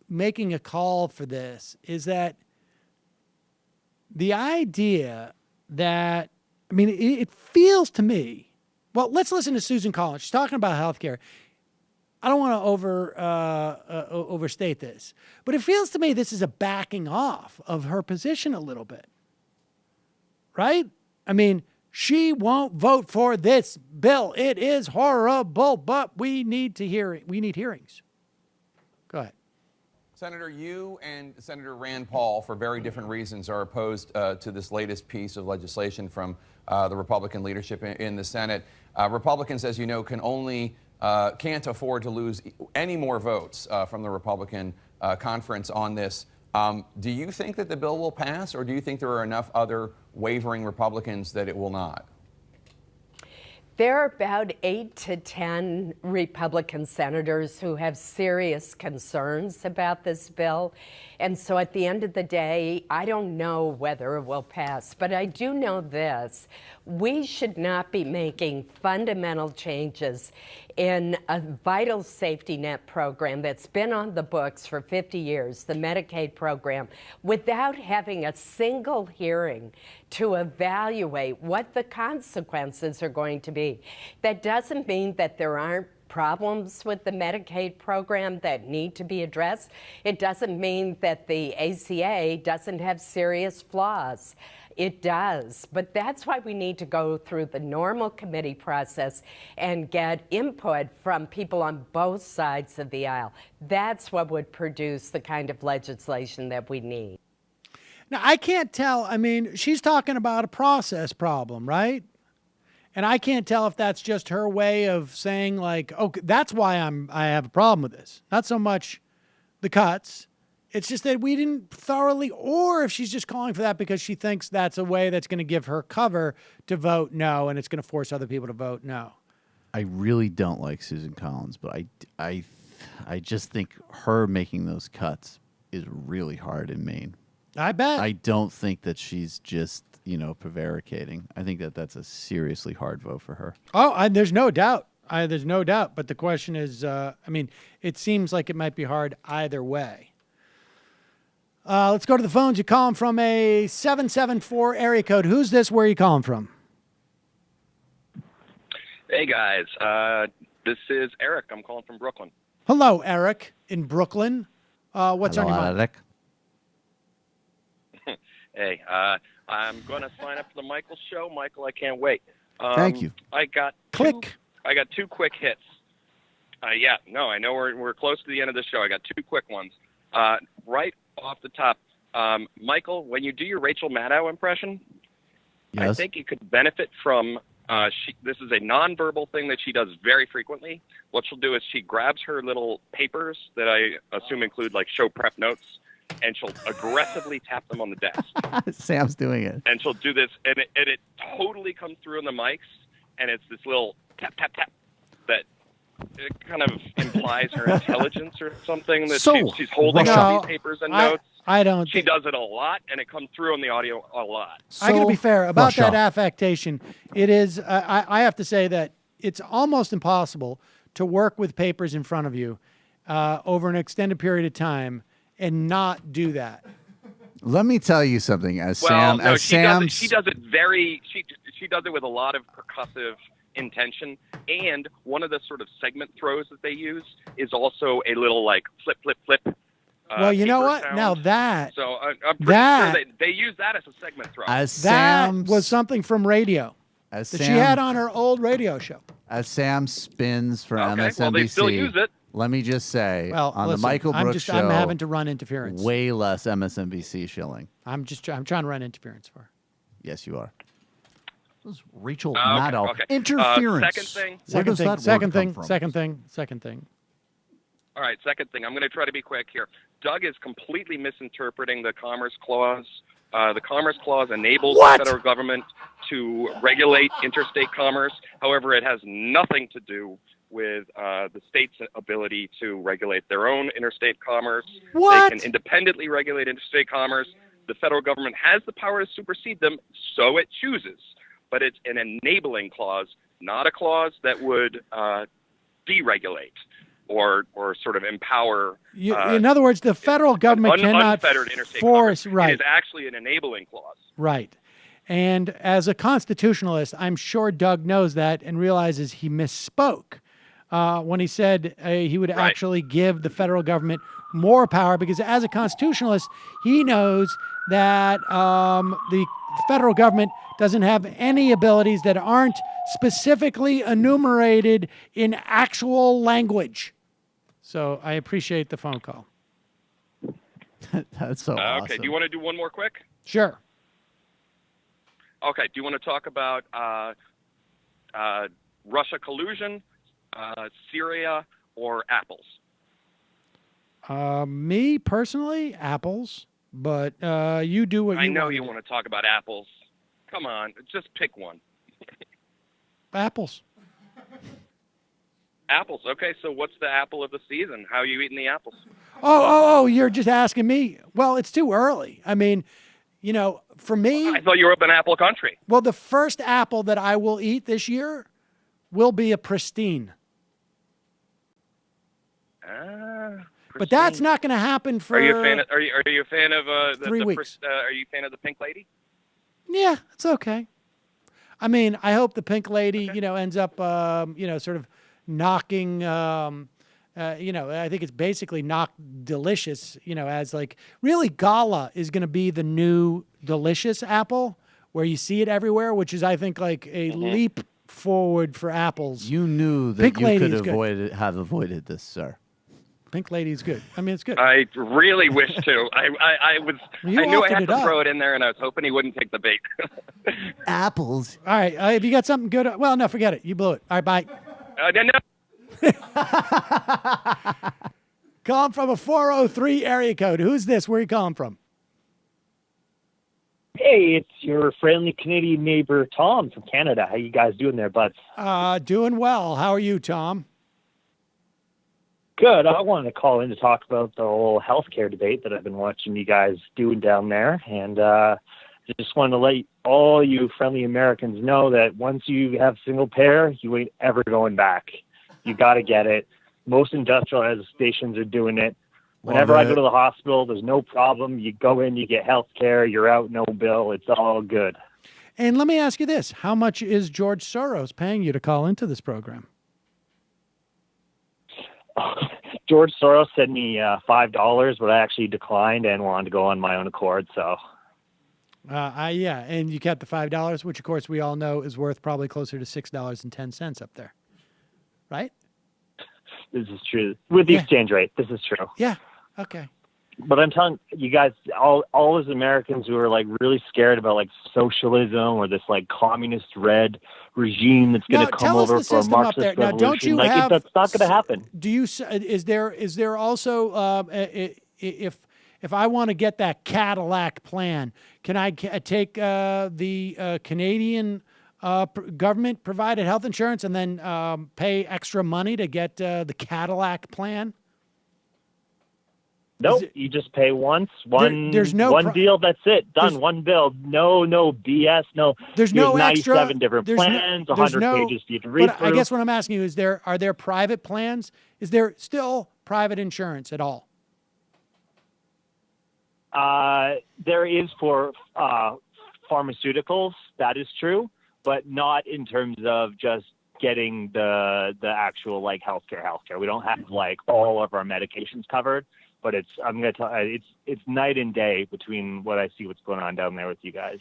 making a call for this is that the idea that... it feels to me... Well, let's listen to Susan Collins. She's talking about healthcare. I don't want to overstate this, but it feels to me this is a backing off of her position a little bit, right? She won't vote for this bill. It is horrible, but we need hearings. Go ahead. Senator, you and Senator Rand Paul, for very different reasons, are opposed to this latest piece of legislation from the Republican leadership in the Senate. Republicans, as you know, can't afford to lose any more votes from the Republican conference on this. Do you think that the bill will pass, or do you think there are enough other wavering Republicans that it will not? There are about 8 to 10 Republican senators who have serious concerns about this bill. And so at the end of the day, I don't know whether it will pass, but I do know this. We should not be making fundamental changes in a vital safety net program that's been on the books for 50 years, the Medicaid program, without having a single hearing to evaluate what the consequences are going to be. That doesn't mean that there aren't problems with the Medicaid program that need to be addressed. It doesn't mean that the ACA doesn't have serious flaws. It does, but that's why we need to go through the normal committee process and get input from people on both sides of the aisle. That's what would produce the kind of legislation that we need. Now, I can't tell. I mean, she's talking about a process problem, right? And I can't tell if that's just her way of saying, like, okay, that's why I have a problem with this. Not so much the cuts. It's just that we didn't thoroughly, or if she's just calling for that because she thinks that's a way that's going to give her cover to vote no, and it's going to force other people to vote no. I really don't like Susan Collins, but I just think her making those cuts is really hard in Maine. I bet. I don't think that she's just, prevaricating. I think that that's a seriously hard vote for her. Oh, there's no doubt. There's no doubt. But the question is, it seems like it might be hard either way. Let's go to the phones. You're calling from a 774 area code. Who's this? Where are you calling from? Hey, guys. This is Eric. I'm calling from Brooklyn. Hello, Eric in Brooklyn. What's on your mind? Eric. Hey, I'm going to sign up for the Michael show. Michael, I can't wait. Thank you. I got two quick hits. I know we're close to the end of the show. I got two quick ones. Right off the top, Michael, when you do your Rachel Maddow impression, yes. I think you could benefit from this is a nonverbal thing that she does very frequently. What she'll do is she grabs her little papers that I assume include like show prep notes, and she'll aggressively tap them on the desk. Sam's doing it. And she'll do this, and it totally comes through in the mics, and it's this little tap, tap, tap that it kind of implies her intelligence or something, that she's holding up these papers and notes. I don't. She does it a lot, and it comes through on the audio a lot. I got to be fair about that affectation. It is. I have to say that it's almost impossible to work with papers in front of you over an extended period of time and not do that. Let me tell you something. She does it with a lot of percussive intention, and one of the sort of segment throws that they use is also a little like flip, flip, flip. Well, you know what? Sound. Now that so I'm pretty sure they use that as a segment throw. That was something from radio that she had on her old radio show. As Sam spins for MSNBC, well, they still use it. Let me just say, on the Michael Brooks show, I'm having to run interference. Way less MSNBC shilling. I'm trying to run interference for her. Yes, you are. This is Rachel Okay, Maddow. okay. Interference. Second thing. Second thing. All right, second thing. I'm going to try to be quick here. Doug is completely misinterpreting the Commerce Clause. The Commerce Clause enables the federal government to regulate interstate commerce. However, it has nothing to do with the state's ability to regulate their own interstate commerce. What? They can independently regulate interstate commerce. The federal government has the power to supersede them, so it chooses. But it's an enabling clause, not a clause that would deregulate or sort of empower. In other words, the federal government cannot unfettered interstate force. commerce. Right. It is actually an enabling clause. Right. And as a constitutionalist, I'm sure Doug knows that and realizes he misspoke when he said he would actually give the federal government more power, because as a constitutionalist, he knows that the federal government doesn't have any abilities that aren't specifically enumerated in actual language. So I appreciate the phone call. That's so awesome. Okay, do you want to do one more quick? Sure. Okay, do you want to talk about Russia collusion, Syria, or apples? Me personally, apples, but you do what you want. I know you want to talk about apples. Come on, just pick one. Apples. Apples. Okay, so what's the apple of the season? How are you eating the apples? Oh, you're just asking me. Well, it's too early. I mean, you know, for me. I thought you were up in apple country. Well, the first apple that I will eat this year will be a pristine. But that's not going to happen for. Are you a fan? Are you a fan of 3 weeks? Are you a fan of the Pink Lady? Yeah, it's okay. I mean, I hope the Pink Lady, you know, ends up, you know, sort of knocking. You know, I think it's basically knock delicious. You know, as like really Gala is going to be the new delicious apple, where you see it everywhere, which is I think like a leap forward for apples. You knew that Pink you Lady could is good. have avoided this, sir. Pink Lady is good. I mean, it's good. I really wish to. I You knew I offered had it to up. throw it in there, and I was hoping he wouldn't take the bait. Apples. All right, if you got something good, well, no, forget it. You blew it. All right, bye. No. Calling from a 403 area code. Who's this? Where are you calling from? Hey, it's your friendly Canadian neighbor, Tom from Canada. How you guys doing there, buds? Doing well. How are you, Tom? Good. I wanted to call in to talk about the whole healthcare debate that I've been watching you guys doing down there. And just wanted to let all you friendly Americans know that once you have single payer, you ain't ever going back. You got to get it. Most industrialized stations are doing it. Whenever I go to the hospital, there's no problem. You go in, you get health care, you're out, no bill. It's all good. And let me ask you this. How much is George Soros paying you to call into this program? George Soros sent me $5, but I actually declined and wanted to go on my own accord. So, yeah, and you kept the $5, which of course we all know is worth probably closer to $6.10 up there, right? this is true with the exchange rate. This is true. Yeah. Okay. But I'm telling you guys, all those Americans who are like really scared about like socialism or this like communist red regime that's going to come over for a Marxist revolution. Now, don't you have? That's not going to happen. Do you? Is there also if I want to get that Cadillac plan, can I take the Canadian government provided health insurance and then pay extra money to get the Cadillac plan? Nope, you just pay once, there's no one deal, that's it, done, one bill. No BS, no. There's no 97 extra. different there's plans, no, 100 pages you can read But through. I guess what I'm asking you is, are there private plans? Is there still private insurance at all? There is for pharmaceuticals, that is true, but not in terms of just getting the actual like healthcare. We don't have like all of our medications covered. But I'm going to tell it's night and day between what I see what's going on down there with you guys.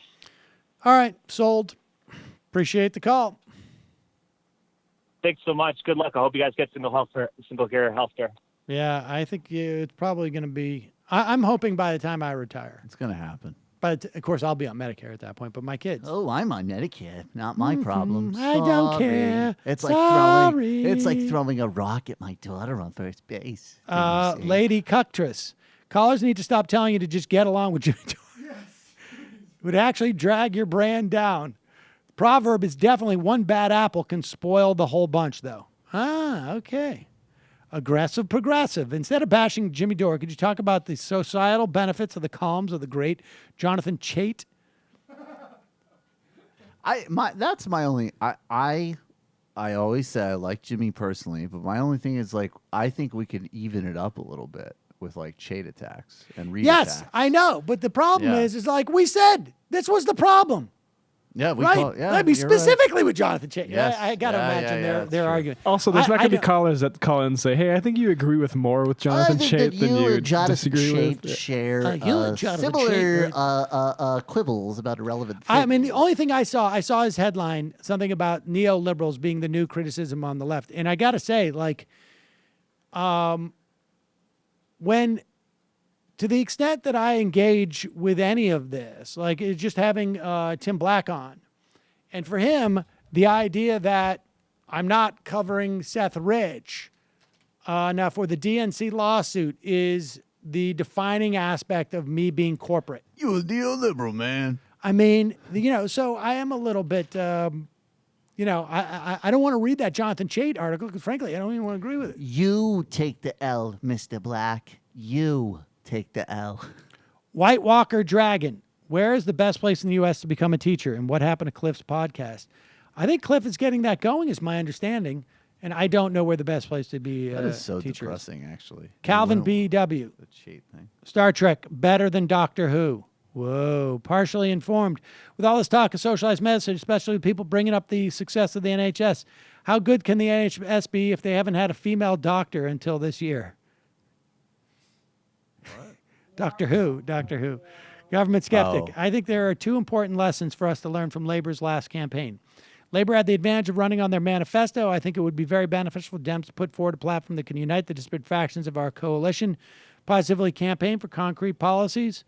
All right, sold. Appreciate the call. Thanks so much. Good luck. I hope you guys get single care healthcare. Yeah, I think it's probably going to be. I'm hoping by the time I retire, it's going to happen. But of course, I'll be on Medicare at that point. But my kids. Oh, I'm on Medicare. Not my problem. I don't care. It's Sorry. like throwing a rock at my daughter on first base. Lady Cuctress, callers need to stop telling you to just get along with Jimmy Dore. Would actually drag your brand down. The proverb is definitely one bad apple can spoil the whole bunch, though. Okay. Aggressive progressive. Instead of bashing Jimmy Dore, could you talk about the societal benefits of the columns of the great Jonathan Chait? That's my only. I always say I like Jimmy personally, but my only thing is like I think we could even it up a little bit with like Chait attacks and Reed Yes, attacks. I know, but the problem is like we said, this was the problem. Yeah, we right. call it, yeah, I mean, you're specifically right. with Jonathan Chait. Yes. I got to imagine their argument. Also, there's not going to be don't- callers that call in and say, "Hey, I think you agree with more with Jonathan Chait than you disagree with." Share you and Jonathan similar Chait, quibbles about irrelevant things. I mean, the only thing I saw his headline, something about neoliberals being the new criticism on the left. And I got to say, like, when, to the extent that I engage with any of this, like it's just having Tim Black on, and for him, the idea that I'm not covering Seth Rich now for the DNC lawsuit is the defining aspect of me being corporate. You a neoliberal, man. I mean, so I am a little bit, I don't want to read that Jonathan Chait article because, frankly, I don't even want to agree with it. You take the L, Mr. Black. You take the L. White Walker Dragon. Where is the best place in the U.S. to become a teacher, and what happened to Cliff's podcast? I think Cliff is getting that going, is my understanding, and I don't know where the best place to be a That is so teacher is. depressing, actually. Calvin Wow. B.W. The cheat thing. Star Trek, better than Doctor Who. Whoa. Partially informed. With all this talk of socialized medicine, especially with people bringing up the success of the NHS, how good can the NHS be if they haven't had a female doctor until this year? What? Doctor Who. Government skeptic. Oh. I think there are two important lessons for us to learn from Labor's last campaign. Labor had the advantage of running on their manifesto. I think it would be very beneficial for Dems to put forward a platform that can unite the disparate factions of our coalition, positively campaign for concrete policies.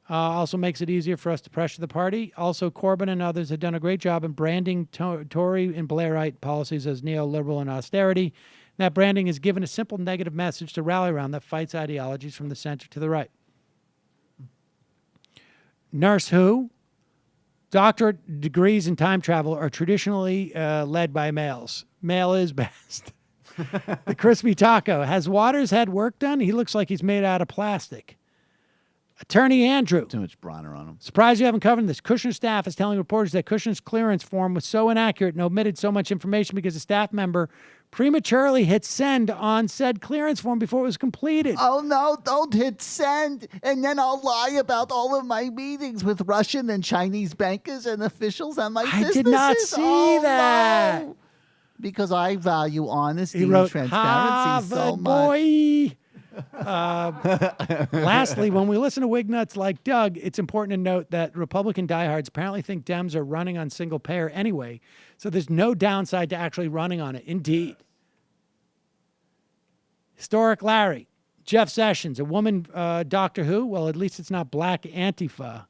Also makes it easier for us to pressure the party. Also, Corbyn and others have done a great job in branding Tory and Blairite policies as neoliberal and austerity. That branding is given a simple negative message to rally around that fights ideologies from the center to the right. Nurse Who. Doctorate degrees in time travel are traditionally led by males. Male is best. The Crispy Taco. Has Waters had work done? He looks like he's made out of plastic. Attorney Andrew. Too much Bronner on him. Surprised you haven't covered this. Kushner's staff is telling reporters that Kushner's clearance form was so inaccurate and omitted so much information because a staff member prematurely hit send on said clearance form before it was completed. Oh, no, don't hit send. And then I'll lie about all of my meetings with Russian and Chinese bankers and officials on my businesses. did not see that. No. Because I value honesty He wrote, and transparency so Harvard much. boy. Lastly, when we listen to wignuts like Doug, it's important to note that Republican diehards apparently think Dems are running on single payer anyway, so there's no downside to actually running on it. Indeed. Historic Larry. Jeff Sessions, a woman Doctor Who? Well, at least it's not Black Antifa.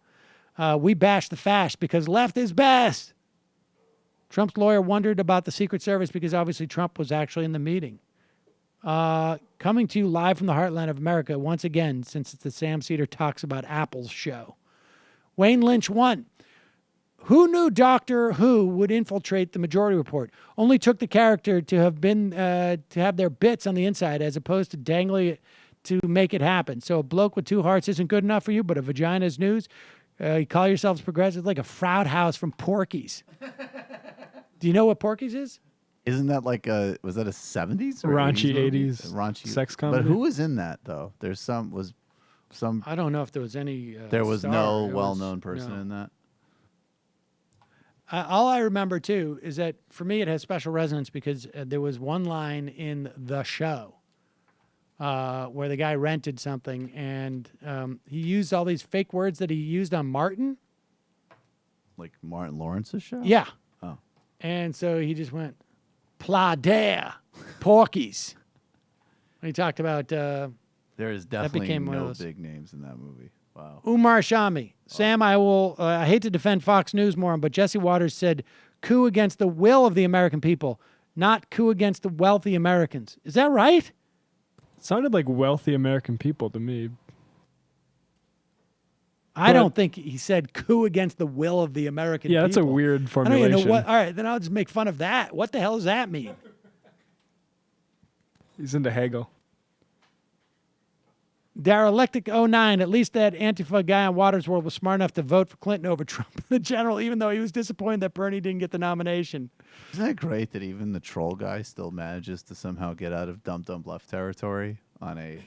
We bash the fash because left is best. Trump's lawyer wondered about the Secret Service because obviously Trump was actually in the meeting. Coming to you live from the heartland of America once again, since it's the Sam Seder Talks About Apples show. Wayne Lynch 1. Who knew Doctor Who would infiltrate the Majority Report? Only took the character to have been to have their bits on the inside as opposed to dangling it to make it happen. So a bloke with two hearts isn't good enough for you, but a vagina is news. You call yourselves progressive like a Froud House from Porky's. Do you know what Porky's is? Isn't that like was that a 70s or Raunchy 80s? 80s Raunchy sex comedy? But who was in that though? There's some. I don't know if there was any. There was star. no It was- well-known person no. in that. All I remember too is that for me it has special resonance because there was one line in the show where the guy rented something and he used all these fake words that he used on Martin. Like Martin Lawrence's show? Yeah. Oh. And so he just went, Pladair, Porkies. When he talked about There is that definitely became one of no those. big names in that movie. Wow. Umar Shami. Sam, I hate to defend Fox News more, but Jesse Waters said coup against the will of the American people, not coup against the wealthy Americans. Is that right? It sounded like wealthy American people to me. I don't think he said coup against the will of the American people. Yeah, that's a weird I don't formulation. even know what. All right, then I'll just make fun of that. What the hell does that mean? He's into Hegel. Derelictic 09, at least that Antifa guy on Waters World was smart enough to vote for Clinton over Trump in the general, even though he was disappointed that Bernie didn't get the nomination. Isn't that great that even the troll guy still manages to somehow get out of Dumb Dumb Left territory on a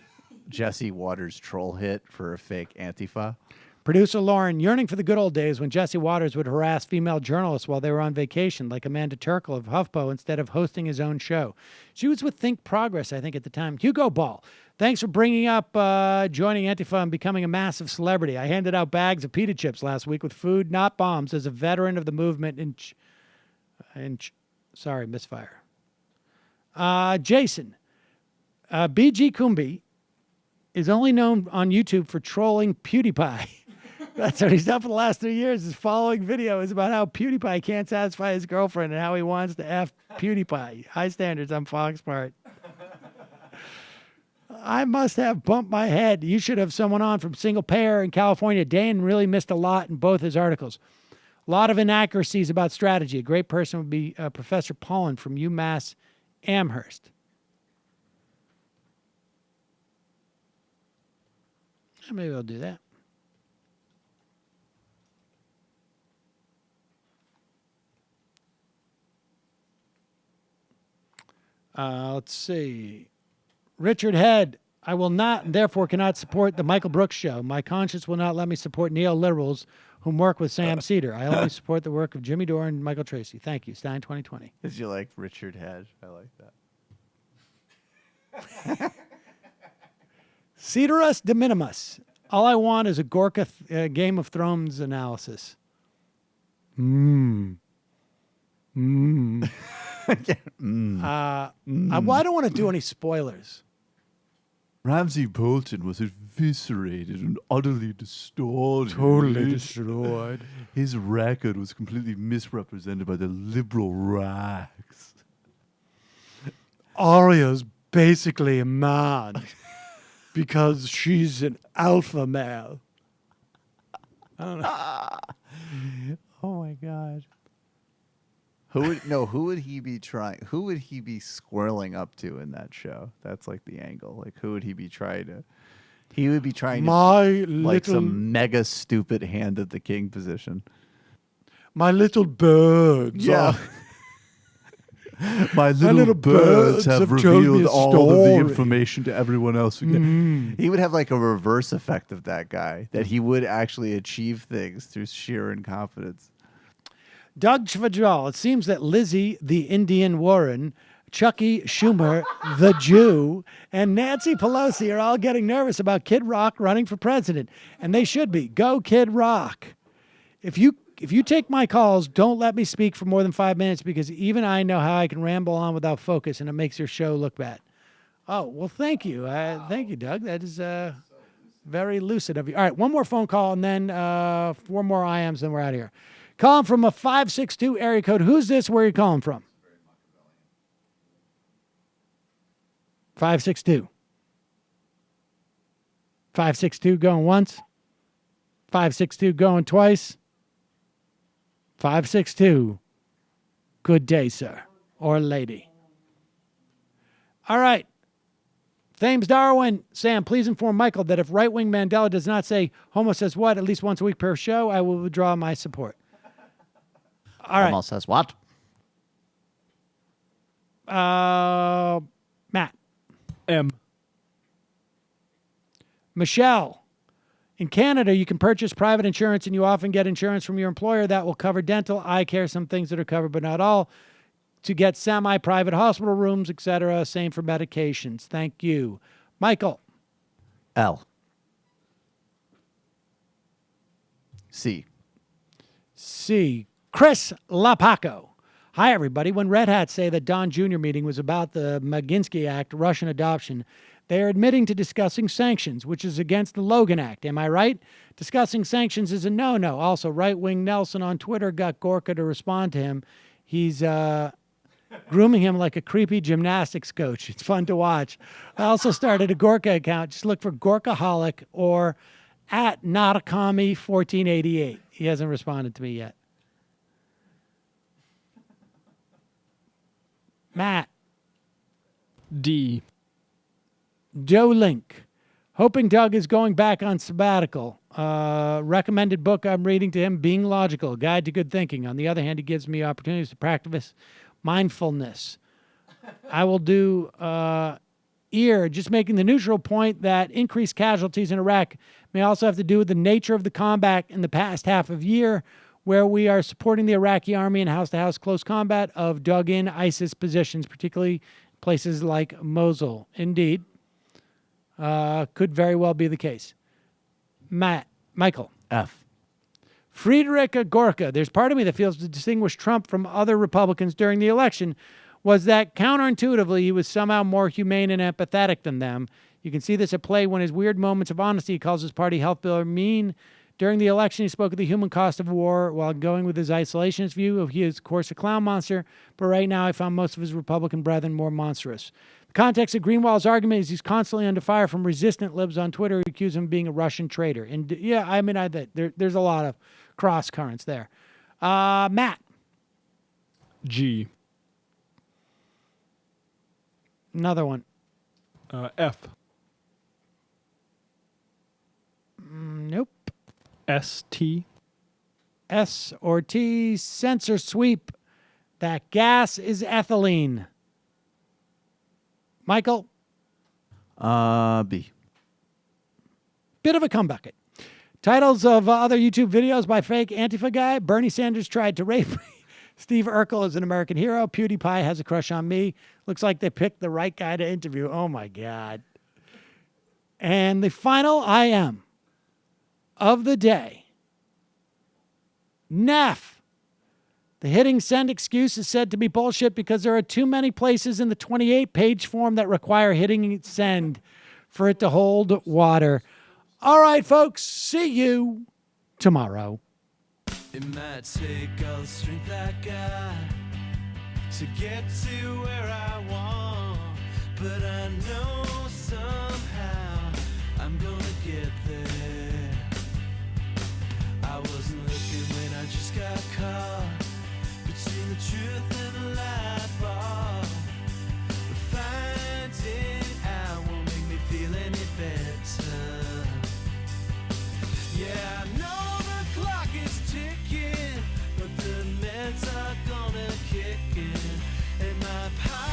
Jesse Waters troll hit for a fake Antifa? Producer Lauren, yearning for the good old days when Jesse Waters would harass female journalists while they were on vacation, like Amanda Turkle of HuffPo, instead of hosting his own show. She was with Think Progress, I think, at the time. Hugo Ball, thanks for bringing up joining Antifa and becoming a massive celebrity. I handed out bags of pita chips last week with food, not bombs, as a veteran of the movement sorry, misfire. Jason, BG Kumbi is only known on YouTube for trolling PewDiePie. That's what he's done for the last 3 years. His following video is about how PewDiePie can't satisfy his girlfriend and how he wants to F PewDiePie. High standards on Fox Part. I must have bumped my head. You should have someone on from Single Payer in California. Dan really missed a lot in both his articles. A lot of inaccuracies about strategy. A great person would be Professor Pollan from UMass Amherst. Maybe I'll do that. Let's see. Richard Head. I will not, and therefore cannot support the Michael Brooks show. My conscience will not let me support neoliberals whom work with Sam Seder. I only support the work of Jimmy Dore and Michael Tracy. Thank you. Stein 2020. Did you like Richard Head? I like that. Cedarus de minimis. All I want is a Gorka Game of Thrones analysis. Well, I don't want to do any spoilers. Ramsay Bolton was eviscerated and utterly distorted. Totally destroyed. His record was completely misrepresented by the liberal rags. Arya's basically a man because she's an alpha male. I don't know. Oh my God. Who would he be trying? Who would he be squirreling up to in that show? That's like the angle. Like, who would he be trying to? He would be trying to like some mega stupid hand of the king position. My little birds. Yeah. My little birds have revealed all of the information to everyone else. He would have like a reverse effect of that guy, that he would actually achieve things through sheer incompetence. Doug Chvajal, it seems that Lizzie, the Indian Warren, Chucky Schumer, the Jew, and Nancy Pelosi are all getting nervous about Kid Rock running for president. And they should be. Go Kid Rock. If you take my calls, don't let me speak for more than 5 minutes because even I know how I can ramble on without focus and it makes your show look bad. Oh, well, thank you. Thank you, Doug. That is very lucid of you. All right, one more phone call and then 4 more IMs, then we're out of here. Calling from a 562 area code. Who's this? Where are you calling from? 562. 562 going once. 562 going twice. 562. Good day, sir. Or lady. All right. Thames Darwin. Sam, please inform Michael that if right-wing Mandela does not say homo says what at least once a week per show, I will withdraw my support. All right. Homo says what? Matt. M. Michelle. In Canada, you can purchase private insurance, and you often get insurance from your employer that will cover dental, eye care, some things that are covered, but not all, to get semi-private hospital rooms, etc. Same for medications. Thank you. Michael. L. C. C. Chris Lapaco. Hi, everybody. When Red Hats say that Don Jr. meeting was about the Maginski Act, Russian adoption, they are admitting to discussing sanctions, which is against the Logan Act. Am I right? Discussing sanctions is a no-no. Also, right-wing Nelson on Twitter got Gorka to respond to him. He's grooming him like a creepy gymnastics coach. It's fun to watch. I also started a Gorka account. Just look for Gorkaholic or at Notakami1488. He hasn't responded to me yet. Matt. D. Joe Link. Hoping Doug is going back on sabbatical. Recommended book I'm reading to him, Being Logical, Guide to Good Thinking. On the other hand, he gives me opportunities to practice mindfulness. I will do just making the neutral point that increased casualties in Iraq may also have to do with the nature of the combat in the past half of year, where we are supporting the Iraqi army in house-to-house close combat of dug-in ISIS positions, particularly places like Mosul. Indeed. Could very well be the case. Michael. F. Friedrich Gorka. There's part of me that feels to distinguish Trump from other Republicans during the election was that counterintuitively he was somehow more humane and empathetic than them. You can see this at play when his weird moments of honesty he calls his party health bill mean. During the election, he spoke of the human cost of war while going with his isolationist view of he is, of course, a clown monster. But right now, I found most of his Republican brethren more monstrous. The context of Greenwald's argument is he's constantly under fire from resistant libs on Twitter who accuse him of being a Russian traitor. And yeah, I mean, there's a lot of cross currents there. Matt. G. Another one. F. Nope. S. T. S or T. Sensor sweep. That gas is ethylene. Michael. B. Bit of a comeback. Titles of other YouTube videos by fake Antifa guy. Bernie Sanders tried to rape me. Steve Urkel is an American hero. PewDiePie has a crush on me. Looks like they picked the right guy to interview. Oh, my God. And the final I am of the day. Neff. The hitting send excuse is said to be bullshit because there are too many places in the 28-page form that require hitting send for it to hold water. All right, folks. See you tomorrow. It might take all the strength I got to get to where I want, but I know somehow I'm gonna get there. I wasn't looking when I just got caught between the truth and the lie bar, but finding out won't make me feel any better. Yeah, I know the clock is ticking, but the meds are gonna kick in, and my power